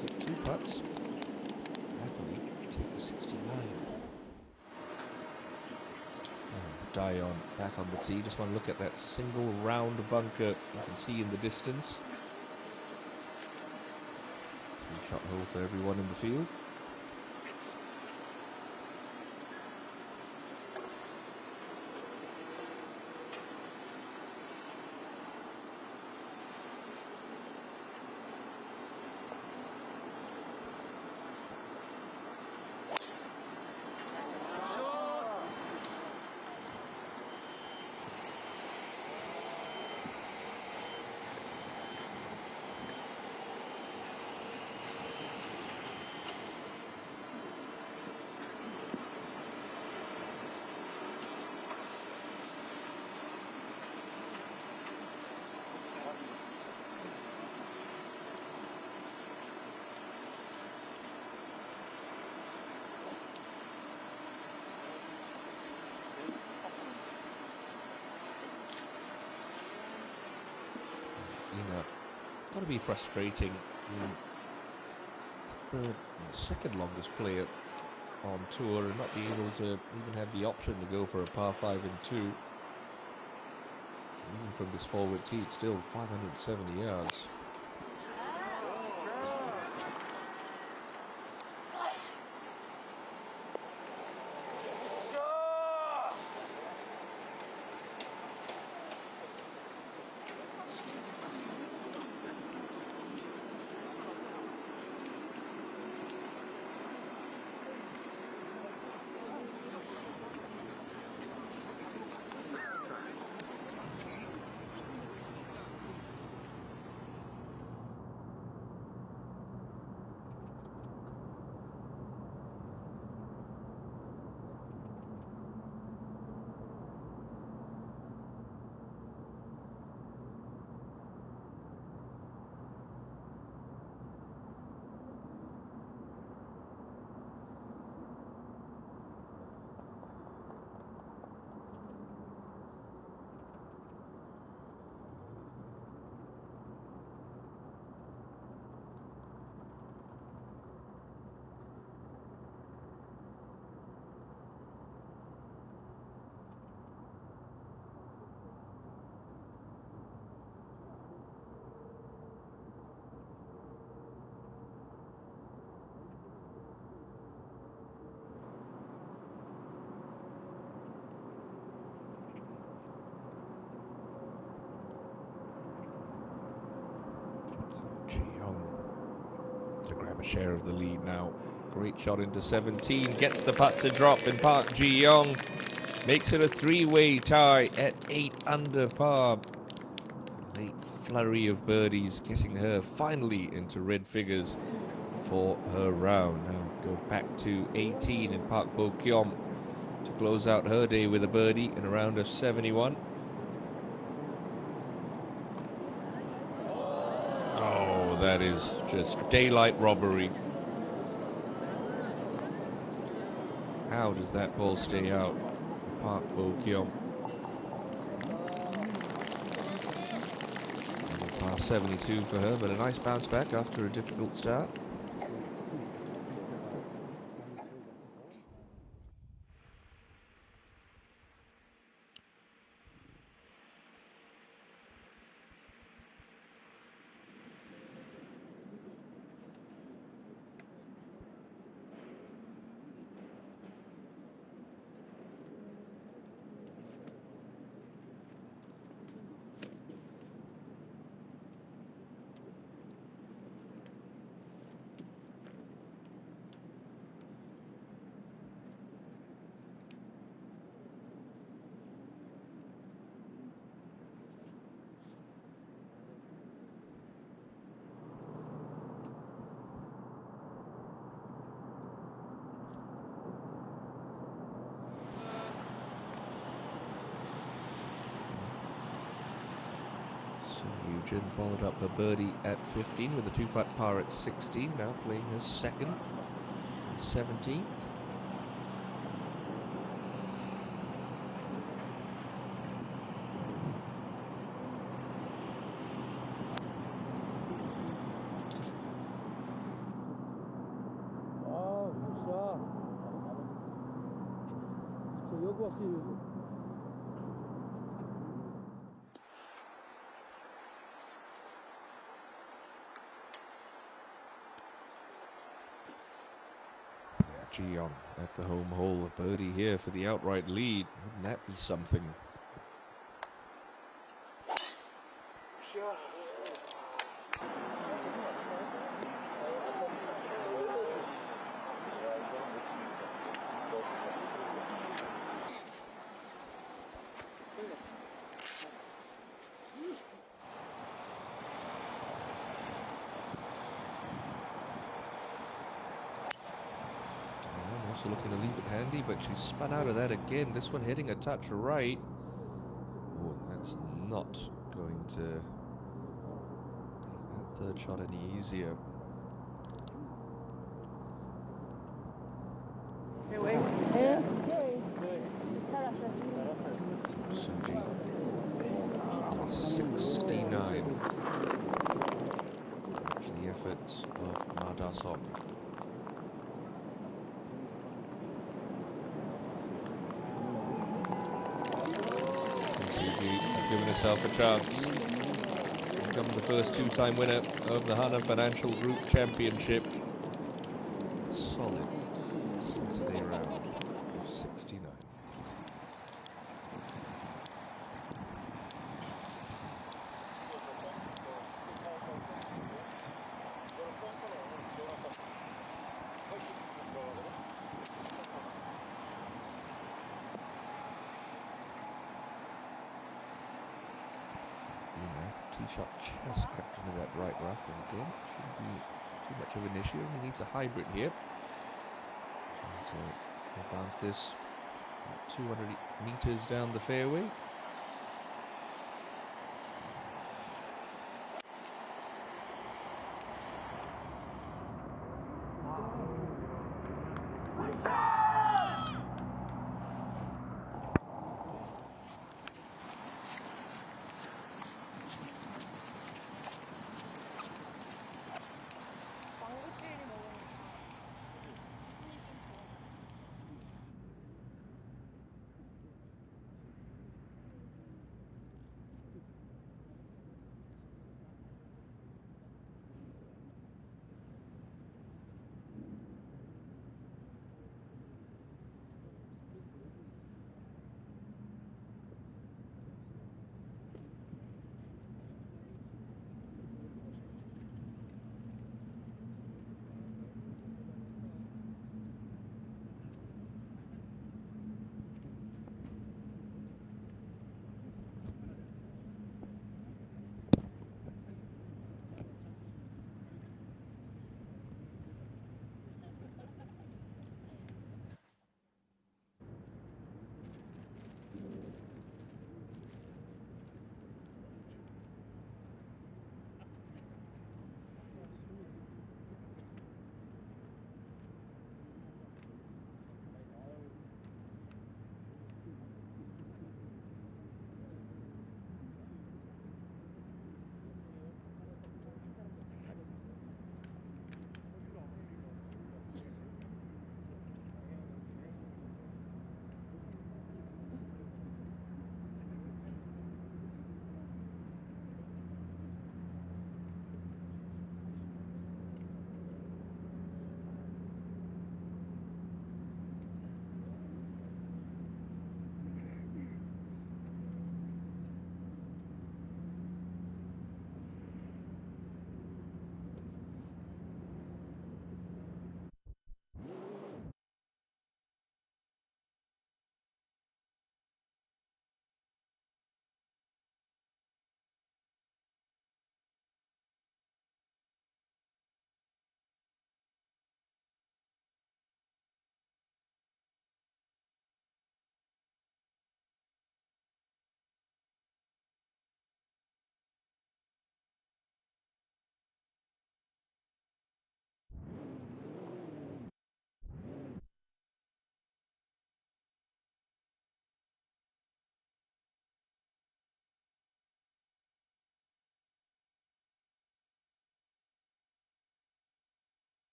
Take 2 putts. Happily take the 69. Dion back on the tee. Just want to look at that single round bunker you can see in the distance. 3-shot hole for everyone in the field. It's got to be frustrating. Second longest player on tour and not be able to even have the option to go for a par 5 and 2. Even from this forward tee, it's still 570 yards. To grab a share of the lead now. Great shot into 17, gets the putt to drop in Park Ji-young. Makes it a 3-way tie at 8 under par. A late flurry of birdies getting her finally into red figures for her round. Now go back to 18 in Park Bo-kyom to close out her day with a birdie in a round of 71. Oh, that is just daylight robbery. How does that ball stay out? Park Bo-kyung. Past 72 for her, but a nice bounce back after a difficult start. Eugen followed up her birdie at 15 with a two-putt par at 16, now playing her second, 17th. Jiyeon at the home hole, a birdie here for the outright lead. Wouldn't that be something? Also looking to leave it handy, but she's spun out of that again. This one hitting a touch right. Oh, and that's not going to make that third shot any easier. Suji for 69. Match the efforts of Ma Da-seok. Has given herself a chance to become the first two-time winner of the Hana Financial Group Championship. Solid Saturday round of 69. Tee shot just crept into that right rough, but again, shouldn't be too much of an issue. He needs a hybrid here. Trying to advance this 200 meters down the fairway.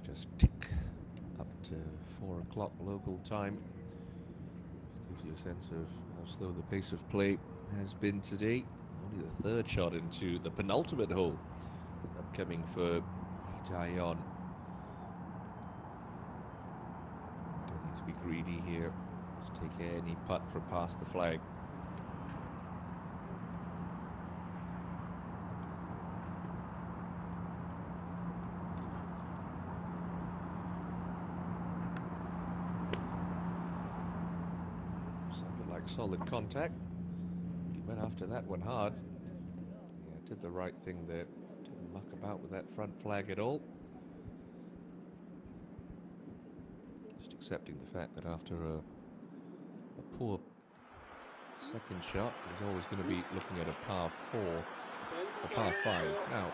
Just tick up to 4 o'clock local time. Just gives you a sense of how slow the pace of play has been today. Only the third shot into the penultimate hole upcoming for Itaeon. Don't need to be greedy here. Just take any putt from past the flag. Sounded like solid contact. He went after that one hard. Yeah, did the right thing there. Didn't muck about with that front flag at all. Just accepting the fact that after a poor second shot, he's always going to be looking at a par 4, a par 5. Now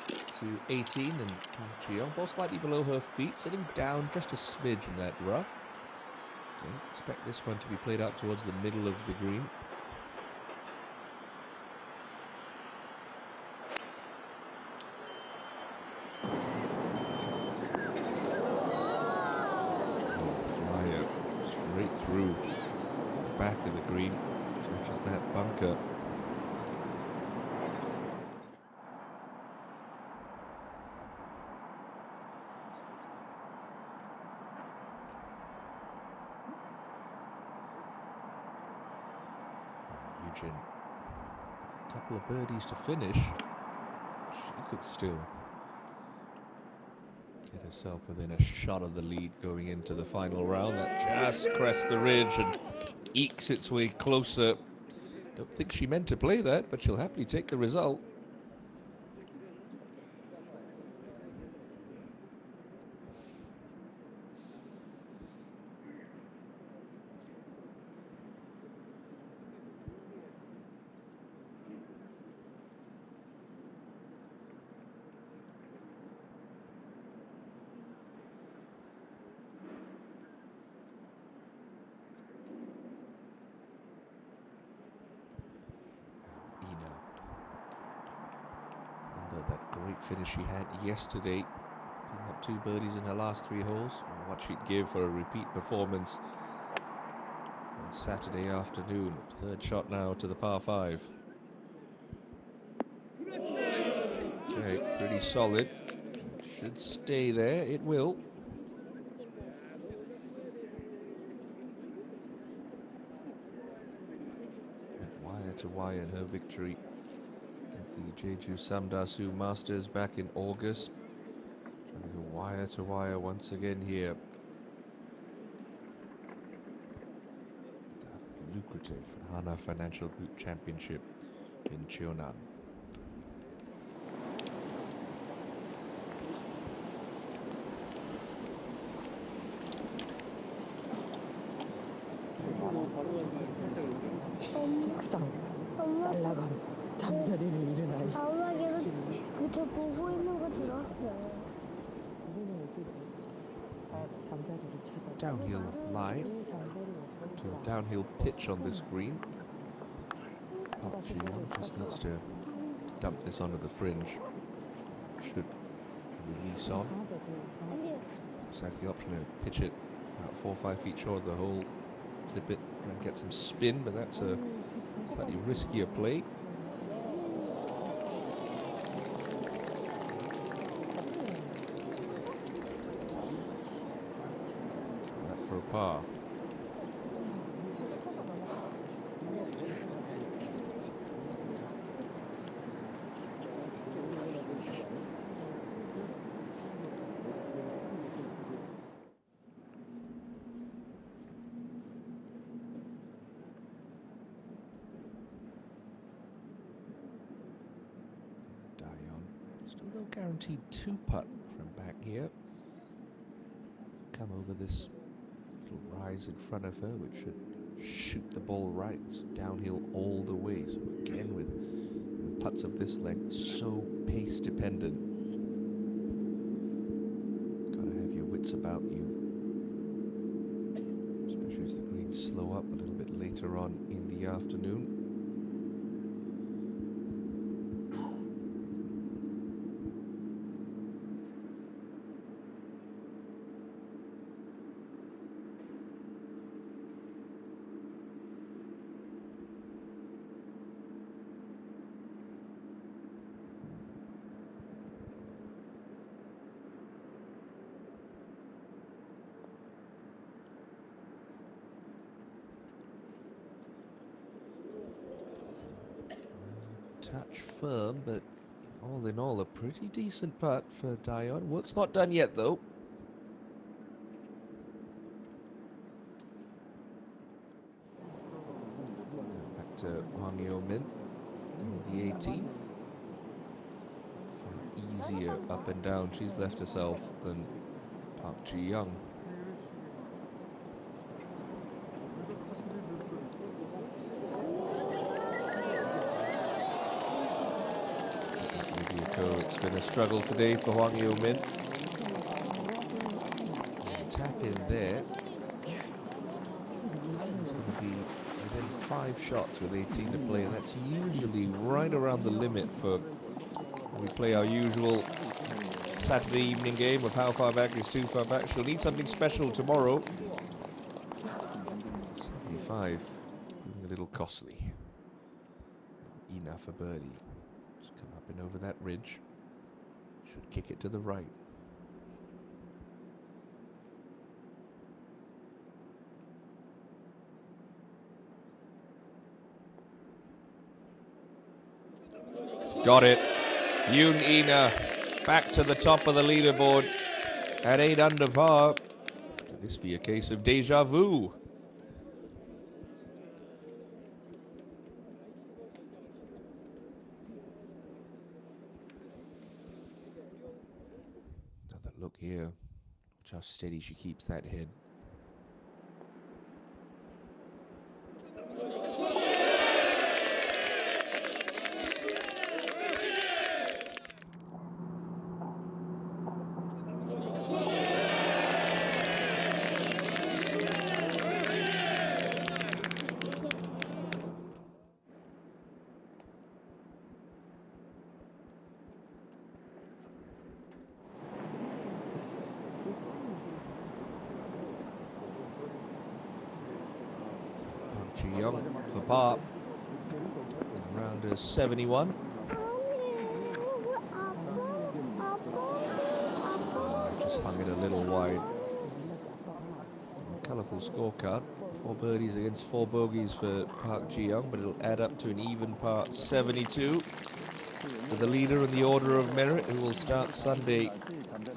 to 18, and Gio, ball slightly below her feet, sitting down just a smidge in that rough. Don't expect this one to be played out towards the middle of the green. Flyer straight through the back of the green, touches that bunker. Eugene, a couple of birdies to finish. She could still get herself within a shot of the lead going into the final round. That just crests the ridge and ekes its way closer. Don't think she meant to play that, but she'll happily take the result. That great finish she had yesterday, picking up 2 birdies in her last 3 holes. What she'd give for a repeat performance on Saturday afternoon. Third shot now to the par 5. Okay, pretty solid. It should stay there. It will. Wire to wire in her victory at the Jeju Samdasu Masters back in August. Trying to go wire to wire once again here. The lucrative Hana Financial Group Championship in Cheonan. 그저 보고 있는 거 들었어요. Downhill lie to a downhill pitch on this green. Gio just needs to dump this onto the fringe. Should release on. So that's the option to pitch it about 4 or 5 feet short of the hole, clip it, try and get some spin, but that's a slightly riskier play. That for a par. Still no guaranteed 2-putt from back here. Come over this little rise in front of her, which should shoot the ball right. It's downhill all the way. So again, with putts of this length, so pace dependent. Gotta have your wits about you, especially as the greens slow up a little bit later on in the afternoon. touch firm, but all in all, a pretty decent putt for Dion. Work's not done yet, though. Back to Hwang Yo-min on the 18th. Far easier up and down she's left herself than Park Ji-young. It's been a struggle today for Hwang Yo-min. Tap in there. She's going to be within 5 shots with 18 to play, and that's usually right around the limit for when we play our usual Saturday evening game of how far back is too far back. She'll need something special tomorrow. 75, proving a little costly. Enough for birdie. Just come up and over that ridge. Should kick it to the right. Got it. Yoon Ina back to the top of the leaderboard at 8 under par. Could this be a case of deja vu? Another look here. Watch how steady she keeps that head. Young for par. Around a 71. Just hung it a little wide. A colourful scorecard. 4 birdies against 4 bogeys for Park Ji-young, but it'll add up to an even par 72 for the leader in the order of merit, who will start Sunday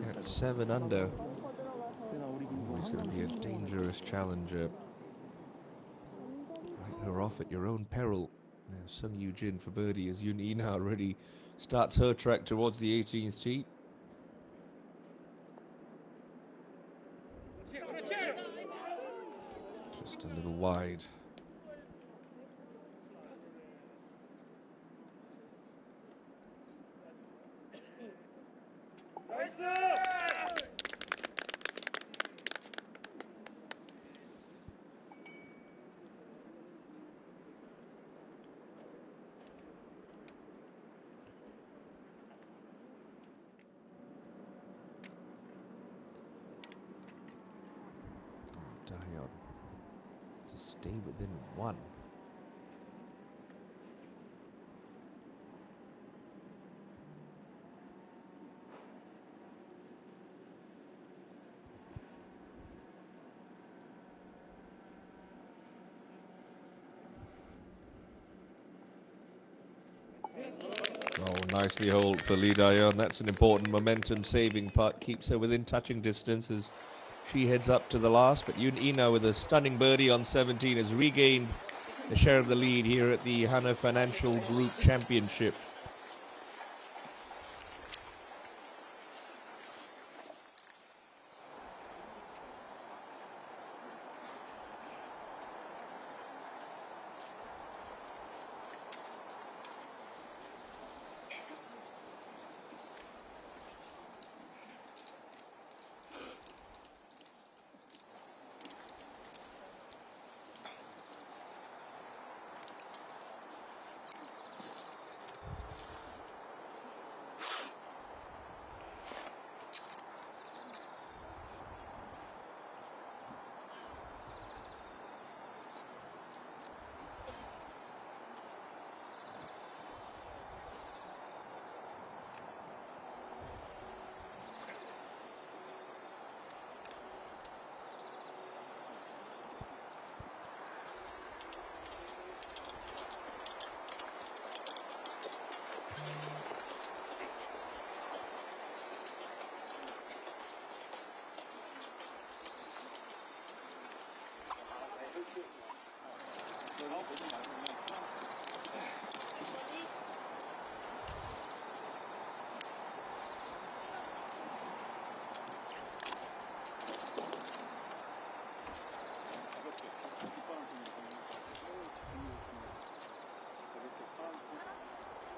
at 7 under. Always going to be a dangerous challenger. Her off at your own peril. Now Sung Yoo-jin for birdie as Yoon Ina already starts her track towards the 18th tee. Just a little wide. Dion to stay within 1. Oh, nicely holed for Lee Dion. That's an important momentum-saving putt. Keeps her within touching distance as she heads up to the last, but Yoon Ina with a stunning birdie on 17 has regained a share of the lead here at the Hana Financial Group Championship.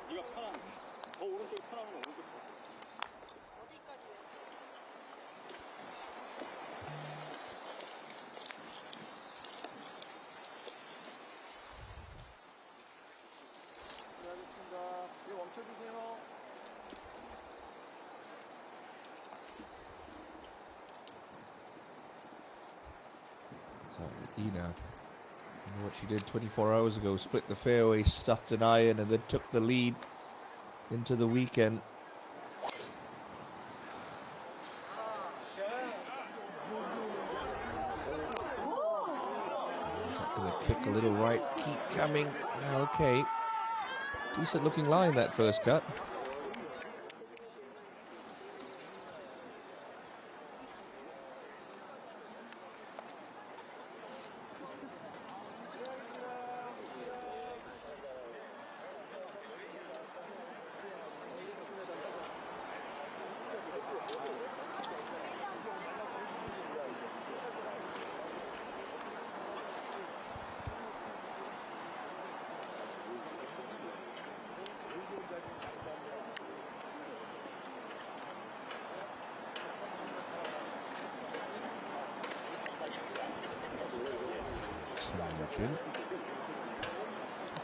네가 편한 더 오른쪽이 편하면 오른쪽 더. 알겠습니다. 이제 멈춰주세요. So Hana, you know what she did 24 hours ago, split the fairway, stuffed an iron, and then took the lead into the weekend. Is that going to kick a little right? Keep coming. Okay. Decent looking line, that first cut.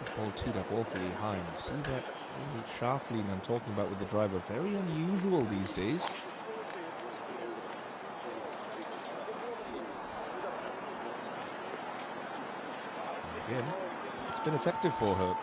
That ball teed up awfully high. You see that little shaft lean I'm talking about with the driver? Very unusual these days. And again, it's been effective for her.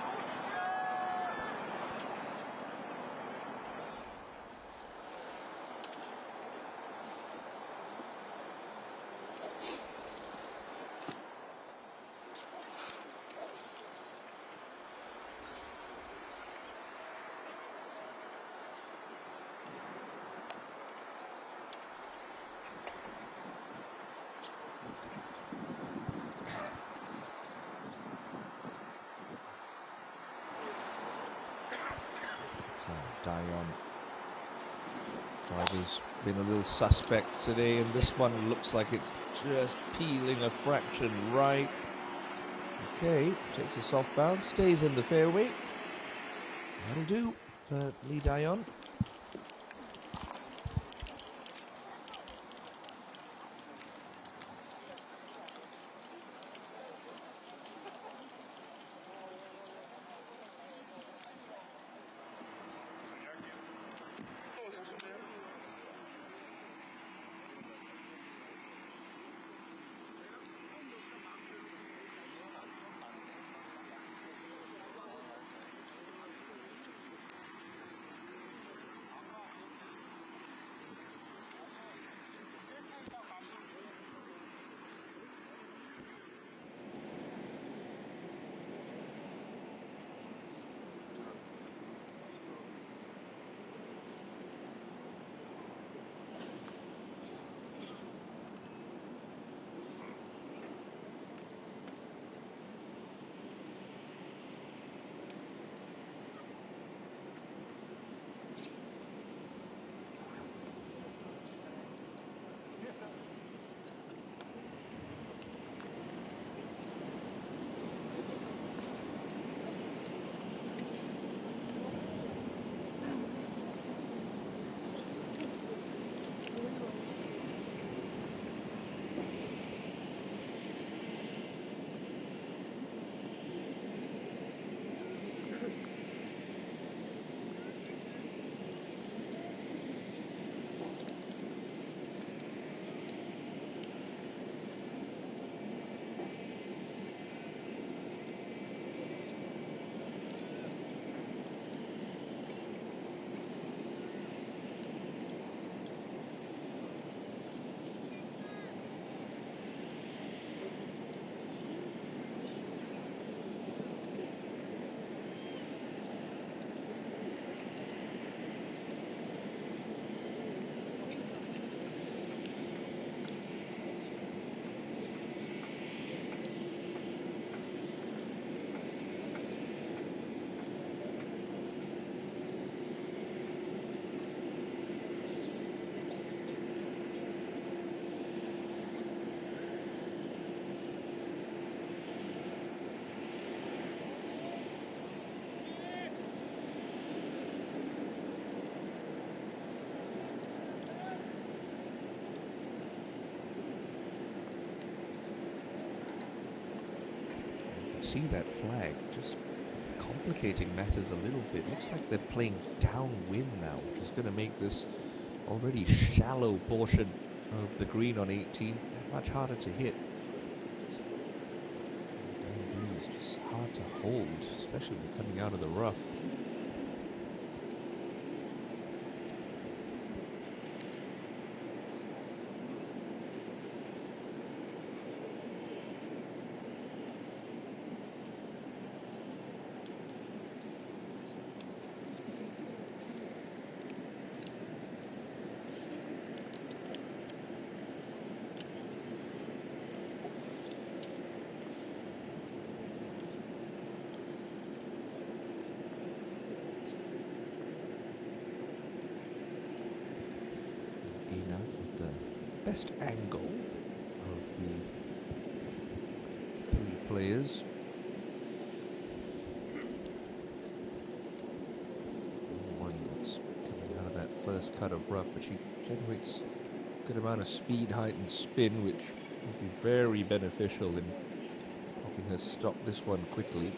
So Dion, driver's been a little suspect today, and this one looks like it's just peeling a fraction right. Okay, takes a soft bounce, stays in the fairway. That'll do for Lee Dion. see that flag just complicating matters a little bit. Looks like they're playing downwind now, which is going to make this already shallow portion of the green on 18 much harder to hit. It's just hard to hold, especially when coming out of the rough. With the best angle of the three players. One that's coming out of that first cut of rough, but she generates a good amount of speed, height, and spin, which will be very beneficial in helping her stop this one quickly.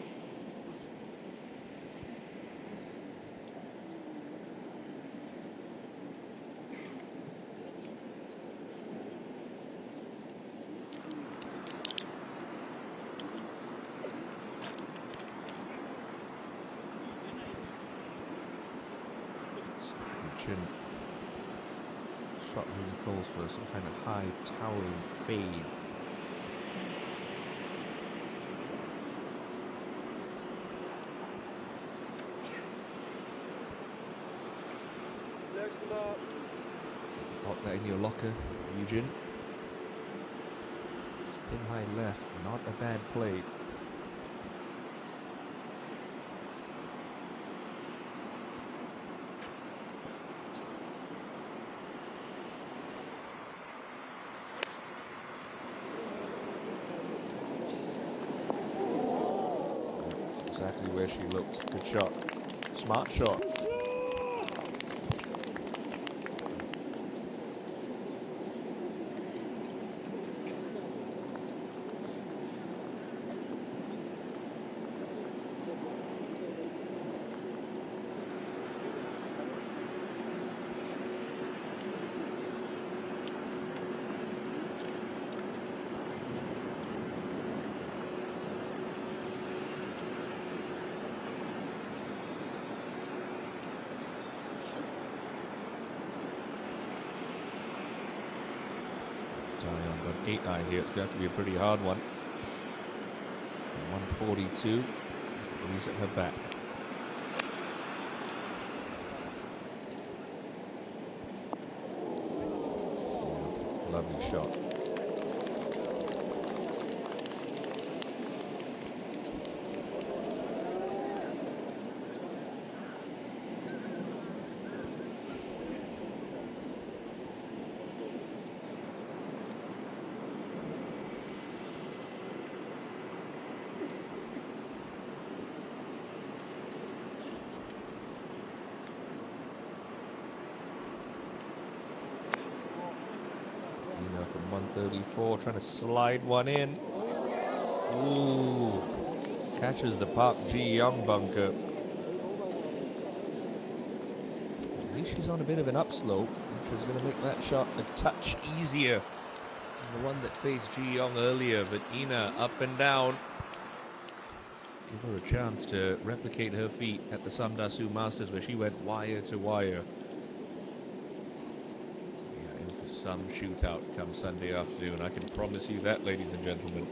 Shot really calls for some kind of high towering fade. Got that in your locker, Eugen. Spin high left, not a bad play. Exactly where she looked. Good shot. Smart shot. But 8-9 here, it's going to have to be a pretty hard one. From 142, he's at her back. Yeah, lovely shot. From 134, trying to slide one in. Ooh, catches the Park Ji-young bunker. At least she's on a bit of an upslope, which is going to make that shot a touch easier than the one that faced Ji-young earlier. But Ina up and down. Give her a chance to replicate her feat at the Samdasu Masters, where she went wire to wire. Some shootout come Sunday afternoon. I can promise you that, ladies and gentlemen.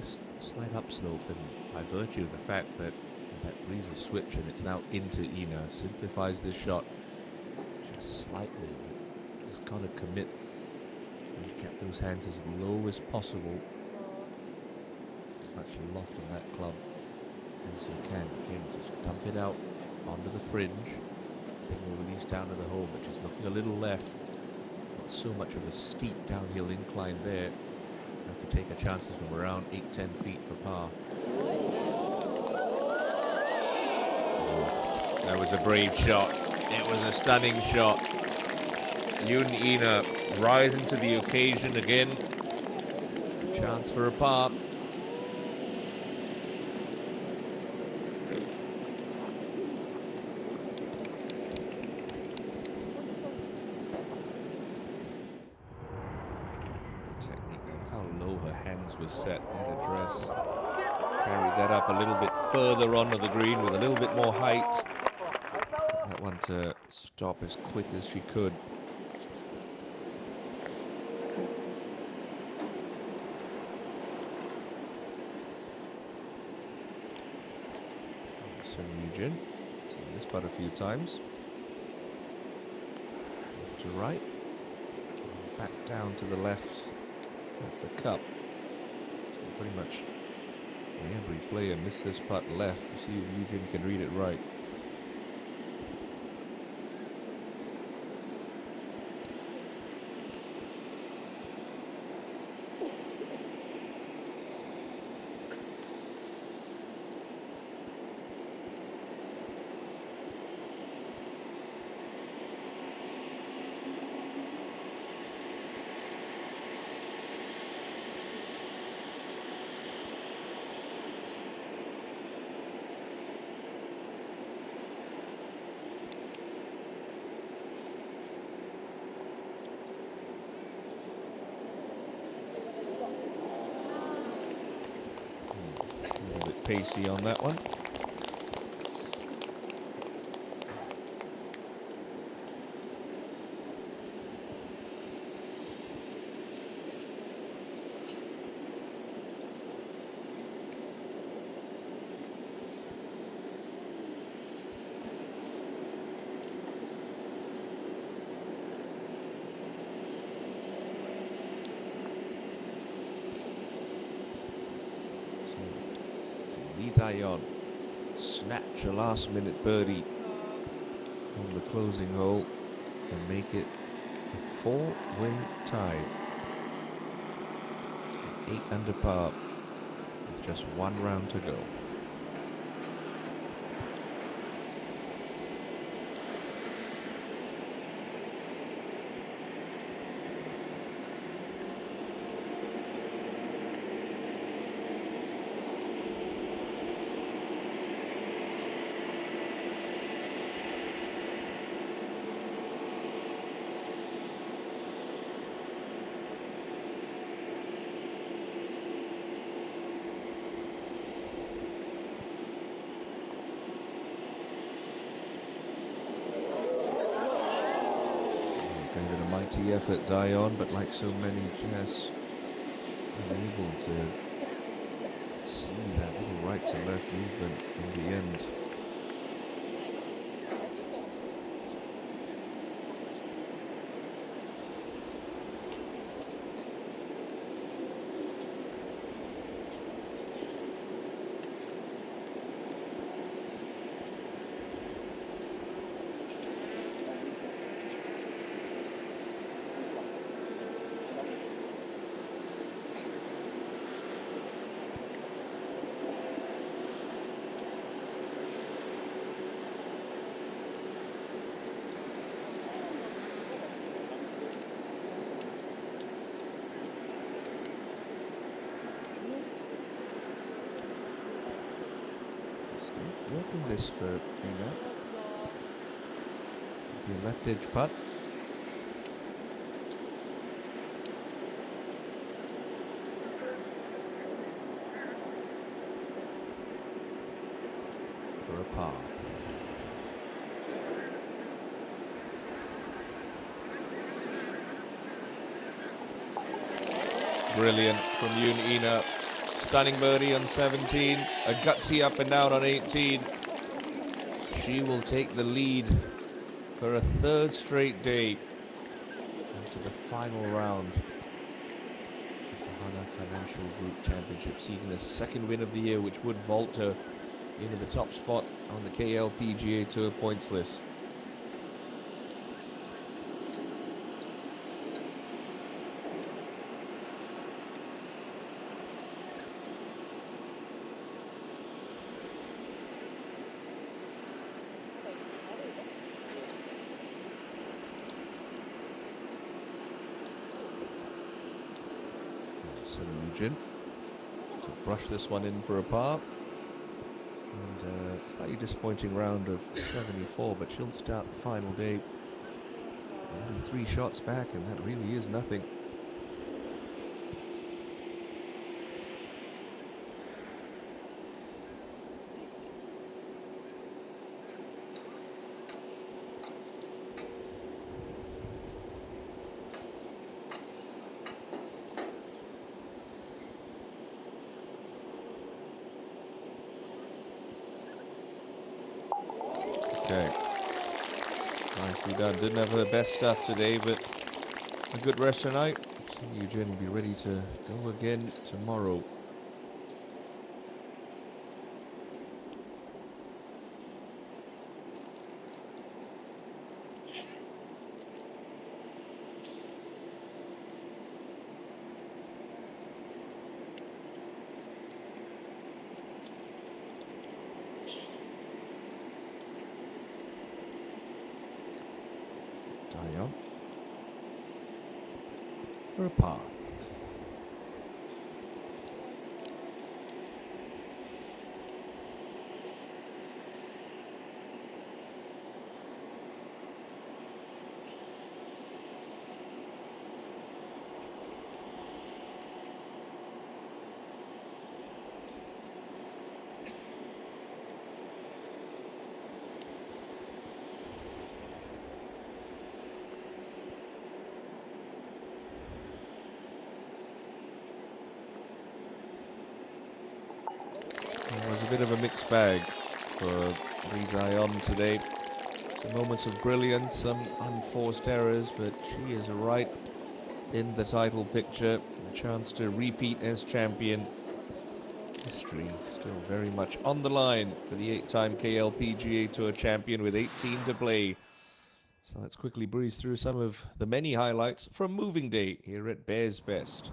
this slight upslope, and by virtue of the fact that that breeze is switch and it's now into Ina, simplifies this shot just slightly. Just got to commit and get those hands as low as possible. As much loft on that club as you can. Again, just dump it out onto the fringe. Then we'll release down to the hole, but she's looking a little left. Not so much of a steep downhill incline there. Have to take her chances from around 8-10 feet for par. That was a brave shot. It was a stunning shot. Yoon Ina rising to the occasion again. Chance for a par. Technique, how low her hands were set at address. Carried that up a little bit further onto the green with a little bit more height. That one to stop as quick as she could. So Eugene, seen this putt a few times. Left to right, back down to the left at the cup. So pretty much every player missed this putt left. We'll see if Eugene can read it right. A little bit pacey on that one. Lee Dayon snatch a last-minute birdie on the closing hole and make it a four-way tie. 8 under par with just one round to go. Gave it a mighty effort, Dayon, but like so many, just unable to see that little right to left movement in the end. Working this for Ina. Be a left edge putt. For a par. Brilliant from Yoon Ina. stunning birdie on 17. A gutsy up and down on 18. She will take the lead for a third straight day into the final round of the Hana Financial Group Championship, seeking a second win of the year, which would vault her into the top spot on the KLPGA Tour points list. To brush this one in for a par, and slightly disappointing round of 74, but she'll start the final day only 3 shots back, and that really is nothing. Okay, nicely done. Didn't have her best stuff today, but a good rest tonight. Eugene will be ready to go again tomorrow. Dion for a par. It was a bit of a mixed bag for Lee Dion today. Some moments of brilliance, some unforced errors, but she is right in the title picture. A chance to repeat as champion. History still very much on the line for the 8-time KLPGA Tour champion with 18 to play. So let's quickly breeze through some of the many highlights from moving day here at Bears Best.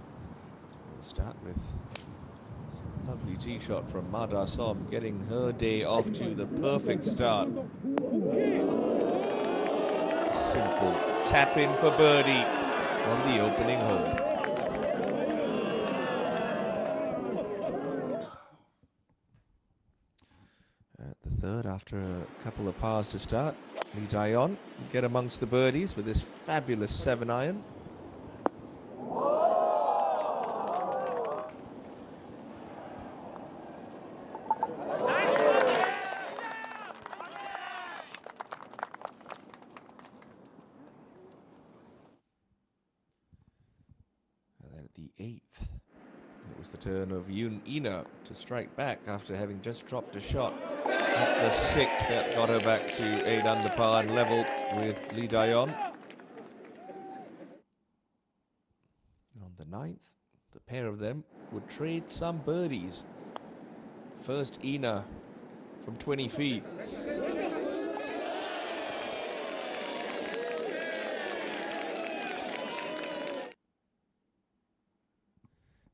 We'll start with a lovely tee shot from Mada Som, getting her day off to the perfect start. Simple tap in for birdie on the opening hole. At the third, after a couple of pars to start, Lee Dion get amongst the birdies with this fabulous 7-iron. And then at the 8th, it was the turn of Ina to strike back after having just dropped a shot. At the 6th, that got her back to 8 under par and level with Lee Dion. And on the 9th, the pair of them would trade some birdies. First, Ina from 20 feet.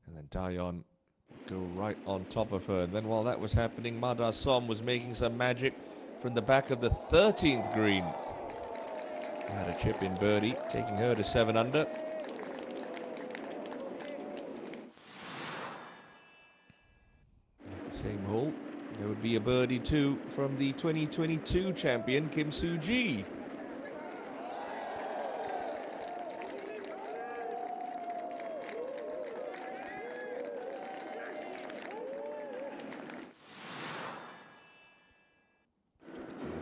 And then Dion go right on top of her. And then while that was happening, Mada Som was making some magic from the back of the 13th green. Had a chip in birdie, taking her to 7 under. At the same hole, there would be a birdie too from the 2022 champion, Kim Soo-ji.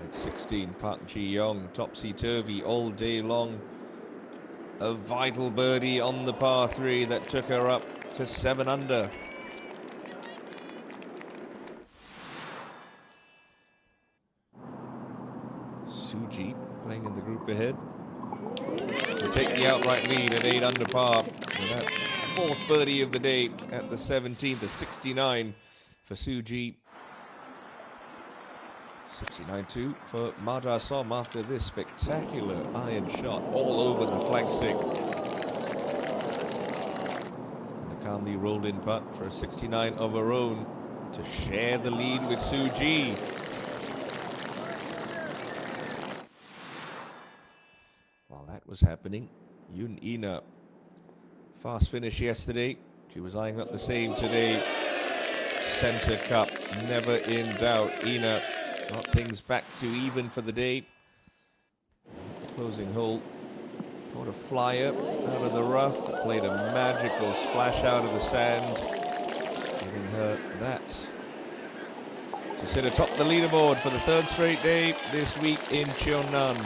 At 16, Park Ji-young, topsy-turvy all day long. A vital birdie on the par 3 that took her up to 7 under. Suji playing in the group ahead. Will take the outright lead at 8 under par. With that fourth birdie of the day at the 17th, a 69 for Suji. 69-2 for Madar Som after this spectacular iron shot all over the flagstick. And a calmly rolled in putt for a 69 of her own to share the lead with Suji. While that was happening, Yoon Ina, fast finish yesterday. She was eyeing up the same today. Center cup, never in doubt. Ina got things back to even for the day. The closing hole, caught a flyer out of the rough, played a magical splash out of the sand, giving her that to sit atop the leaderboard for the third straight day this week in Cheonan.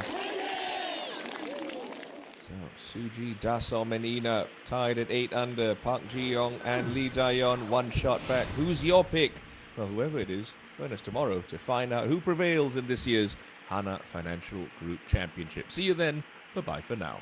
So Suji, Dasom and Ina tied at 8 under. Park Ji-young and Lee Da-yeon one shot back. Who's your pick? Well, whoever it is, join us tomorrow to find out who prevails in this year's Hana Financial Group Championship. See you then. Bye-bye for now.